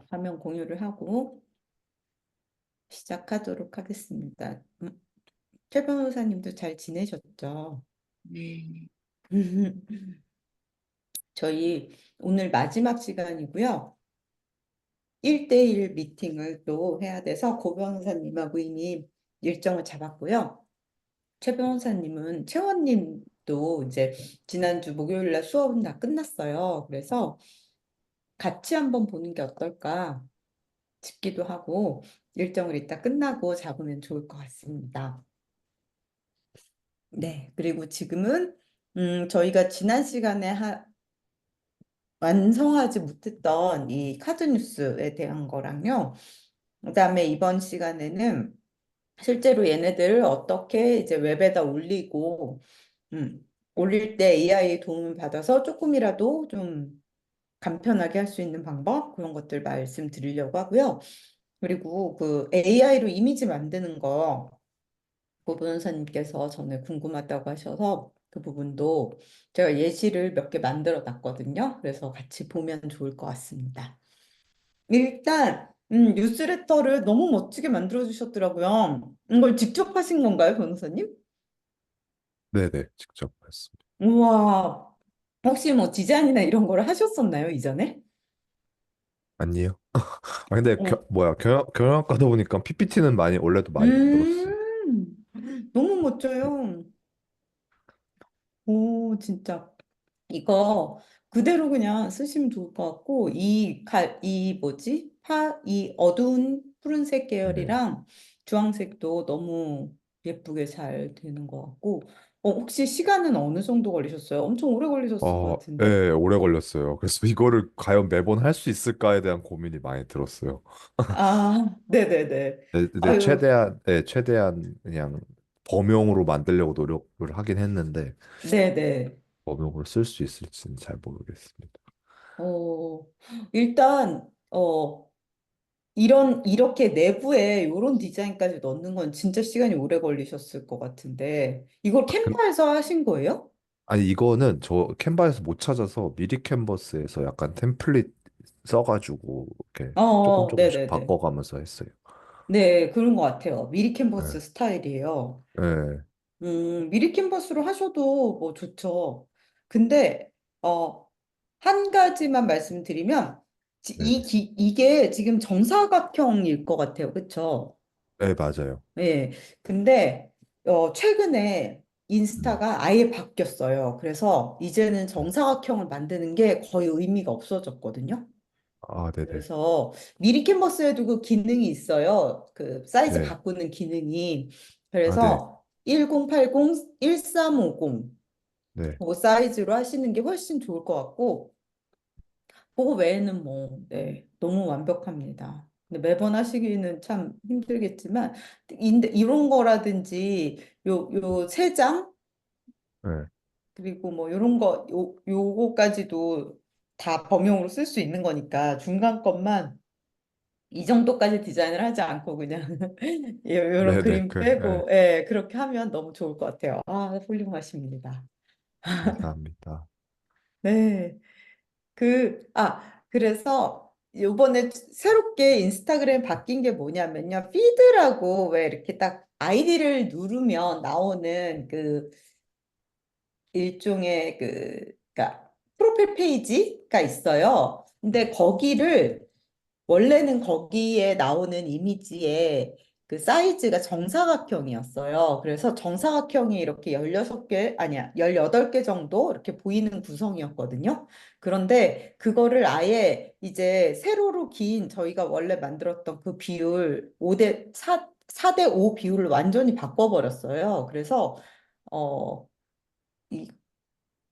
화면 공유를 하고 시작하도록 하겠습니다. 최 변호사님도 잘 지내셨죠? 네. 저희 오늘 마지막 시간이고요. 1대1 미팅을 또 해야 돼서 고 변호사님하고 이미 일정을 잡았고요. 최 변호사님은 최원님도 이제 지난주 목요일 날 수업은 다 끝났어요. 그래서 같이 한번 보는 게 어떨까 싶기도 하고 일정을 이따 끝나고 잡으면 좋을 것 같습니다. 네, 그리고 지금은 저희가 지난 시간에 완성하지 못했던 이 카드 뉴스에 대한 거랑요. 그다음에 이번 시간에는 실제로 얘네들을 어떻게 이제 웹에다 올리고 올릴 때 AI 도움을 받아서 조금이라도 좀 간편하게 할 수 있는 방법 그런 것들 말씀드리려고 하고요. 그리고 그 AI로 이미지 만드는 거 고 변호사님께서 전에 궁금하다고 하셔서 그 부분도 제가 예시를 몇 개 만들어 놨거든요. 그래서 같이 보면 좋을 것 같습니다. 일단 뉴스레터를 너무 멋지게 만들어 주셨더라고요. 이걸 직접 하신 건가요, 변호사님? 네네, 직접 했습니다. 우와, 혹시 뭐 디자인이나 이런 거를 하셨었나요, 이전에? 아니요. 아, 근데 어. 경영학과다 보니까 PPT는 원래도 많이 만들었어요. 너무 멋져요. 오, 진짜. 이거 그대로 그냥 쓰시면 좋을 것 같고, 이 뭐지? 이 어두운 푸른색 네. 계열이랑 주황색도 너무 예쁘게 잘 되는 것 같고, 혹시 시간은 어느 정도 걸리셨어요? 엄청 오래 걸리셨을 것 같은데? 네, 오래 걸렸어요. 그래서 이거를 과연 매번 할 수 있을까에 대한 고민이 많이 들었어요. 아, 네네네. 근데 아유, 최대한 그냥 범용으로 만들려고 노력을 하긴 했는데, 네네. 범용으로 쓸 수 있을지는 잘 모르겠습니다. 어, 일단, 이렇게 내부에 이런 디자인까지 넣는 건 진짜 시간이 오래 걸리셨을 것 같은데, 이걸 아, 근, 캔바에서 하신 거예요? 아니, 이거는 저 캔바에서 못 찾아서 미리 캔버스에서 약간 템플릿 써가지고 이렇게 조금씩 네네네. 바꿔가면서 했어요. 네, 그런 것 같아요. 미리 네. 캔버스 스타일이에요. 네. 미리 캔버스로 하셔도 뭐 좋죠. 근데, 한 가지만 말씀드리면, 네네. 이게 지금 정사각형일 것 같아요. 그쵸? 네, 맞아요. 예. 근데 최근에 음. 인스타가 아예 바뀌었어요. 그래서 이제는 네. 정사각형을 만드는 게 거의 의미가 없어졌거든요. 아, 네네. 그래서 미리 캔버스에도 그 기능이 있어요. 그 사이즈 네. 바꾸는 기능이. 아, 네. 그래서 1080, 1350 네. 그 사이즈로 하시는 게 훨씬 좋을 것 같고 그거 외에는 뭐, 네, 너무 완벽합니다. 근데 매번 하시기는 참 힘들겠지만, 이런 거라든지, 요 세 장, 네. 그리고 뭐, 요런 거, 요거까지도 다 범용으로 쓸 수 있는 거니까, 중간 것만 이 정도까지 디자인을 하지 않고 그냥, 요런 네네. 그림 빼고, 네. 예, 그렇게 하면 너무 좋을 것 같아요. 아, 훌륭하십니다. 감사합니다. 네. 그래서 요번에 새롭게 인스타그램 바뀐 게 뭐냐면요. 피드라고 왜 이렇게 딱 아이디를 누르면 나오는 그 일종의 그러니까 프로필 페이지가 있어요. 근데 거기를 원래는 거기에 나오는 이미지의 그 사이즈가 정사각형이었어요. 그래서 정사각형이 이렇게 16개, 아니야, 18개 정도 이렇게 보이는 구성이었거든요. 그런데 그거를 아예 이제 세로로 긴 저희가 원래 만들었던 그 비율 5대 4대 5 비율을 완전히 바꿔버렸어요. 그래서 어, 이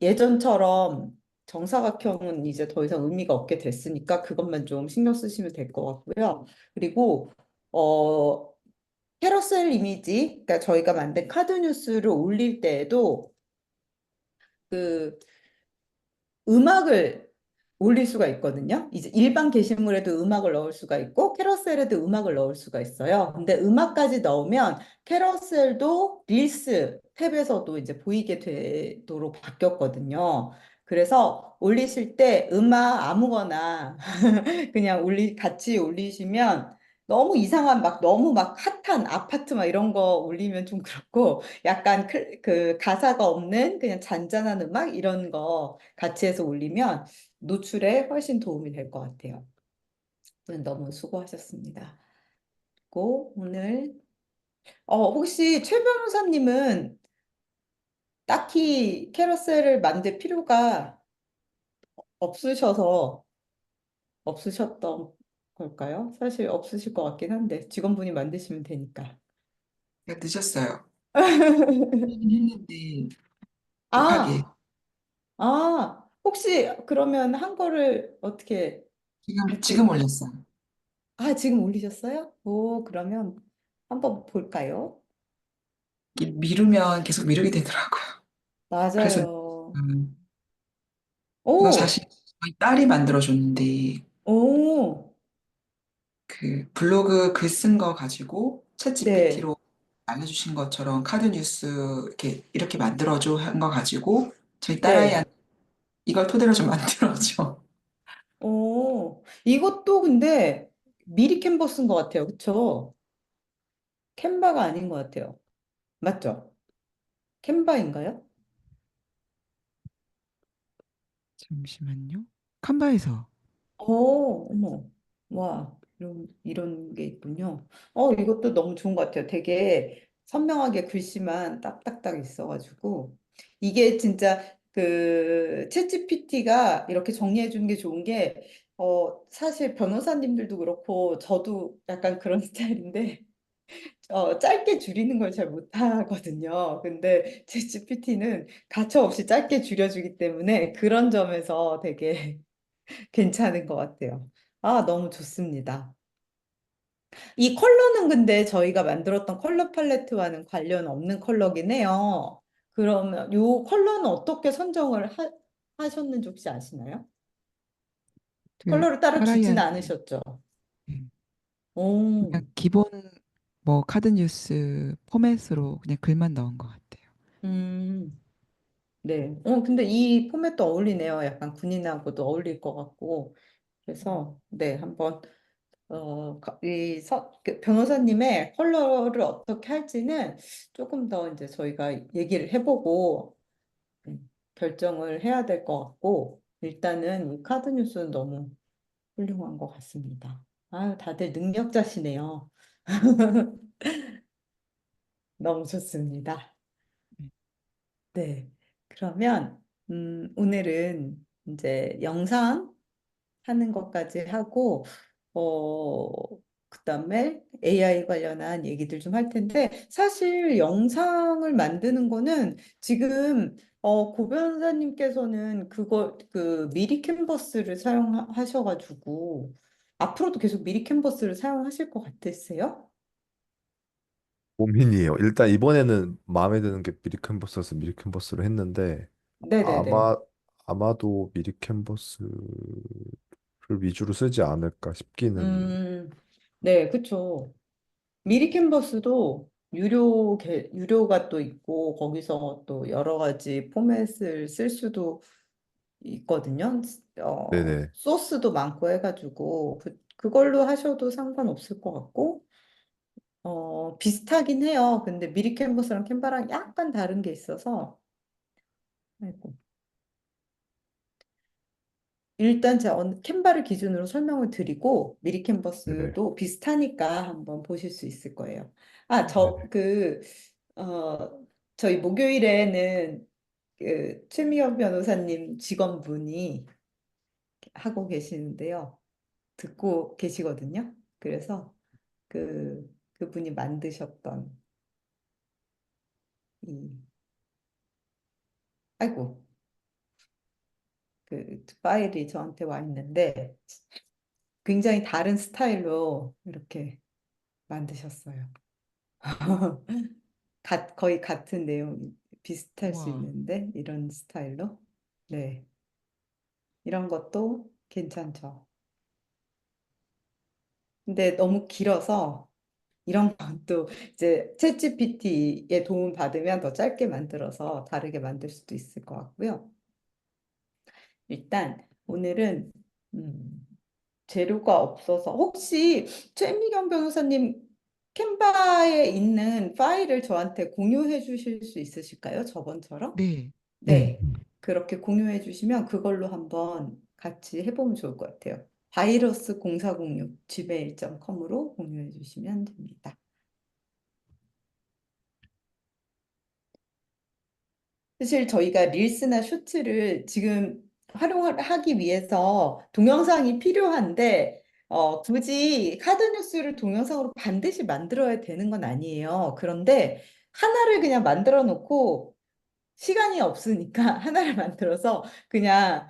예전처럼 정사각형은 이제 더 이상 의미가 없게 됐으니까 그것만 좀 신경 쓰시면 될 것 같고요. 그리고 어 캐러셀 이미지, 그러니까 저희가 만든 카드 뉴스를 올릴 때에도 그 음악을 올릴 수가 있거든요. 이제 일반 게시물에도 음악을 넣을 수가 있고 캐러셀에도 음악을 넣을 수가 있어요. 근데 음악까지 넣으면 캐러셀도 릴스 탭에서도 이제 보이게 되도록 바뀌었거든요. 그래서 올리실 때 음악 아무거나 그냥 같이 올리시면 너무 이상한 막 너무 막 핫한 아파트 막 이런 거 올리면 좀 그렇고 약간 그 가사가 없는 그냥 잔잔한 음악 이런 거 같이 해서 올리면 노출에 훨씬 도움이 될 것 같아요. 오늘 너무 수고하셨습니다. 그리고 오늘 혹시 최 변호사님은 딱히 캐러셀을 만들 필요가 없으셔서 없으셨던 걸까요? 사실 없으실 것 같긴 한데 직원분이 만드시면 되니까. 제가 늦었어요. 하긴 했는데 급하게 아, 혹시 그러면 한 거를 어떻게 지금 같이, 올렸어요. 지금 올리셨어요? 오, 그러면 한번 볼까요? 미루면 계속 미루게 되더라고요. 그래서 맞아요. 음, 이건 오, 사실 저희 딸이 만들어줬는데 오, 그 블로그 글 쓴 거 가지고 네, 챗GPT로 알려주신 것처럼 카드 뉴스 이렇게 만들어줘 한 거 가지고 저희 네. 딸아이한테 이걸 토대로 좀 만들어줘. 오, 이것도 근데 미리 캔버스인 것 같아요. 그쵸? 캔바가 아닌 것 같아요. 맞죠? 캔바인가요? 잠시만요. 칸바에서 어머, 와, 이런 게 있군요. 이것도 너무 좋은 것 같아요. 되게 선명하게 글씨만 딱딱딱 있어가지고. 이게 진짜 그 챗GPT가 이렇게 정리해 주는 게 좋은 게, 사실 변호사님들도 그렇고, 저도 약간 그런 스타일인데, 짧게 줄이는 걸 잘 못하거든요. 근데 챗GPT는 가차없이 짧게 줄여주기 때문에 그런 점에서 되게 괜찮은 것 같아요. 너무 좋습니다. 이 컬러는 근데 저희가 만들었던 컬러 팔레트와는 관련 없는 컬러긴 해요. 그러면 요 컬러는 어떻게 선정을 하셨는지 혹시 아시나요? 그 컬러를 따로 주지는 딸아이한테 않으셨죠? 예, 그냥 오, 기본 뭐 카드 뉴스 포맷으로 그냥 글만 넣은 것 같아요. 음, 네. 근데 이 포맷도 어울리네요. 약간 군인하고도 어울릴 것 같고. 그래서, 네, 한번 그 변호사님의 컬러를 어떻게 할지는 조금 더 이제 저희가 얘기를 해보고 결정을 해야 될 것 같고, 일단은 이 카드 뉴스는 너무 훌륭한 것 같습니다. 아유, 다들 능력자시네요. 너무 좋습니다. 네. 네. 그러면, 오늘은 이제 영상 하는 것까지 하고, 그다음에 AI 관련한 얘기들 좀 할 텐데, 사실 영상을 만드는 거는 지금, 고 변호사님께서는 미리 캔버스를 사용하셔가지고, 앞으로도 계속 미리 캔버스를 사용하실 것 같으세요? 고민이에요. 일단 이번에는 마음에 드는 게 미리 캔버스여서 미리 캔버스로 했는데 네네네. 아마 아마도 미리 캔버스를 위주로 쓰지 않을까 싶기는. 음, 네, 그쵸. 미리 캔버스도 유료가 또 있고, 거기서 또 여러 가지 포맷을 쓸 수도 있거든요. 네네. 소스도 많고 해가지고, 그걸로 하셔도 상관없을 것 같고, 비슷하긴 해요. 근데 미리 캔버스랑 캔바랑 약간 다른 게 있어서, 아이고. 일단 제가 캔바를 기준으로 설명을 드리고, 미리 네네. 캔버스도 비슷하니까 한번 보실 수 있을 거예요. 네네. 어, 저희 목요일에는 최미영 변호사님 직원분이 하고 계시는데요. 듣고 계시거든요. 그래서 그분이 만드셨던 이, 아이고, 그 파일이 저한테 와 있는데 굉장히 다른 스타일로 이렇게 만드셨어요. 거의 같은 내용, 비슷할 수 우와. 있는데 이런 스타일로. 네, 이런 것도 괜찮죠. 근데 너무 길어서 이런 것도 이제 챗GPT의 도움 받으면 더 짧게 만들어서 다르게 만들 수도 있을 것 같고요. 일단 오늘은 재료가 없어서 혹시 최미경 변호사님 캔바에 있는 파일을 저한테 공유해 주실 수 있으실까요? 저번처럼? 네. 네, 그렇게 공유해 주시면 그걸로 한번 같이 해보면 좋을 것 같아요. 바이러스 0406 gmail.com으로 공유해 주시면 됩니다. 사실 저희가 릴스나 쇼츠를 지금 활용하기 위해서 동영상이 필요한데, 굳이 카드 뉴스를 동영상으로 반드시 만들어야 되는 건 아니에요. 그런데 하나를 그냥 만들어 놓고 시간이 없으니까 하나를 만들어서 그냥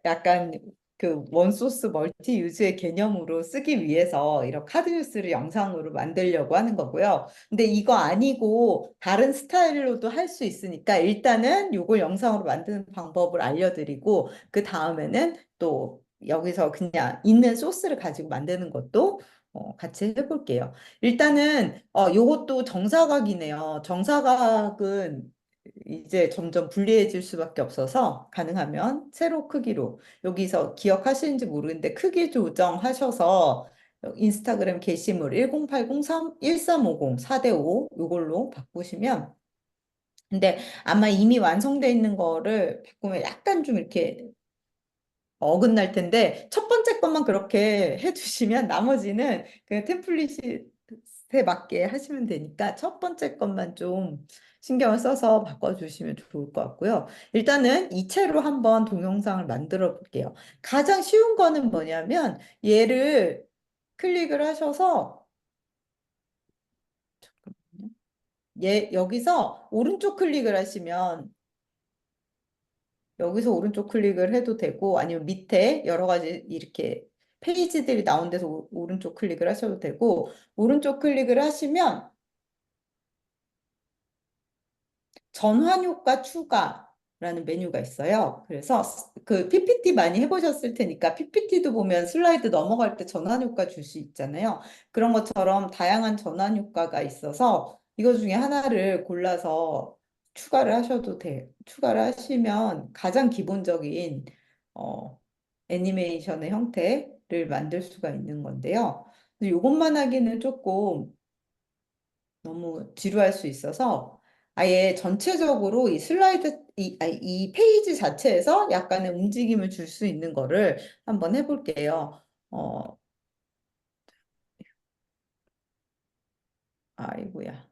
약간 그 원소스 멀티 유즈의 개념으로 쓰기 위해서 이런 카드 뉴스를 영상으로 만들려고 하는 거고요. 근데 이거 아니고 다른 스타일로도 할 수 있으니까 일단은 이걸 영상으로 만드는 방법을 알려드리고 그 다음에는 또 여기서 그냥 있는 소스를 가지고 만드는 것도 같이 해볼게요. 일단은 요것도 정사각이네요. 정사각은 이제 점점 불리해질 수밖에 없어서 가능하면 세로 크기로 여기서 기억하시는지 모르는데 크기 조정하셔서 인스타그램 게시물 1080 1350 4대5 이걸로 바꾸시면 근데 아마 이미 완성돼 있는 거를 바꾸면 약간 좀 이렇게 어긋날 텐데 첫 번째 것만 그렇게 해주시면 나머지는 그 템플릿에 맞게 하시면 되니까 첫 번째 것만 좀 신경을 써서 바꿔주시면 좋을 것 같고요. 일단은 이체로 한번 동영상을 만들어 볼게요. 가장 쉬운 거는 뭐냐면 얘를 클릭을 하셔서 잠깐만요. 얘 여기서 오른쪽 클릭을 하시면 여기서 오른쪽 클릭을 해도 되고 아니면 밑에 여러 가지 이렇게 페이지들이 나온 데서 오른쪽 클릭을 하셔도 되고 오른쪽 클릭을 하시면 전환 효과 추가라는 메뉴가 있어요. 그래서 그 PPT 많이 해보셨을 테니까 PPT도 보면 슬라이드 넘어갈 때 전환 효과 줄 수 있잖아요. 그런 것처럼 다양한 전환 효과가 있어서 이거 중에 하나를 골라서 추가를 하셔도 돼요. 추가를 하시면 가장 기본적인 어, 애니메이션의 형태를 만들 수가 있는 건데요. 이것만 하기는 조금 너무 지루할 수 있어서 아예 전체적으로 이 슬라이드 이 페이지 자체에서 약간의 움직임을 줄 수 있는 거를 한번 해볼게요. 어, 아이고야.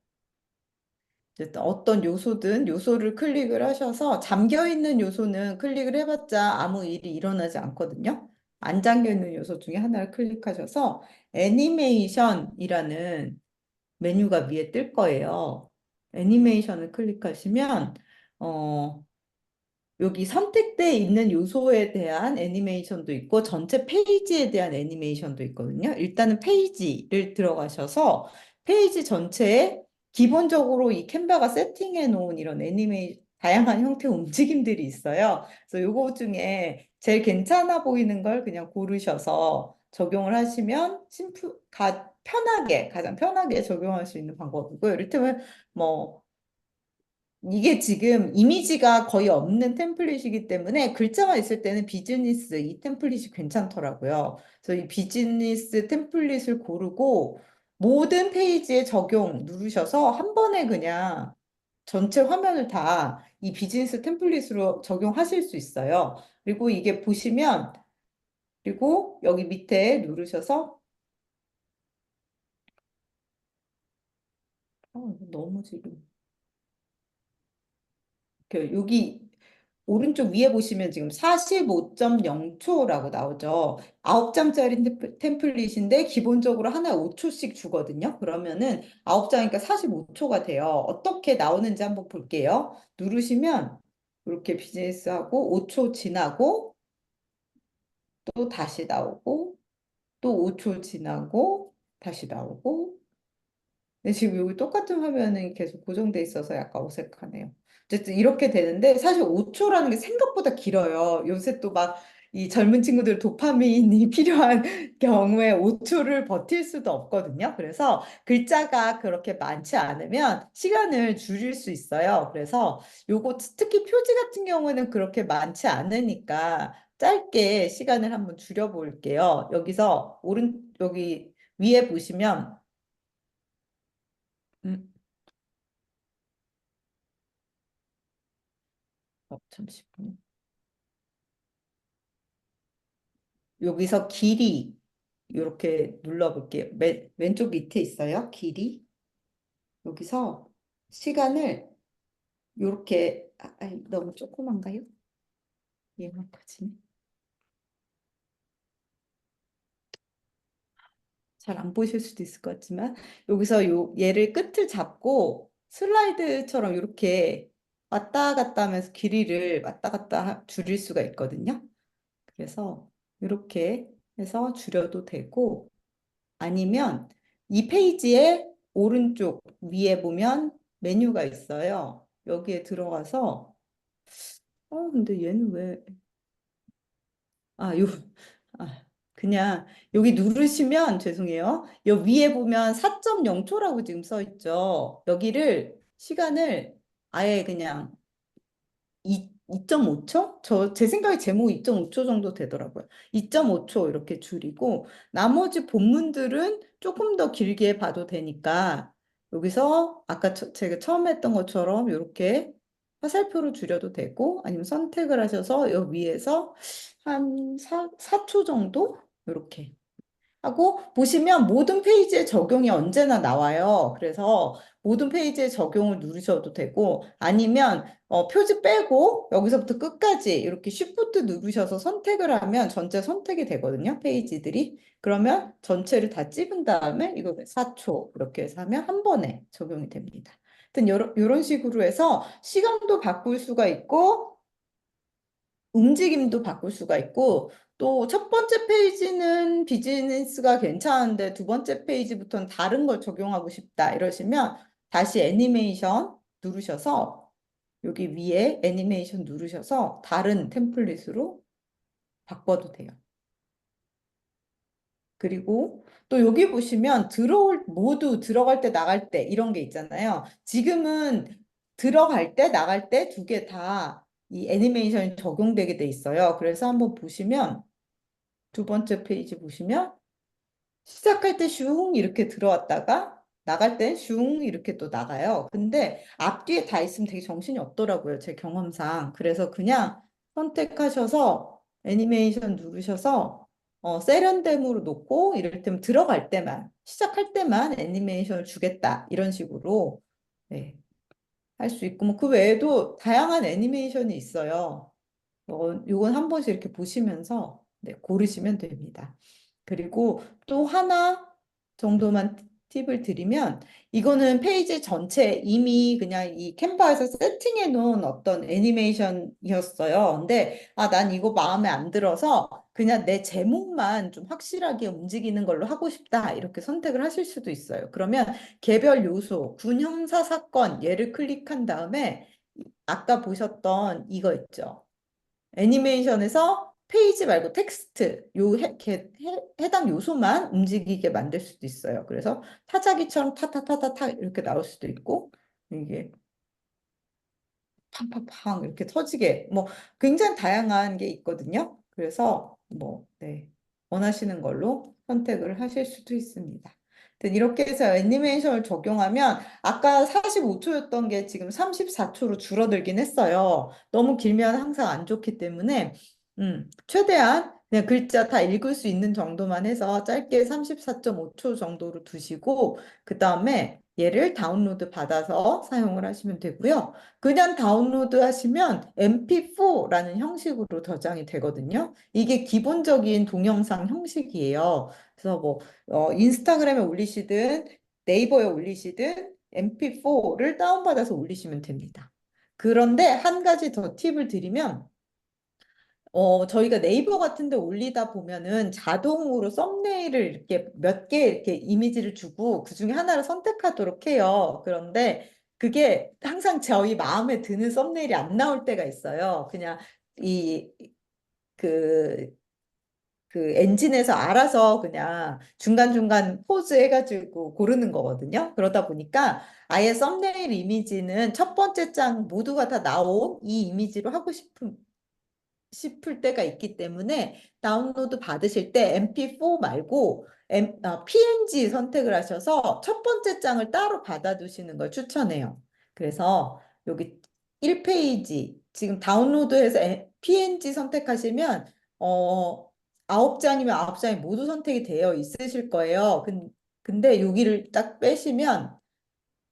어쨌든 어떤 요소든 요소를 클릭을 하셔서 잠겨 있는 요소는 클릭을 해봤자 아무 일이 일어나지 않거든요. 안 잠겨 있는 요소 중에 하나를 클릭하셔서 애니메이션이라는 메뉴가 위에 뜰 거예요. 애니메이션을 클릭하시면 어, 여기 선택돼 있는 요소에 대한 애니메이션도 있고 전체 페이지에 대한 애니메이션도 있거든요. 일단은 페이지를 들어가셔서 페이지 전체에 기본적으로 이 캔바가 세팅해 놓은 이런 다양한 형태의 움직임들이 있어요. 그래서 요거 중에 제일 괜찮아 보이는 걸 그냥 고르셔서 적용을 하시면 편하게 가장 편하게 적용할 수 있는 방법이고요. 이를테면 뭐 이게 지금 이미지가 거의 없는 템플릿이기 때문에 글자만 있을 때는 비즈니스 이 템플릿이 괜찮더라고요. 그래서 이 비즈니스 템플릿을 고르고 모든 페이지에 적용 누르셔서 한 번에 그냥 전체 화면을 다 이 비즈니스 템플릿으로 적용하실 수 있어요. 그리고 이게 보시면 그리고 여기 밑에 누르셔서 너무 지금 여기 오른쪽 위에 보시면 지금 45.0초라고 나오죠. 9장짜리 템플릿인데 기본적으로 하나에 5초씩 주거든요. 그러면은 9장이니까 45초가 돼요. 어떻게 나오는지 한번 볼게요. 누르시면 이렇게 비즈니스하고 5초 지나고 또 다시 나오고 또 5초 지나고 다시 나오고 근데 지금 여기 똑같은 화면이 계속 고정돼 있어서 약간 어색하네요. 어쨌든 이렇게 되는데 사실 5초라는 게 생각보다 길어요. 요새 또 막 이 젊은 친구들 도파민이 필요한 경우에 5초를 버틸 수도 없거든요. 그래서 글자가 그렇게 많지 않으면 시간을 줄일 수 있어요. 그래서 요거 특히 표지 같은 경우는 그렇게 많지 않으니까 짧게 시간을 한번 줄여볼게요. 여기서 여기 위에 보시면 음, 잠시만요. 여기서 길이 이렇게 눌러볼게요. 왼쪽 밑에 있어요. 길이. 여기서 시간을 이렇게 너무 조그만가요? 얘만 커지네. 잘 안 보실 수도 있을 것 같지만 여기서 얘를 끝을 잡고 슬라이드처럼 이렇게 왔다 갔다 하면서 길이를 왔다 갔다 줄일 수가 있거든요. 그래서 이렇게 해서 줄여도 되고 아니면 이 페이지의 오른쪽 위에 보면 메뉴가 있어요. 여기에 들어가서 근데 얘는 왜 아, 요 아, 그냥 여기 누르시면 죄송해요. 여기 위에 보면 4.0초라고 지금 써 있죠. 여기를 시간을 아예 그냥 2.5초? 제 생각에 제목이 2.5초 정도 되더라고요. 2.5초 이렇게 줄이고 나머지 본문들은 조금 더 길게 봐도 되니까 여기서 아까 제가 처음 했던 것처럼 이렇게 화살표로 줄여도 되고 아니면 선택을 하셔서 여기 위에서 한 4초 정도 이렇게 하고 보시면 모든 페이지에 적용이 언제나 나와요. 그래서 모든 페이지에 적용을 누르셔도 되고 아니면 표지 빼고 여기서부터 끝까지 이렇게 쉬프트 누르셔서 선택을 하면 전체 선택이 되거든요. 페이지들이. 그러면 전체를 다 찝은 다음에 이거 4초 이렇게 해서 하면 한 번에 적용이 됩니다. 하여튼 이런 식으로 해서 시간도 바꿀 수가 있고 움직임도 바꿀 수가 있고 또 첫 번째 페이지는 비즈니스가 괜찮은데 두 번째 페이지부터는 다른 걸 적용하고 싶다 이러시면 다시 애니메이션 누르셔서 여기 위에 애니메이션 누르셔서 다른 템플릿으로 바꿔도 돼요. 그리고 또 여기 보시면 모두 들어갈 때 나갈 때 이런 게 있잖아요. 지금은 들어갈 때 나갈 때 두 개 다 이 애니메이션이 적용되게 돼 있어요. 그래서 한번 보시면 두 번째 페이지 보시면 시작할 때 슝 이렇게 들어왔다가 나갈 땐 슝 이렇게 또 나가요. 근데 앞뒤에 다 있으면 되게 정신이 없더라고요. 제 경험상. 그래서 그냥 선택하셔서 애니메이션 누르셔서 세련됨으로 놓고 이를테면 들어갈 때만 시작할 때만 애니메이션을 주겠다. 이런 식으로 네, 할 수 있고 뭐 그 외에도 다양한 애니메이션이 있어요. 요건 한 번씩 이렇게 보시면서 네, 고르시면 됩니다. 그리고 또 하나 정도만 팁을 드리면 이거는 페이지 전체 이미 그냥 이 캔바에서 세팅해 놓은 어떤 애니메이션이었어요. 근데 난 이거 마음에 안 들어서 그냥 내 제목만 좀 확실하게 움직이는 걸로 하고 싶다. 이렇게 선택을 하실 수도 있어요. 그러면 개별 요소, 군형사 사건 얘를 클릭한 다음에 아까 보셨던 이거 있죠. 애니메이션에서 페이지 말고 텍스트 해당 요소만 움직이게 만들 수도 있어요. 그래서 타자기처럼 타타타타타 이렇게 나올 수도 있고 이게 팡팡팡 이렇게 터지게 뭐 굉장히 다양한 게 있거든요. 그래서 네, 원하시는 걸로 선택을 하실 수도 있습니다. 이렇게 해서 애니메이션을 적용하면 아까 45초였던 게 지금 34초로 줄어들긴 했어요. 너무 길면 항상 안 좋기 때문에 최대한 그냥 글자 다 읽을 수 있는 정도만 해서 짧게 34.5초 정도로 두시고 그 다음에 얘를 다운로드 받아서 사용을 하시면 되고요. 그냥 다운로드 하시면 MP4라는 형식으로 저장이 되거든요. 이게 기본적인 동영상 형식이에요. 그래서 인스타그램에 올리시든 네이버에 올리시든 MP4를 다운받아서 올리시면 됩니다. 그런데 한 가지 더 팁을 드리면 저희가 네이버 같은 데 올리다 보면은 자동으로 썸네일을 이렇게 몇 개 이렇게 이미지를 주고 그 중에 하나를 선택하도록 해요. 그런데 그게 항상 저희 마음에 드는 썸네일이 안 나올 때가 있어요. 그냥 이 그, 그 엔진에서 알아서 그냥 중간중간 포즈 해가지고 고르는 거거든요. 그러다 보니까 아예 썸네일 이미지는 첫 번째 장 모두가 다 나온 이 이미지로 하고 싶을 때가 있기 때문에 다운로드 받으실 때 MP4 말고 PNG 선택을 하셔서 첫 번째 장을 따로 받아두시는 걸 추천해요. 그래서 여기 1페이지 지금 다운로드해서 PNG 선택하시면 어 9장이면 9장이 모두 선택이 되어 있으실 거예요. 근데 여기를 딱 빼시면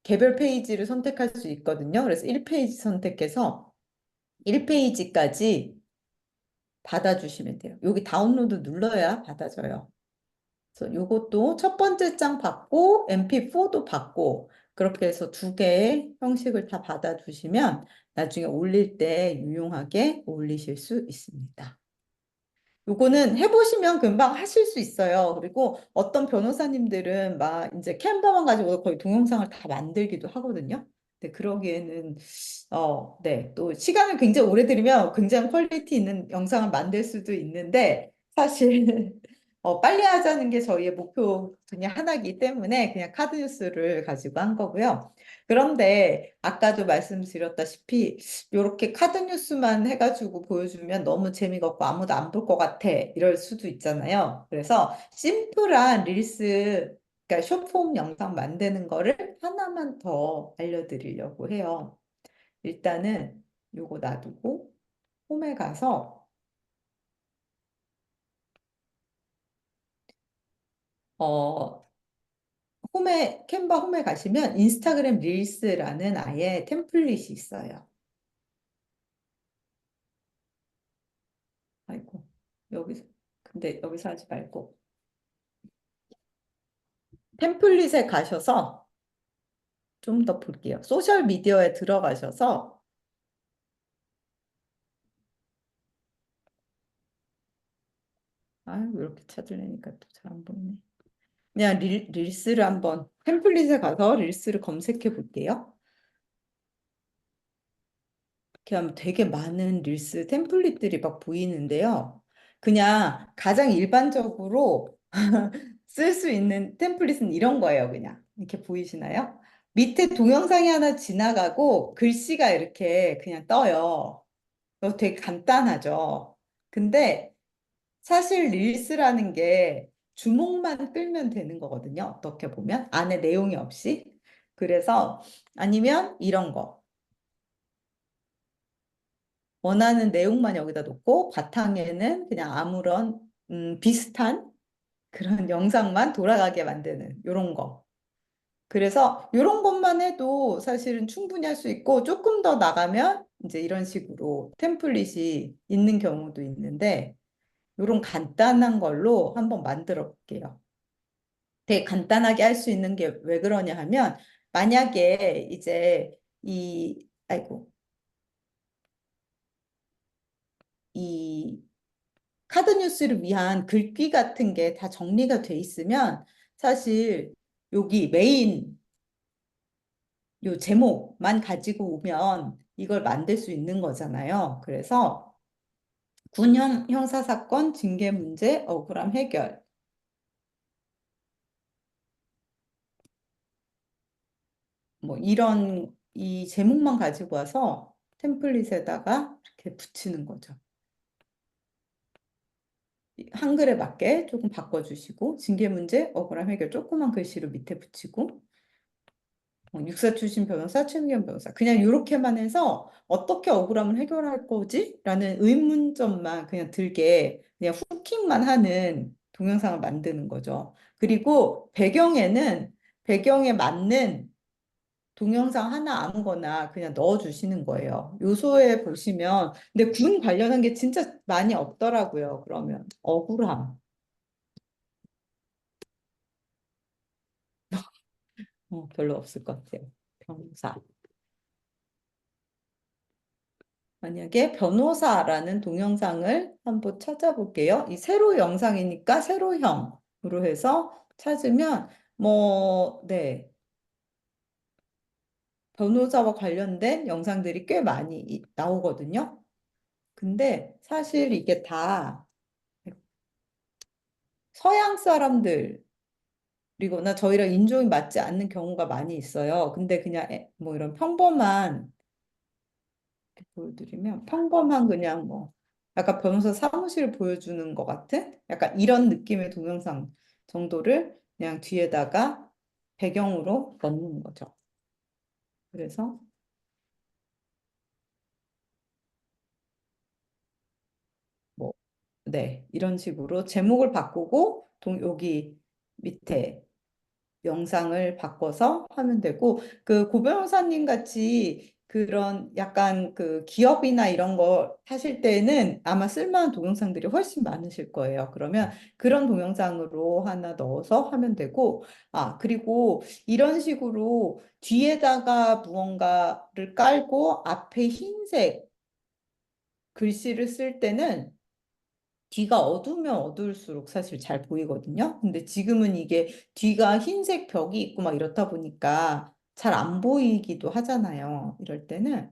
개별 페이지를 선택할 수 있거든요. 그래서 1페이지 선택해서 1페이지까지 받아주시면 돼요. 여기 다운로드 눌러야 받아져요. 그래서 이것도 첫 번째 장 받고 MP4도 받고 그렇게 해서 두 개의 형식을 다 받아주시면 나중에 올릴 때 유용하게 올리실 수 있습니다. 요거는 해보시면 금방 하실 수 있어요. 그리고 어떤 변호사님들은 막 이제 캔버만 가지고 거의 동영상을 다 만들기도 하거든요. 근데 그러기에는 네, 또 시간을 굉장히 오래 들이면 굉장히 퀄리티 있는 영상을 만들 수도 있는데 사실 빨리 하자는 게 저희의 목표 중에 하나이기 때문에 그냥 카드 뉴스를 가지고 한 거고요. 그런데 아까도 말씀드렸다시피 이렇게 카드 뉴스만 해가지고 보여주면 너무 재미가 없고 아무도 안 볼 것 같아 이럴 수도 있잖아요. 그래서 심플한 릴스, 그러니까 숏폼 영상 만드는 거를 하나만 더 알려드리려고 해요. 일단은 요거 놔두고 홈에 가서 어 캔버 홈에 가시면 인스타그램 릴스라는 아예 템플릿이 있어요. 아이고 여기서 근데 여기서 하지 말고 템플릿에 가셔서 좀 더 볼게요. 소셜 미디어에 들어가셔서 왜 이렇게 찾으려니까 또 잘 안 보이네. 그냥 릴스를 한번 템플릿에 가서 릴스를 검색해 볼게요. 이렇게 하면 되게 많은 릴스 템플릿들이 막 보이는데요. 그냥 가장 일반적으로 쓸 수 있는 템플릿은 이런 거예요. 그냥 이렇게 보이시나요? 밑에 동영상이 하나 지나가고 글씨가 이렇게 그냥 떠요. 이거 되게 간단하죠. 근데 사실 릴스라는 게 주목만 끌면 되는 거거든요. 어떻게 보면 안에 내용이 없이. 그래서 아니면 이런 거. 원하는 내용만 여기다 놓고 바탕에는 그냥 아무런 비슷한 그런 영상만 돌아가게 만드는 이런 거. 그래서 이런 것만 해도 사실은 충분히 할 수 있고 조금 더 나가면 이제 이런 식으로 템플릿이 있는 경우도 있는데 이런 간단한 걸로 한번 만들어 볼게요. 되게 간단하게 할 수 있는 게 왜 그러냐 하면 만약에 이제 아이고 이 카드 뉴스를 위한 글귀 같은 게 다 정리가 돼 있으면 사실 여기 메인 요 제목만 가지고 오면 이걸 만들 수 있는 거잖아요. 그래서 군형 형사사건 징계 문제 억울함 해결 뭐 이런 이 제목만 가지고 와서 템플릿에다가 이렇게 붙이는 거죠. 한글에 맞게 조금 바꿔주시고 징계 문제 억울함 해결 조그만 글씨로 밑에 붙이고 육사 출신 변호사, 최민경 변호사. 그냥 이렇게만 해서 어떻게 억울함을 해결할 거지? 라는 의문점만 그냥 들게 그냥 후킹만 하는 동영상을 만드는 거죠. 그리고 배경에 맞는 동영상 하나 아무거나 그냥 넣어주시는 거예요. 요소에 보시면, 근데 군 관련한 게 진짜 많이 없더라고요. 그러면 억울함. 별로 없을 것 같아요. 변호사. 만약에 변호사라는 동영상을 한번 찾아볼게요. 이 세로 영상이니까 세로형으로 해서 찾으면 네, 변호사와 관련된 영상들이 꽤 많이 나오거든요. 근데 사실 이게 다 서양 사람들 그리고나 저희랑 인종이 맞지 않는 경우가 많이 있어요. 근데 그냥 뭐 이런 평범한 이렇게 보여드리면 평범한 그냥 뭐 약간 변호사 사무실을 보여주는 것 같은 약간 이런 느낌의 동영상 정도를 그냥 뒤에다가 배경으로 넣는 거죠. 그래서 뭐 네, 이런 식으로 제목을 바꾸고 여기 밑에 영상을 바꿔서 하면 되고 그 고 변호사님 같이 그런 약간 그 기업이나 이런 거 하실 때는 아마 쓸만한 동영상들이 훨씬 많으실 거예요. 그러면 그런 동영상으로 하나 넣어서 하면 되고 그리고 이런 식으로 뒤에다가 무언가를 깔고 앞에 흰색 글씨를 쓸 때는 뒤가 어두우면 어두울수록 사실 잘 보이거든요. 근데 지금은 이게 뒤가 흰색 벽이 있고 막 이렇다 보니까 잘 안 보이기도 하잖아요. 이럴 때는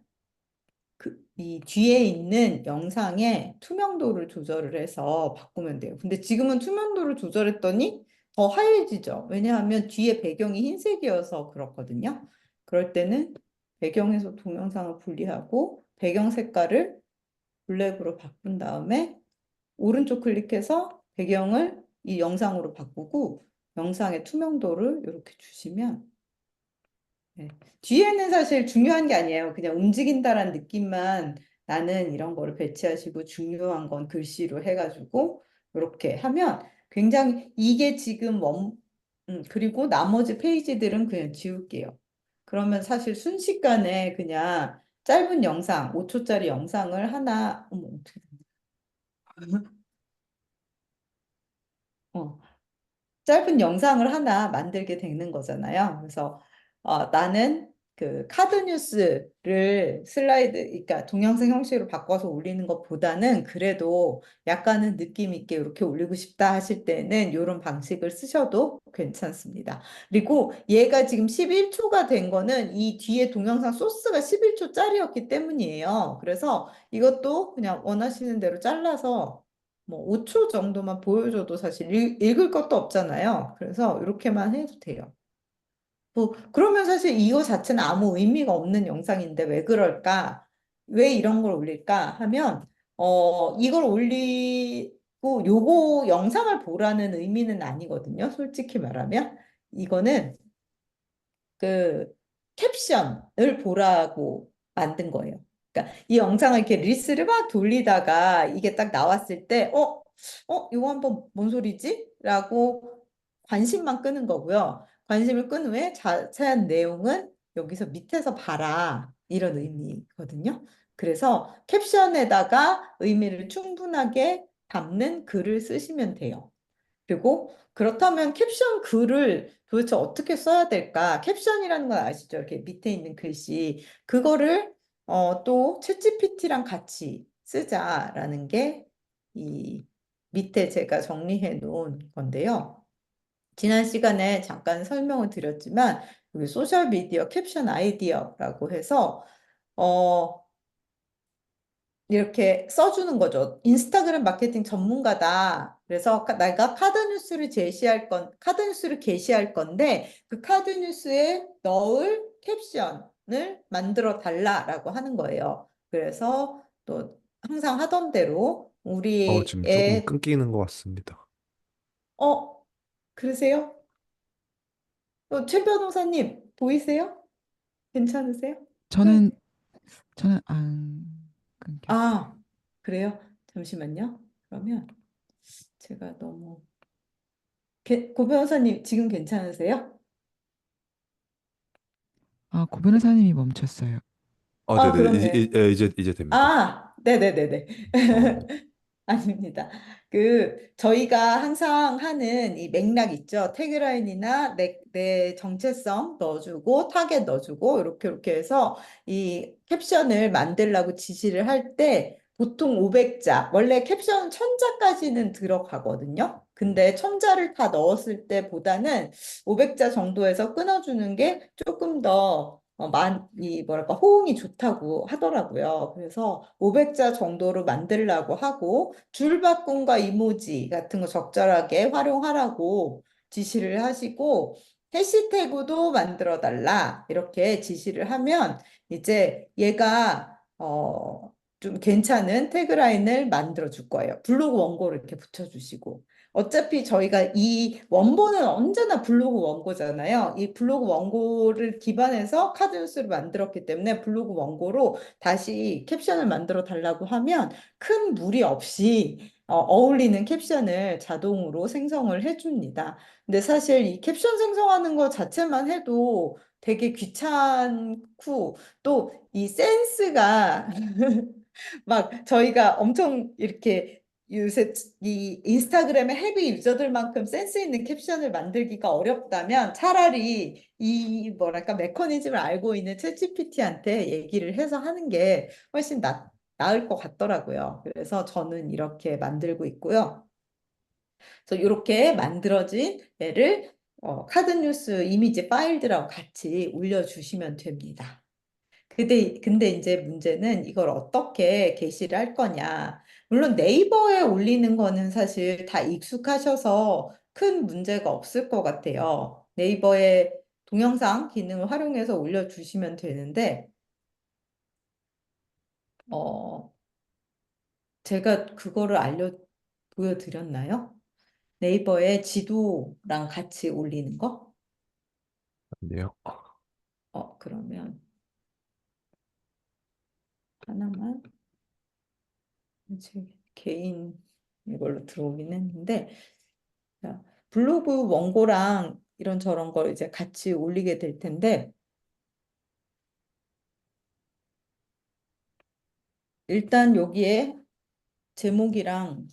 이 뒤에 있는 영상의 투명도를 조절을 해서 바꾸면 돼요. 근데 지금은 투명도를 조절했더니 더 하얘지죠. 왜냐하면 뒤에 배경이 흰색이어서 그렇거든요. 그럴 때는 배경에서 동영상을 분리하고 배경 색깔을 블랙으로 바꾼 다음에 오른쪽 클릭해서 배경을 이 영상으로 바꾸고 영상의 투명도를 이렇게 주시면 네. 뒤에는 사실 중요한 게 아니에요. 그냥 움직인다라는 느낌만 나는 이런 거를 배치하시고 중요한 건 글씨로 해가지고 이렇게 하면 굉장히 이게 지금 그리고 나머지 페이지들은 그냥 지울게요. 그러면 사실 순식간에 그냥 짧은 영상, 5초짜리 영상을 하나, 어머, 어떻게 됐냐. 짧은 영상을 하나 만들게 되는 거잖아요. 그래서 나는 그 카드 뉴스를 슬라이드, 그러니까 동영상 형식으로 바꿔서 올리는 것보다는 그래도 약간은 느낌 있게 이렇게 올리고 싶다 하실 때는 이런 방식을 쓰셔도 괜찮습니다. 그리고 얘가 지금 11초가 된 거는 이 뒤에 동영상 소스가 11초짜리였기 때문이에요. 그래서 이것도 그냥 원하시는 대로 잘라서 뭐 5초 정도만 보여줘도 사실 읽을 것도 없잖아요. 그래서 이렇게만 해도 돼요. 뭐 그러면 사실 이거 자체는 아무 의미가 없는 영상인데 왜 그럴까? 왜 이런 걸 올릴까? 하면 이걸 올리고 요거 영상을 보라는 의미는 아니거든요. 솔직히 말하면 이거는 그 캡션을 보라고 만든 거예요. 그러니까 이 영상을 이렇게 릴스를 막 돌리다가 이게 딱 나왔을 때, 이거 한번 뭔 소리지? 라고 관심만 끄는 거고요. 관심을 끈 후에 자세한 내용은 여기서 밑에서 봐라. 이런 의미거든요. 그래서 캡션에다가 의미를 충분하게 담는 글을 쓰시면 돼요. 그리고 그렇다면 캡션 글을 도대체 어떻게 써야 될까? 캡션이라는 건 아시죠? 이렇게 밑에 있는 글씨. 그거를 또 챗GPT랑 같이 쓰자라는 게 이 밑에 제가 정리해 놓은 건데요. 지난 시간에 잠깐 설명을 드렸지만 여기 소셜미디어 캡션 아이디어라고 해서 어, 이렇게 써주는 거죠. 인스타그램 마케팅 전문가다. 그래서 내가 카드 뉴스를 게시할 건데 그 카드 뉴스에 넣을 캡션을 만들어 달라라고 하는 거예요. 그래서 또 항상 하던 대로 지금 조금 우리의 끊기는 것 같습니다. 어 그러세요? 최 변호사님 보이세요? 괜찮으세요? 끊 저는 저는 안 끊겼어요. 아, 그래요? 잠시만요. 그러면 제가 너무 고 변호사님 지금 괜찮으세요? 고 변호사님이 멈췄어요. 네네. 그러면 이제 됩니다. 네네네네. 네. 아닙니다. 저희가 항상 하는 이 맥락 있죠. 태그라인이나 내 정체성 넣어주고, 타겟 넣어주고, 이렇게 해서 이 캡션을 만들라고 지시를 할 때 보통 500자, 원래 캡션 1000자까지는 들어가거든요. 근데 1000자를 다 넣었을 때보다는 500자 정도에서 끊어주는 게 조금 더 이 뭐랄까 호응이 좋다고 하더라고요. 그래서 500자 정도로 만들라고 하고 줄바꿈과 이모지 같은 거 적절하게 활용하라고 지시를 하시고 해시태그도 만들어 달라 이렇게 지시를 하면 이제 얘가 좀 괜찮은 태그라인을 만들어 줄 거예요. 블로그 원고를 이렇게 붙여주시고. 어차피 저희가 이 원본은 언제나 블로그 원고잖아요. 이 블로그 원고를 기반해서 카드뉴스를 만들었기 때문에 블로그 원고로 다시 캡션을 만들어 달라고 하면 큰 무리 없이 어울리는 캡션을 자동으로 생성을 해줍니다. 근데 사실 이 캡션 생성하는 것 자체만 해도 되게 귀찮고 또 이 센스가 막 저희가 엄청 이렇게 요새 이 인스타그램의 헤비 유저들만큼 센스 있는 캡션을 만들기가 어렵다면 차라리 이 뭐랄까 메커니즘을 알고 있는 챗GPT한테 얘기를 해서 하는 게 훨씬 나을 것 같더라고요. 그래서 저는 이렇게 만들고 있고요. 그래서 이렇게 만들어진 얘를 카드뉴스 이미지 파일들하고 같이 올려주시면 됩니다. 근데 이제 문제는 이걸 어떻게 게시를 할 거냐. 물론 네이버에 올리는 거는 사실 다 익숙하셔서 큰 문제가 없을 것 같아요. 네이버의 동영상 기능을 활용해서 올려주시면 되는데, 어, 제가 그거를 보여드렸나요? 네이버에 지도랑 같이 올리는 거? 아니요. 그러면 하나만 제 개인 이걸로 들어오긴 했는데, 자, 블로그 원고랑 이런 저런 걸 이제 같이 올리게 될 텐데, 일단 여기에 제목이랑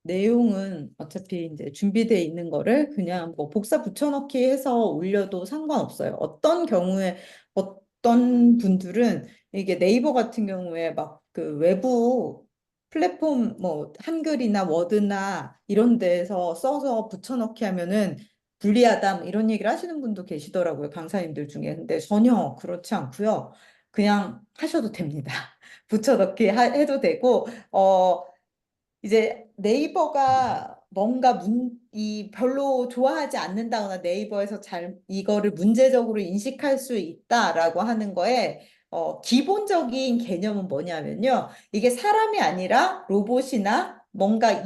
내용은 어차피 이제 준비되어 있는 거를 그냥 뭐 복사 붙여넣기 해서 올려도 상관없어요. 어떤 경우에 어떤 분들은 이게 네이버 같은 경우에 막 그 외부 플랫폼 뭐 한글이나 워드나 이런 데서 써서 붙여넣기 하면은 불리하다 뭐 이런 얘기를 하시는 분도 계시더라고요. 강사님들 중에. 근데 전혀 그렇지 않고요. 그냥 하셔도 됩니다. 붙여넣기 해도 되고 이제 네이버가 뭔가 이 별로 좋아하지 않는다거나 네이버에서 이거를 문제적으로 인식할 수 있다라고 하는 거에 기본적인 개념은 뭐냐면요. 이게 사람이 아니라 로봇이나 뭔가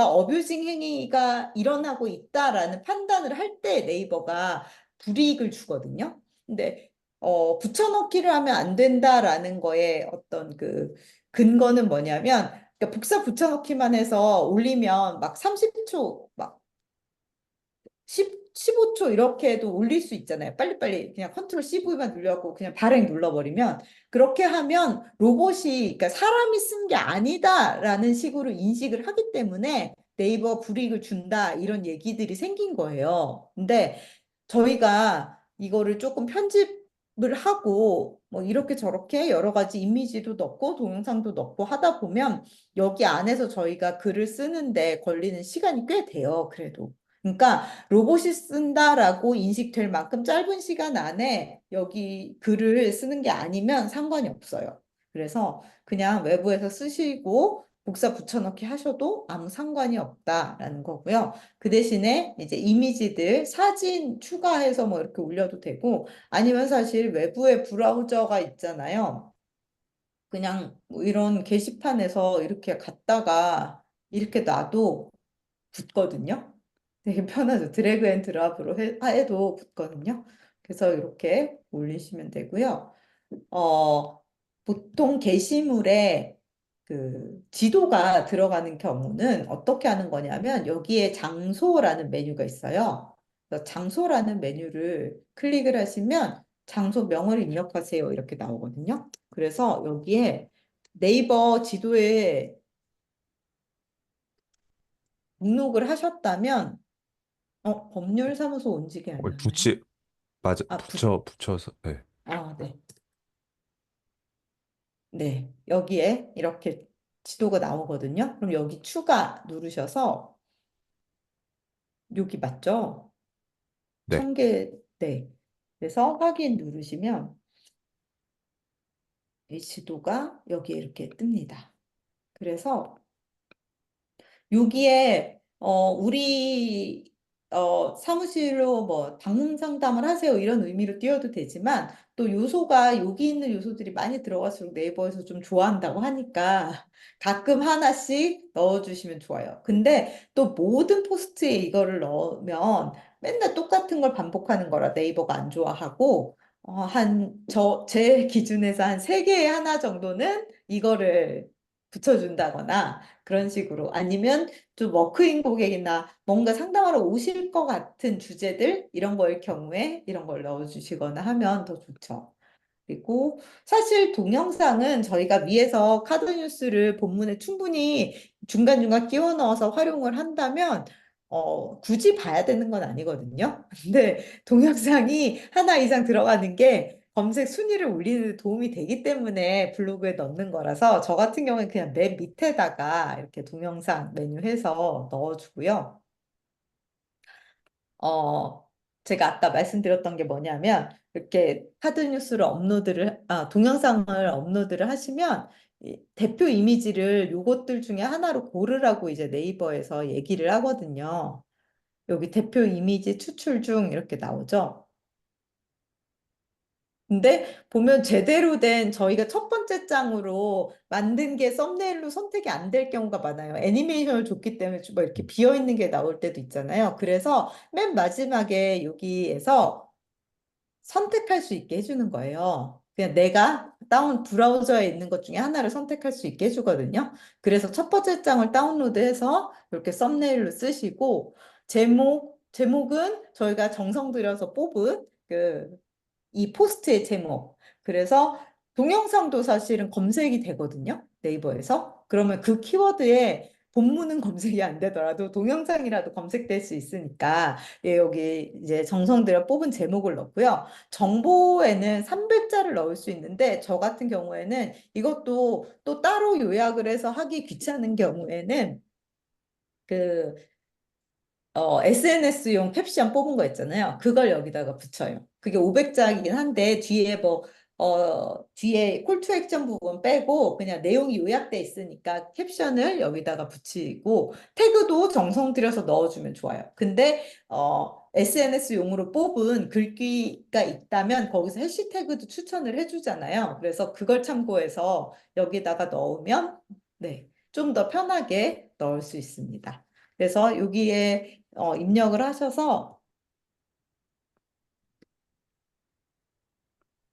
어뷰징 행위가 일어나고 있다라는 판단을 할 때 네이버가 불이익을 주거든요. 근데 붙여넣기를 하면 안 된다라는 거에 어떤 그 근거는 뭐냐면 그러니까 복사 붙여넣기만 해서 올리면 막 30초, 막 15초 이렇게 해도 올릴 수 있잖아요. 빨리빨리 그냥 컨트롤 CV만 눌러갖고 그냥 발행 눌러버리면 그렇게 하면 로봇이, 그러니까 사람이 쓴 게 아니다라는 식으로 인식을 하기 때문에 네이버 불이익을 준다 이런 얘기들이 생긴 거예요. 근데 저희가 이거를 조금 편집을 하고 뭐 이렇게 저렇게 여러 가지 이미지도 넣고 동영상도 넣고 하다 보면 여기 안에서 저희가 글을 쓰는데 걸리는 시간이 꽤 돼요. 그래도. 그러니까 로봇이 쓴다라고 인식될 만큼 짧은 시간 안에 여기 글을 쓰는 게 아니면 상관이 없어요. 그래서 그냥 외부에서 쓰시고 복사 붙여넣기 하셔도 아무 상관이 없다라는 거고요. 그 대신에 이제 이미지들, 사진 추가해서 뭐 이렇게 올려도 되고 아니면 사실 외부에 브라우저가 있잖아요. 그냥 뭐 이런 게시판에서 이렇게 갖다가 이렇게 놔도 붙거든요. 되게 편하죠. 드래그 앤 드랍으로 해도 붙거든요. 그래서 이렇게 올리시면 되고요. 보통 게시물에 그 지도가 들어가는 경우는 어떻게 하는 거냐면 여기에 장소라는 메뉴가 있어요. 그래서 장소라는 메뉴를 클릭을 하시면 장소명을 입력하세요. 이렇게 나오거든요. 그래서 여기에 네이버 지도에 등록을 하셨다면 법률사무소 온직이 아니었나요? 맞아, 아, 붙여서, 네. 네. 네. 여기에 이렇게 지도가 나오거든요. 그럼 여기 추가 누르셔서 여기 맞죠? 네. 네. 그래서 확인 누르시면 이 지도가 여기에 이렇게 뜹니다. 그래서 여기에 우리 사무실로 뭐 방문 상담을 하세요 이런 의미로 띄워도 되지만 또 요소가 여기 있는 요소들이 많이 들어갈수록 네이버에서 좀 좋아한다고 하니까 가끔 하나씩 넣어주시면 좋아요. 근데 또 모든 포스트에 이거를 넣으면 맨날 똑같은 걸 반복하는 거라 네이버가 안 좋아하고 제 기준에서 한 세 개에 하나 정도는 이거를 붙여준다거나 그런 식으로 아니면 좀 워크인 고객이나 뭔가 상담하러 오실 것 같은 주제들 이런 거일 경우에 이런 걸 넣어주시거나 하면 더 좋죠. 그리고 사실 동영상은 저희가 위에서 카드 뉴스를 본문에 충분히 중간중간 끼워 넣어서 활용을 한다면 굳이 봐야 되는 건 아니거든요. 근데 동영상이 하나 이상 들어가는 게 검색 순위를 올리는 데 도움이 되기 때문에 블로그에 넣는 거라서 저 같은 경우는 그냥 맨 밑에다가 이렇게 동영상 메뉴 해서 넣어주고요. 어, 제가 아까 말씀드렸던 게 뭐냐면, 이렇게 카드 뉴스를 동영상을 업로드를 하시면, 이 대표 이미지를 요것들 중에 하나로 고르라고 이제 네이버에서 얘기를 하거든요. 여기 대표 이미지 추출 중 이렇게 나오죠. 근데 보면 제대로 된 저희가 첫 번째 장으로 만든 게 썸네일로 선택이 안 될 경우가 많아요. 애니메이션을 줬기 때문에 뭐 이렇게 비어 있는 게 나올 때도 있잖아요. 그래서 맨 마지막에 여기에서 선택할 수 있게 해주는 거예요. 그냥 내가 브라우저에 있는 것 중에 하나를 선택할 수 있게 해주거든요. 그래서 첫 번째 장을 다운로드해서 이렇게 썸네일로 쓰시고 제목은 저희가 정성 들여서 뽑은 이 포스트의 제목. 그래서 동영상도 사실은 검색이 되거든요. 네이버에서. 그러면 그 키워드에 본문은 검색이 안 되더라도 동영상이라도 검색될 수 있으니까 예, 여기 이제 정성 들여 뽑은 제목을 넣고요. 정보에는 300자를 넣을 수 있는데 저 같은 경우에는 이것도 또 따로 요약을 해서 하기 귀찮은 경우에는 그 SNS용 캡션 뽑은 거 있잖아요. 그걸 여기다가 붙여요. 그게 500자이긴 한데, 뒤에 콜투 액션 부분 빼고, 그냥 내용이 요약돼 있으니까 캡션을 여기다가 붙이고, 태그도 정성 들여서 넣어주면 좋아요. 근데, SNS용으로 뽑은 글귀가 있다면, 거기서 해시태그도 추천을 해주잖아요. 그래서 그걸 참고해서 여기다가 넣으면, 네, 좀 더 편하게 넣을 수 있습니다. 그래서 여기에 입력을 하셔서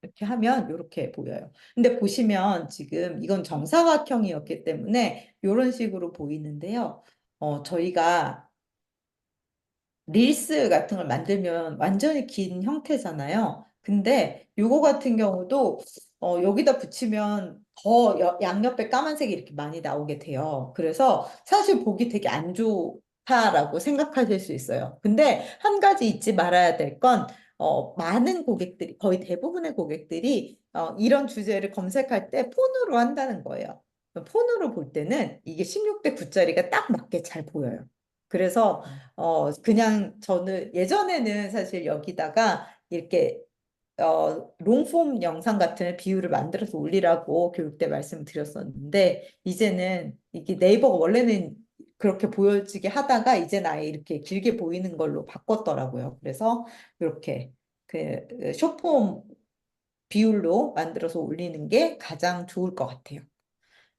이렇게 하면 이렇게 보여요. 근데 보시면 지금 이건 정사각형이었기 때문에 이런 식으로 보이는데요. 저희가 릴스 같은 걸 만들면 완전히 긴 형태잖아요. 근데 요거 같은 경우도 여기다 붙이면 더 양옆에 까만색이 이렇게 많이 나오게 돼요. 그래서 사실 보기 되게 안 좋다라고 생각하실 수 있어요. 근데 한 가지 잊지 말아야 될 건 많은 고객들이 거의 대부분의 고객들이 이런 주제를 검색할 때 폰으로 한다는 거예요. 폰으로 볼 때는 이게 16대 9짜리가 딱 맞게 잘 보여요. 그래서 그냥 저는 예전에는 사실 여기다가 이렇게 롱폼 영상 같은 비율을 만들어서 올리라고 교육 때 말씀드렸었는데 이제는 이게 네이버가 원래는 그렇게 보여지게 하다가 이제는 아예 이렇게 길게 보이는 걸로 바꿨더라고요. 그래서 이렇게 숏폼 비율로 만들어서 올리는 게 가장 좋을 것 같아요.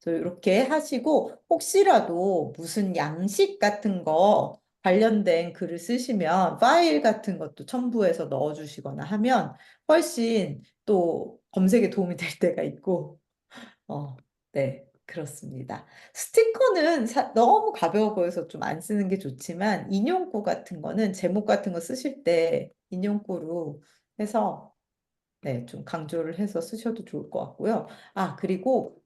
그래서 이렇게 하시고 혹시라도 무슨 양식 같은 거 관련된 글을 쓰시면 파일 같은 것도 첨부해서 넣어주시거나 하면 훨씬 또 검색에 도움이 될 때가 있고, 네, 그렇습니다. 스티커는 너무 가벼워 보여서 좀 안 쓰는 게 좋지만 인용구 같은 거는 제목 같은 거 쓰실 때 인용구로 해서 네, 좀 강조를 해서 쓰셔도 좋을 것 같고요. 그리고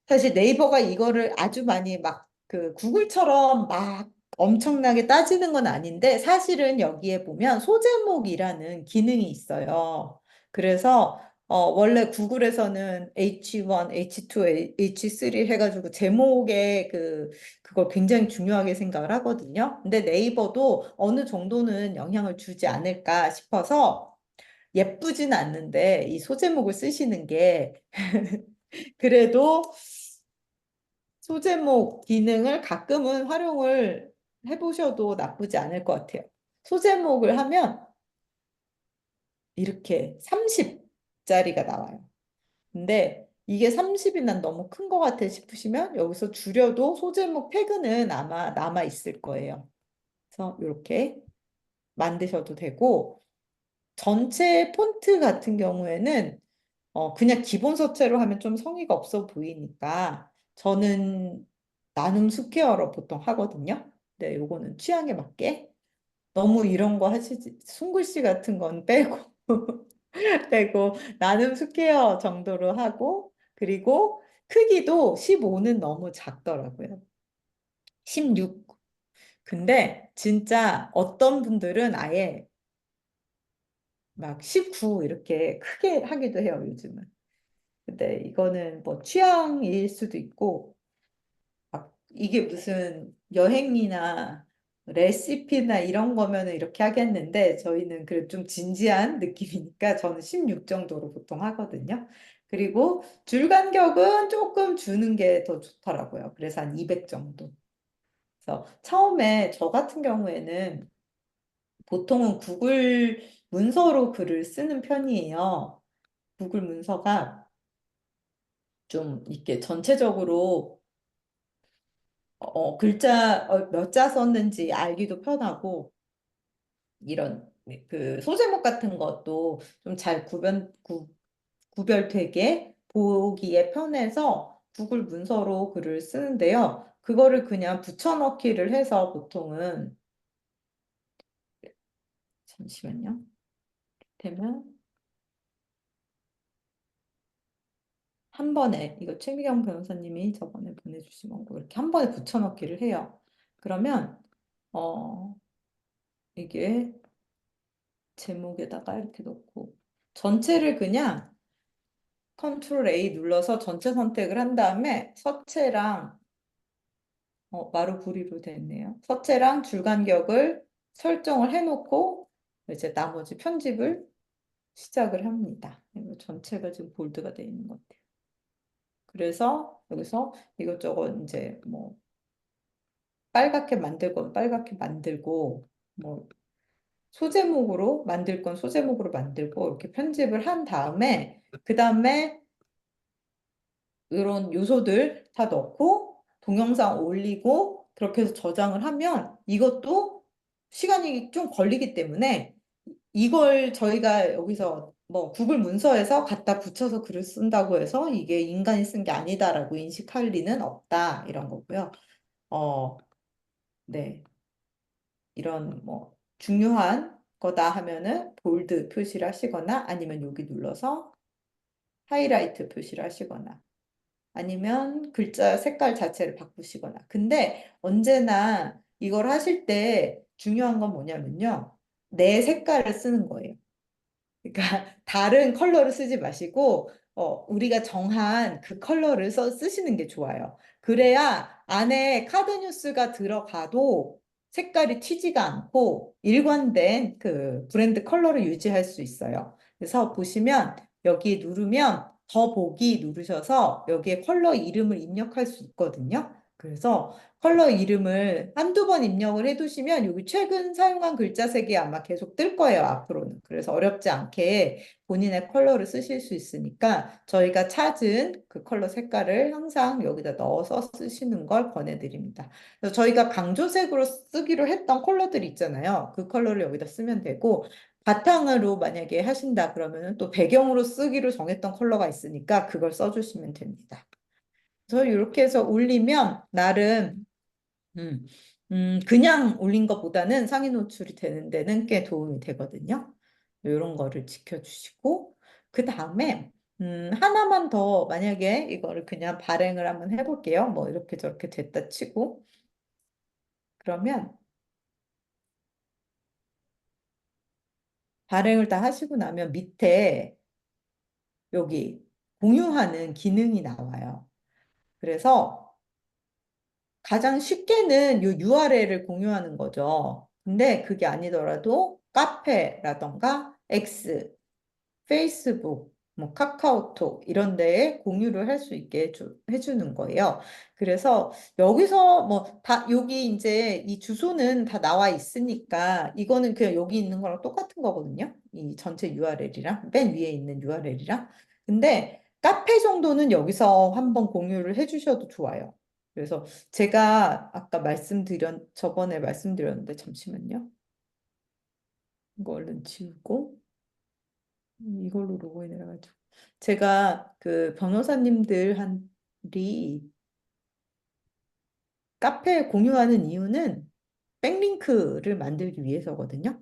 사실 네이버가 이거를 아주 많이 막 구글처럼 막 엄청나게 따지는 건 아닌데 사실은 여기에 보면 소제목이라는 기능이 있어요. 그래서 원래 구글에서는 H1, H2, H3 해가지고 제목에 그걸 굉장히 중요하게 생각을 하거든요. 근데 네이버도 어느 정도는 영향을 주지 않을까 싶어서 예쁘진 않는데 이 소제목을 쓰시는 게 그래도 소제목 기능을 가끔은 활용을 해보셔도 나쁘지 않을 것 같아요. 소제목을 하면 이렇게 30짜리가 나와요. 근데 이게 30이 난 너무 큰 것 같아 싶으시면 여기서 줄여도 소제목 태그는 아마 남아 있을 거예요. 그래서 이렇게 만드셔도 되고 전체 폰트 같은 경우에는 그냥 기본 서체로 하면 좀 성의가 없어 보이니까 저는 나눔 스퀘어로 보통 하거든요. 근데 요거는 취향에 맞게 너무 이런 거 하시지 손글씨 같은 건 빼고 빼고 나눔 스퀘어 정도로 하고 그리고 크기도 15는 너무 작더라고요. 16. 근데 진짜 어떤 분들은 아예 막 19 이렇게 크게 하기도 해요, 요즘은. 근데 이거는 뭐 취향일 수도 있고 막 이게 무슨 여행이나 레시피나 이런 거면은 이렇게 하겠는데 저희는 그래도 좀 진지한 느낌이니까 저는 16 정도로 보통 하거든요. 그리고 줄 간격은 조금 주는 게 더 좋더라고요. 그래서 한 200 정도. 그래서 처음에 저 같은 경우에는 보통은 구글 문서로 글을 쓰는 편이에요. 구글 문서가 좀 이렇게 전체적으로 글자 몇 자 썼는지 알기도 편하고 이런 그 소제목 같은 것도 좀 잘 구별되게 보기에 편해서 구글 문서로 글을 쓰는데요. 그거를 그냥 붙여넣기를 해서 보통은 잠시만요. 되면 한 번에 이거 최미경 변호사님이 저번에 보내주신 거 이렇게 한 번에 붙여넣기를 해요. 그러면 어 이게 제목에다가 이렇게 넣고 전체를 그냥 컨트롤 A 눌러서 전체 선택을 한 다음에 서체랑 마루구리로 됐네요. 서체랑 줄 간격을 설정을 해놓고 이제 나머지 편집을 시작을 합니다. 이거 전체가 지금 볼드가 되어 있는 것 같아요. 그래서 여기서 이것저것 이제 뭐 빨갛게 만들 건 빨갛게 만들고 뭐 소제목으로 만들 건 소제목으로 만들고 이렇게 편집을 한 다음에 그 다음에 이런 요소들 다 넣고 동영상 올리고 그렇게 해서 저장을 하면 이것도 시간이 좀 걸리기 때문에 이걸 저희가 여기서 뭐 구글 문서에서 갖다 붙여서 글을 쓴다고 해서 이게 인간이 쓴 게 아니다라고 인식할 리는 없다 이런 거고요. 어, 네. 이런 뭐 중요한 거다 하면은 볼드 표시를 하시거나 아니면 여기 눌러서 하이라이트 표시를 하시거나 아니면 글자 색깔 자체를 바꾸시거나. 근데 언제나 이걸 하실 때 중요한 건 뭐냐면요. 내 색깔을 쓰는 거예요. 그러니까 다른 컬러를 쓰지 마시고 우리가 정한 그 컬러를 쓰시는 게 좋아요. 그래야 안에 카드 뉴스가 들어가도 색깔이 튀지가 않고 일관된 그 브랜드 컬러를 유지할 수 있어요. 그래서 보시면 여기 누르면 더 보기 누르셔서 여기에 컬러 이름을 입력할 수 있거든요. 그래서 컬러 이름을 한두 번 입력을 해두시면 여기 최근 사용한 글자색이 아마 계속 뜰 거예요, 앞으로는. 그래서 어렵지 않게 본인의 컬러를 쓰실 수 있으니까 저희가 찾은 그 컬러 색깔을 항상 여기다 넣어서 쓰시는 걸 권해드립니다. 그래서 저희가 강조색으로 쓰기로 했던 컬러들 있잖아요. 그 컬러를 여기다 쓰면 되고 바탕으로 만약에 하신다 그러면 또 배경으로 쓰기로 정했던 컬러가 있으니까 그걸 써주시면 됩니다. 그래서 이렇게 해서 올리면 나름 음, 그냥 올린 것보다는 상위 노출이 되는 데는 꽤 도움이 되거든요. 이런 거를 지켜주시고, 그 다음에, 하나만 더 만약에 이거를 그냥 발행을 한번 해볼게요. 뭐 이렇게 저렇게 됐다 치고, 그러면 발행을 다 하시고 나면 밑에 여기 공유하는 기능이 나와요. 그래서 가장 쉽게는 요 URL을 공유하는 거죠. 근데 그게 아니더라도 카페라던가 X, 페이스북, 뭐 카카오톡 이런 데에 공유를 할 수 있게 해주는 거예요. 그래서 여기서 뭐 다 여기 이제 이 주소는 다 나와 있으니까 이거는 그냥 여기 있는 거랑 똑같은 거거든요. 이 전체 URL이랑 맨 위에 있는 URL이랑. 근데 카페 정도는 여기서 한번 공유를 해주셔도 좋아요. 그래서 제가 아까 저번에 말씀드렸는데 잠시만요. 이거 얼른 지우고. 이걸로 로그인을 해가지고. 제가 그 변호사님들이 카페에 공유하는 이유는 백링크를 만들기 위해서거든요.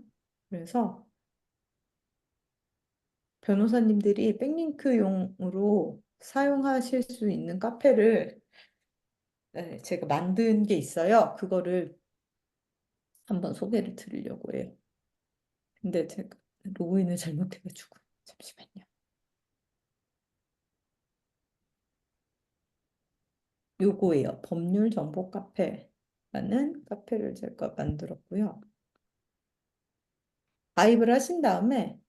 그래서 변호사님들이 백링크용으로 사용하실 수 있는 카페를 제가 만든 게 있어요. 그거를 한번 소개를 드리려고 해요. 근데 제가 로그인을 잘못해가지고. 잠시만요. 요거예요. 법률 정보 카페라는 카페를 제가 만들었고요. 가입을 하신 다음에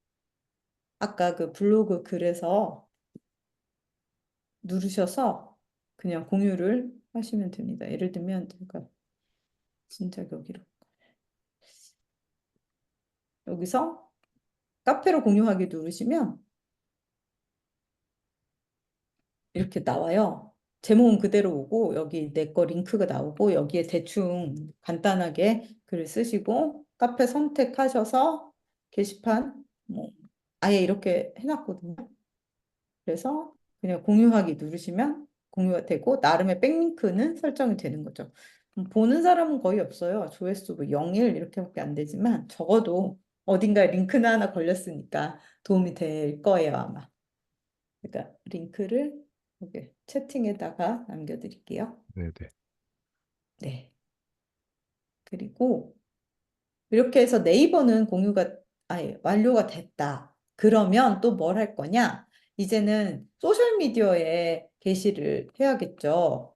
아까 그 블로그 글에서 누르셔서 그냥 공유를 하시면 됩니다. 예를 들면 제가 진짜 여기서 카페로 공유하기 누르시면 이렇게 나와요. 제목은 그대로 오고 여기 내 거 링크가 나오고 여기에 대충 간단하게 글을 쓰시고 카페 선택하셔서 게시판 뭐 아예 이렇게 해놨거든요. 그래서 그냥 공유하기 누르시면 공유가 되고 나름의 백링크는 설정이 되는 거죠. 보는 사람은 거의 없어요. 조회수 뭐 0, 1 이렇게밖에 안 되지만 적어도 어딘가에 링크는 하나 걸렸으니까 도움이 될 거예요, 아마. 그러니까 링크를 여기 채팅에다가 남겨드릴게요. 네네. 네. 그리고 이렇게 해서 네이버는 완료가 됐다. 그러면 또 뭘 할 거냐? 이제는 소셜미디어에 게시를 해야겠죠.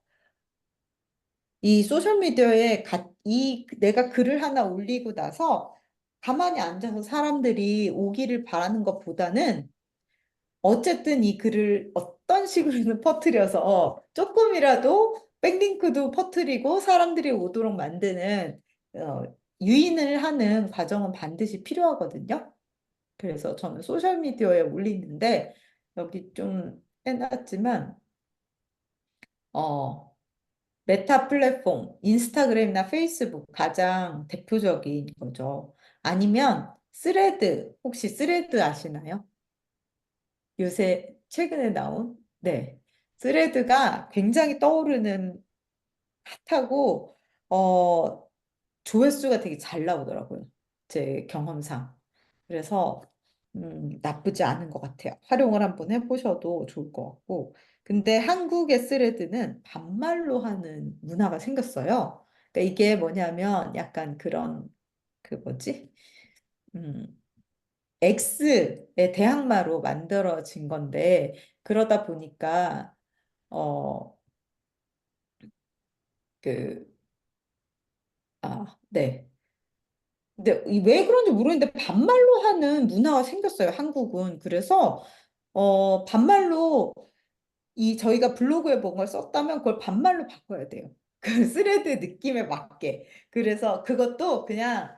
이 소셜미디어에 내가 글을 하나 올리고 나서 가만히 앉아서 사람들이 오기를 바라는 것보다는 어쨌든 이 글을 어떤 식으로든 퍼뜨려서 조금이라도 백링크도 퍼뜨리고 사람들이 오도록 만드는 어, 유인을 하는 과정은 반드시 필요하거든요. 그래서 저는 소셜미디어에 올리는데 여기 좀 해놨지만 메타 플랫폼, 인스타그램이나 페이스북 가장 대표적인 거죠. 아니면 스레드, 혹시 스레드 아시나요? 요새 최근에 나온? 네. 스레드가 굉장히 떠오르는 핫하고, 조회수가 되게 잘 나오더라고요. 제 경험상. 그래서, 나쁘지 않은 것 같아요. 활용을 한번 해보셔도 좋을 것 같고. 근데 한국의 스레드는 반말로 하는 문화가 생겼어요. 그러니까 이게 뭐냐면 약간 그런, 그 뭐지? 음, X의 대항마로 만들어진 건데, 그러다 보니까, 어, 그, 네. 근데 왜 그런지 모르겠는데, 반말로 하는 문화가 생겼어요, 한국은. 그래서, 반말로, 저희가 블로그에 뭔가를 썼다면 그걸 반말로 바꿔야 돼요. 그 스레드 느낌에 맞게. 그래서 그것도 그냥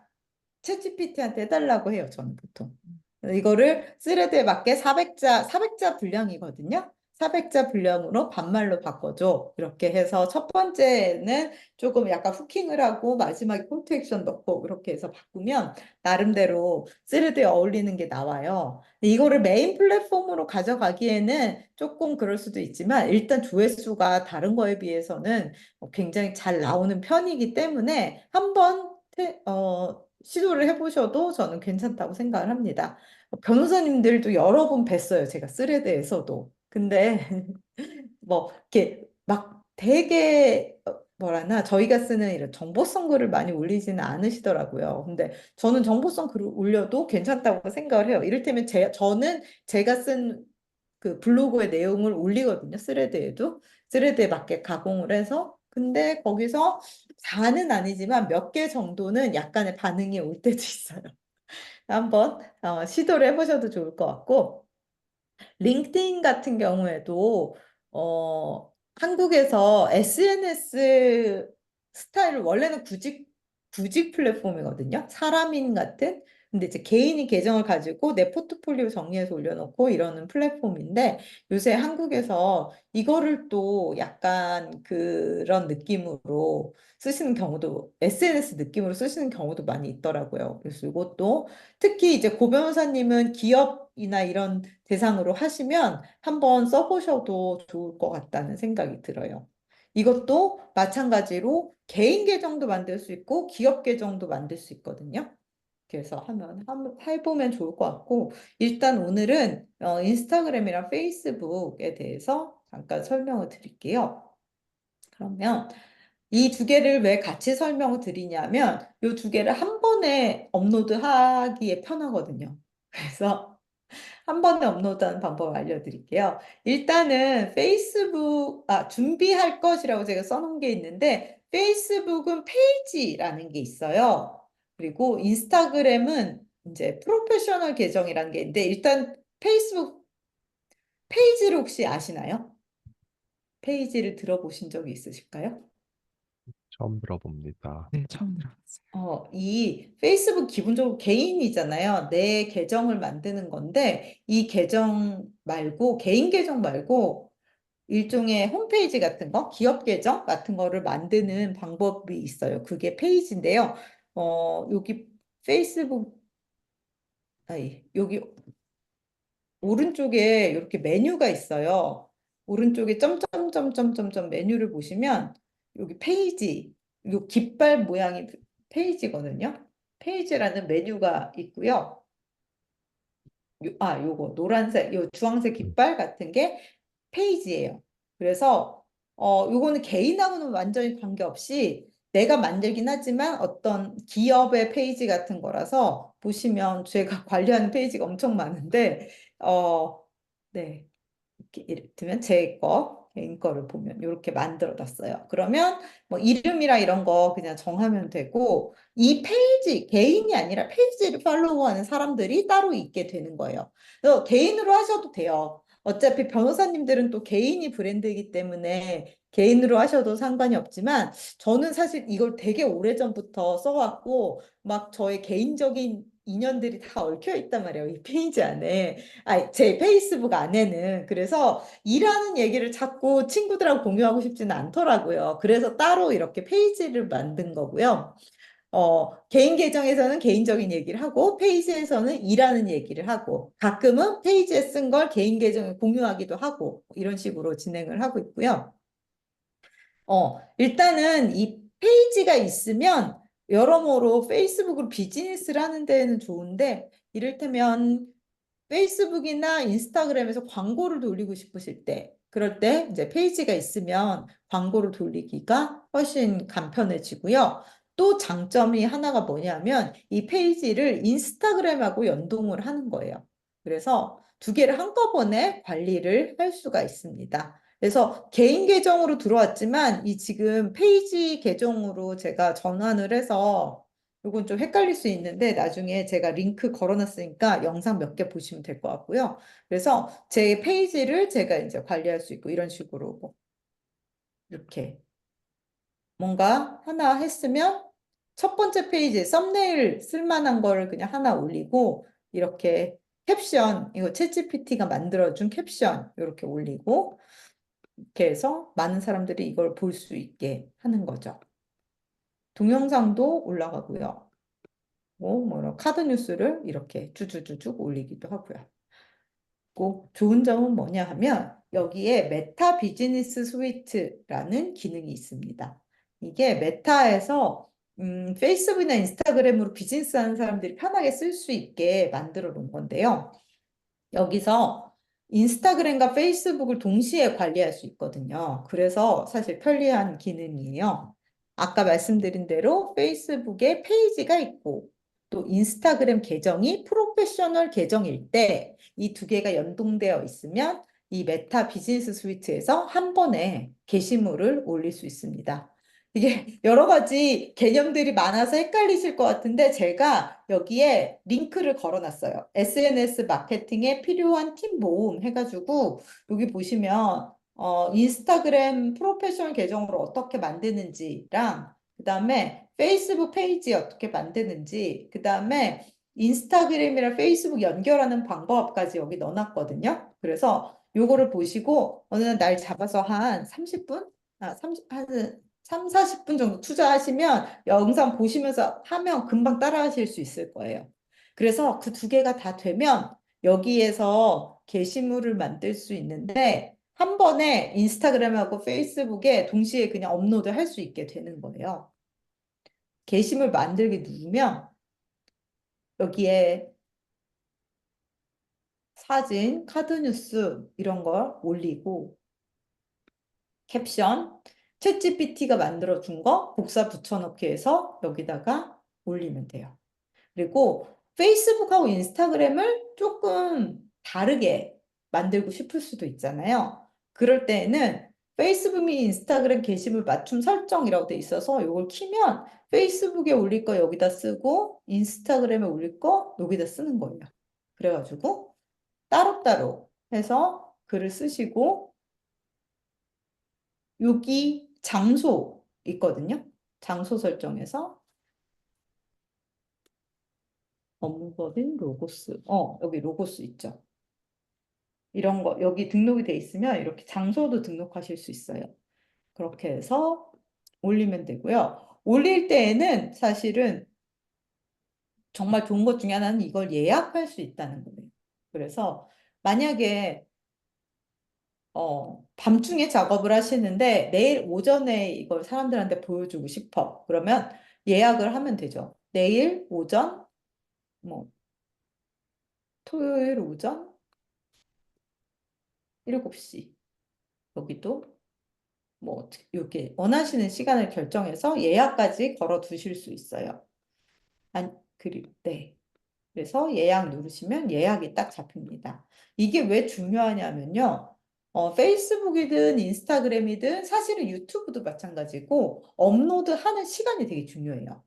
챗GPT한테 해달라고 해요, 저는 보통. 이거를 스레드에 맞게 400자 분량이거든요. 400자 분량으로 반말로 바꿔줘. 이렇게 해서 첫 번째는 조금 약간 후킹을 하고 마지막에 콜투 액션 넣고 이렇게 해서 바꾸면 나름대로 스레드에 어울리는 게 나와요. 이거를 메인 플랫폼으로 가져가기에는 조금 그럴 수도 있지만 일단 조회수가 다른 거에 비해서는 굉장히 잘 나오는 편이기 때문에 한번 시도를 해보셔도 저는 괜찮다고 생각을 합니다. 변호사님들도 여러 번 뵀어요. 제가 스레드에서도. 근데 뭐 이렇게 막 되게 뭐라나 저희가 쓰는 이런 정보성 글을 많이 올리지는 않으시더라고요. 근데 저는 정보성 글을 올려도 괜찮다고 생각을 해요. 이를테면 저는 제가 쓴 그 블로그의 내용을 올리거든요. 스레드에 맞게 가공을 해서. 근데 거기서 다는 아니지만 몇 개 정도는 약간의 반응이 올 때도 있어요. 한번 시도를 해보셔도 좋을 것 같고, 링크드인 같은 경우에도 한국에서 SNS 스타일을 원래는 구직 플랫폼이거든요. 사람인 같은. 근데 이제 개인이 계정을 가지고 내 포트폴리오 정리해서 올려놓고 이러는 플랫폼인데 요새 한국에서 이거를 또 약간 그런 느낌으로 쓰시는 경우도 SNS 느낌으로 쓰시는 경우도 많이 있더라고요. 그래서 이것도 특히 이제 고 변호사님은 기업이나 이런 대상으로 하시면 한번 써보셔도 좋을 것 같다는 생각이 들어요. 이것도 마찬가지로 개인 계정도 만들 수 있고 기업 계정도 만들 수 있거든요. 그래서 한번 해보면 좋을 것 같고, 일단 오늘은 인스타그램이랑 페이스북에 대해서 잠깐 설명을 드릴게요. 그러면 이 두 개를 왜 같이 설명을 드리냐면 이 두 개를 한 번에 업로드하기에 편하거든요. 그래서 한 번에 업로드하는 방법을 알려드릴게요. 일단은 준비할 것이라고 제가 써놓은 게 있는데, 페이스북은 페이지라는 게 있어요. 그리고 인스타그램은 이제 프로페셔널 계정이라는 게 있는데, 일단 페이스북 페이지를 혹시 아시나요? 페이지를 들어보신 적이 있으실까요? 처음 들어봅니다. 네, 처음 들어봤어요. 이 페이스북 기본적으로 개인이잖아요. 내 계정을 만드는 건데, 이 계정 말고, 개인 계정 말고, 일종의 홈페이지 같은 거, 기업 계정 같은 거를 만드는 방법이 있어요. 그게 페이지인데요. 여기 페이스북, 여기 오른쪽에 이렇게 메뉴가 있어요. 오른쪽에 점점점점점점 메뉴를 보시면 여기 페이지, 요 깃발 모양이 페이지거든요. 페이지라는 메뉴가 있고요. 요거 노란색, 요 주황색 깃발 같은 게 페이지예요. 그래서 요거는 개인하고는 완전히 관계없이 내가 만들긴 하지만 어떤 기업의 페이지 같은 거라서 보시면 제가 관리하는 페이지가 엄청 많은데 네. 이를테면 제 개인 거를 보면 이렇게 만들어놨어요. 그러면 뭐 이름이랑 이런 거 그냥 정하면 되고 이 페이지, 개인이 아니라 페이지를 팔로우하는 사람들이 따로 있게 되는 거예요. 그래서 개인으로 하셔도 돼요. 어차피 변호사님들은 또 개인이 브랜드이기 때문에 개인으로 하셔도 상관이 없지만 저는 사실 이걸 되게 오래전부터 써왔고 막 저의 개인적인 인연들이 다 얽혀 있단 말이에요. 이 페이지 안에. 제 페이스북 안에는. 그래서 일하는 얘기를 자꾸 친구들하고 공유하고 싶지는 않더라고요. 그래서 따로 이렇게 페이지를 만든 거고요. 개인 계정에서는 개인적인 얘기를 하고, 페이지에서는 일하는 얘기를 하고, 가끔은 페이지에 쓴 걸 개인 계정에 공유하기도 하고, 이런 식으로 진행을 하고 있고요. 일단은 이 페이지가 있으면 여러모로 페이스북으로 비즈니스를 하는 데는 좋은데, 이를테면 페이스북이나 인스타그램에서 광고를 돌리고 싶으실 때, 그럴 때 이제 페이지가 있으면 광고를 돌리기가 훨씬 간편해지고요. 또 장점이 하나가 뭐냐면 이 페이지를 인스타그램하고 연동을 하는 거예요. 그래서 두 개를 한꺼번에 관리를 할 수가 있습니다. 그래서 개인 계정으로 들어왔지만 이 지금 페이지 계정으로 제가 전환을 해서 이건 좀 헷갈릴 수 있는데 나중에 제가 링크 걸어놨으니까 영상 몇 개 보시면 될 것 같고요. 그래서 제 페이지를 제가 이제 관리할 수 있고 이런 식으로 뭐 이렇게 뭔가 하나 했으면 첫 번째 페이지에 썸네일 쓸만한 거를 그냥 하나 올리고 이렇게 캡션, 이거 챗GPT가 만들어준 캡션 이렇게 올리고 이렇게 해서 많은 사람들이 이걸 볼 수 있게 하는 거죠. 동영상도 올라가고요. 뭐 이런 카드 뉴스를 이렇게 주주주쭉 올리기도 하고요. 꼭 좋은 점은 뭐냐 하면 여기에 메타 비즈니스 스위트라는 기능이 있습니다. 이게 메타에서 페이스북이나 인스타그램으로 비즈니스 하는 사람들이 편하게 쓸 수 있게 만들어 놓은 건데요. 여기서 인스타그램과 페이스북을 동시에 관리할 수 있거든요. 그래서 사실 편리한 기능이에요. 아까 말씀드린 대로 페이스북에 페이지가 있고 또 인스타그램 계정이 프로페셔널 계정일 때 이 두 개가 연동되어 있으면 이 메타 비즈니스 스위트에서 한 번에 게시물을 올릴 수 있습니다. 이게 여러 가지 개념들이 많아서 헷갈리실 것 같은데 제가 여기에 링크를 걸어놨어요. SNS 마케팅에 필요한 팀 모음 해가지고 여기 보시면 인스타그램 프로페셔널 계정으로 어떻게 만드는지랑 그다음에 페이스북 페이지 어떻게 만드는지 그다음에 인스타그램이랑 페이스북 연결하는 방법까지 여기 넣어놨거든요. 그래서 요거를 보시고 어느 날 잡아서 한 30분? 한 3, 40분 정도 투자하시면 영상 보시면서 하면 금방 따라 하실 수 있을 거예요. 그래서 그 두 개가 다 되면 여기에서 게시물을 만들 수 있는데 한 번에 인스타그램하고 페이스북에 동시에 그냥 업로드 할 수 있게 되는 거예요. 게시물 만들기 누르면 여기에 사진, 카드 뉴스 이런 걸 올리고 캡션, 챗GPT가 만들어준 거 복사 붙여넣기 해서 여기다가 올리면 돼요. 그리고 페이스북하고 인스타그램을 조금 다르게 만들고 싶을 수도 있잖아요. 그럴 때에는 페이스북 및 인스타그램 게시물 맞춤 설정이라고 돼 있어서 이걸 키면 페이스북에 올릴 거 여기다 쓰고 인스타그램에 올릴 거 여기다 쓰는 거예요. 그래가지고 따로따로 해서 글을 쓰시고 여기 장소 있거든요. 장소 설정에서 업무법인 로고스. 여기 로고스 있죠. 이런 거 여기 등록이 돼 있으면 이렇게 장소도 등록하실 수 있어요. 그렇게 해서 올리면 되고요. 올릴 때에는 사실은 정말 좋은 것 중에 하나는 이걸 예약할 수 있다는 거예요. 그래서 만약에 밤중에 작업을 하시는데 내일 오전에 이걸 사람들한테 보여주고 싶어. 그러면 예약을 하면 되죠. 내일 오전, 뭐 토요일 오전 7시 여기도 뭐 이렇게 원하시는 시간을 결정해서 예약까지 걸어 두실 수 있어요. 네. 그래서 예약 누르시면 예약이 딱 잡힙니다. 이게 왜 중요하냐면요. 페이스북이든 인스타그램이든 사실은 유튜브도 마찬가지고 업로드하는 시간이 되게 중요해요.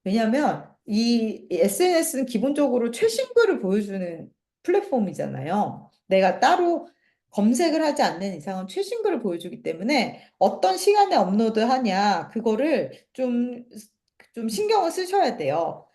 왜냐하면 이 SNS는 기본적으로 최신 글을 보여주는 플랫폼이잖아요. 내가 따로 검색을 하지 않는 이상은 최신 글을 보여주기 때문에 어떤 시간에 업로드하냐, 그거를 좀 신경을 쓰셔야 돼요.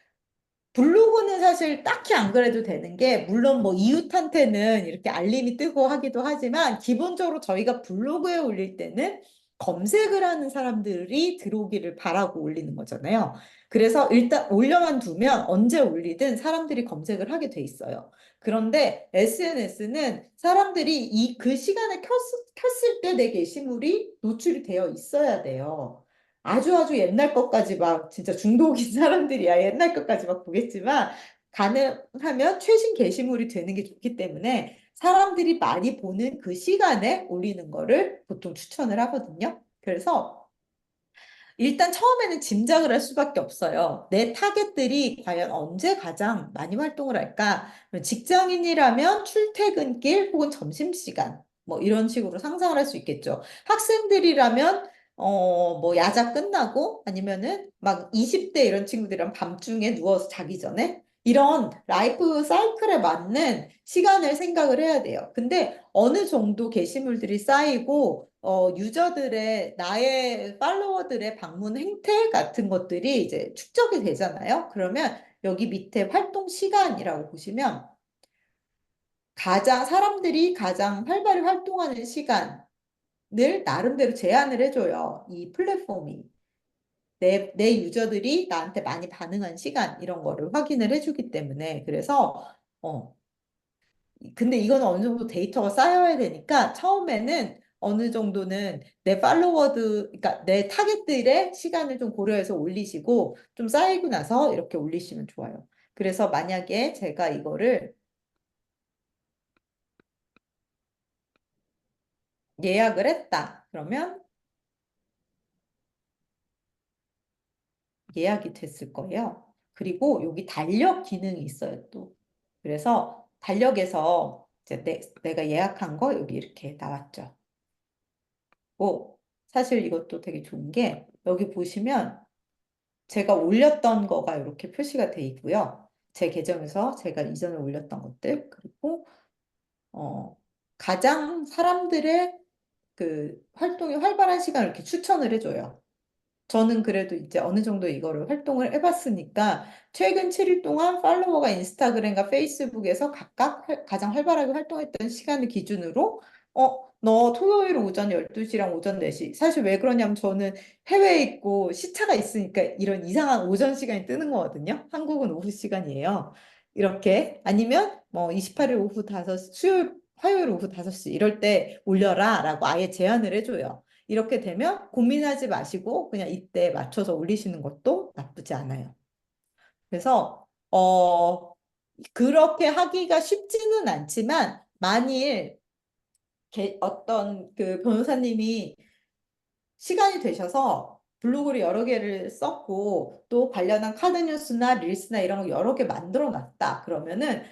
블로그는 사실 딱히 안 그래도 되는 게, 물론 뭐 이웃한테는 이렇게 알림이 뜨고 하기도 하지만, 기본적으로 저희가 블로그에 올릴 때는 검색을 하는 사람들이 들어오기를 바라고 올리는 거잖아요. 그래서 일단 올려만 두면 언제 올리든 사람들이 검색을 하게 돼 있어요. 그런데 SNS는 사람들이 그 시간에 켰을 때 내 게시물이 노출이 되어 있어야 돼요. 아주 옛날 것까지 막 진짜 중독인 사람들이야 옛날 것까지 막 보겠지만 가능하면 최신 게시물이 되는 게 좋기 때문에 사람들이 많이 보는 그 시간에 올리는 거를 보통 추천을 하거든요. 그래서 일단 처음에는 짐작을 할 수밖에 없어요. 내 타겟들이 과연 언제 가장 많이 활동을 할까? 직장인이라면 출퇴근길 혹은 점심시간 뭐 이런 식으로 상상을 할 수 있겠죠. 학생들이라면 뭐 야자 끝나고 아니면은 막 20대 이런 친구들이랑 밤중에 누워서 자기 전에 이런 라이프 사이클에 맞는 시간을 생각을 해야 돼요. 근데 어느 정도 게시물들이 쌓이고 유저들의 나의 팔로워들의 방문 행태 같은 것들이 이제 축적이 되잖아요. 그러면 여기 밑에 활동 시간이라고 보시면 사람들이 가장 활발히 활동하는 시간을 나름대로 제한을 해줘요. 이 플랫폼이. 내 유저들이 나한테 많이 반응한 시간 이런 거를 확인을 해주기 때문에 그래서 근데 이건 어느 정도 데이터가 쌓여야 되니까 처음에는 어느 정도는 그러니까 내 타겟들의 시간을 좀 고려해서 올리시고 좀 쌓이고 나서 이렇게 올리시면 좋아요. 그래서 만약에 제가 이거를 예약을 했다. 그러면 예약이 됐을 거예요. 그리고 여기 달력 기능이 있어요, 또. 그래서 달력에서 이제 내가 예약한 거 여기 이렇게 나왔죠. 사실 이것도 되게 좋은 게 여기 보시면 제가 올렸던 거가 이렇게 표시가 돼 있고요. 제 계정에서 제가 이전에 올렸던 것들, 그리고 가장 사람들의 그 활동이 활발한 시간을 이렇게 추천을 해줘요. 저는 그래도 이제 어느 정도 이거를 활동을 해봤으니까 최근 7일 동안 팔로워가 인스타그램과 페이스북에서 각각 가장 활발하게 활동했던 시간을 기준으로 너 토요일 오전 12시랑 오전 4시. 사실 왜 그러냐면 저는 해외에 있고 시차가 있으니까 이런 이상한 오전 시간이 뜨는 거거든요. 한국은 오후 시간이에요. 이렇게 아니면 뭐 28일 오후 5시, 화요일 오후 5시 이럴 때 올려라 라고 아예 제안을 해줘요. 이렇게 되면 고민하지 마시고 그냥 이때 맞춰서 올리시는 것도 나쁘지 않아요. 그래서 그렇게 하기가 쉽지는 않지만 만일 어떤 그 변호사님이 시간이 되셔서 블로그를 여러 개를 썼고 또 관련한 카드 뉴스나 릴스나 이런 거 여러 개 만들어 놨다. 그러면은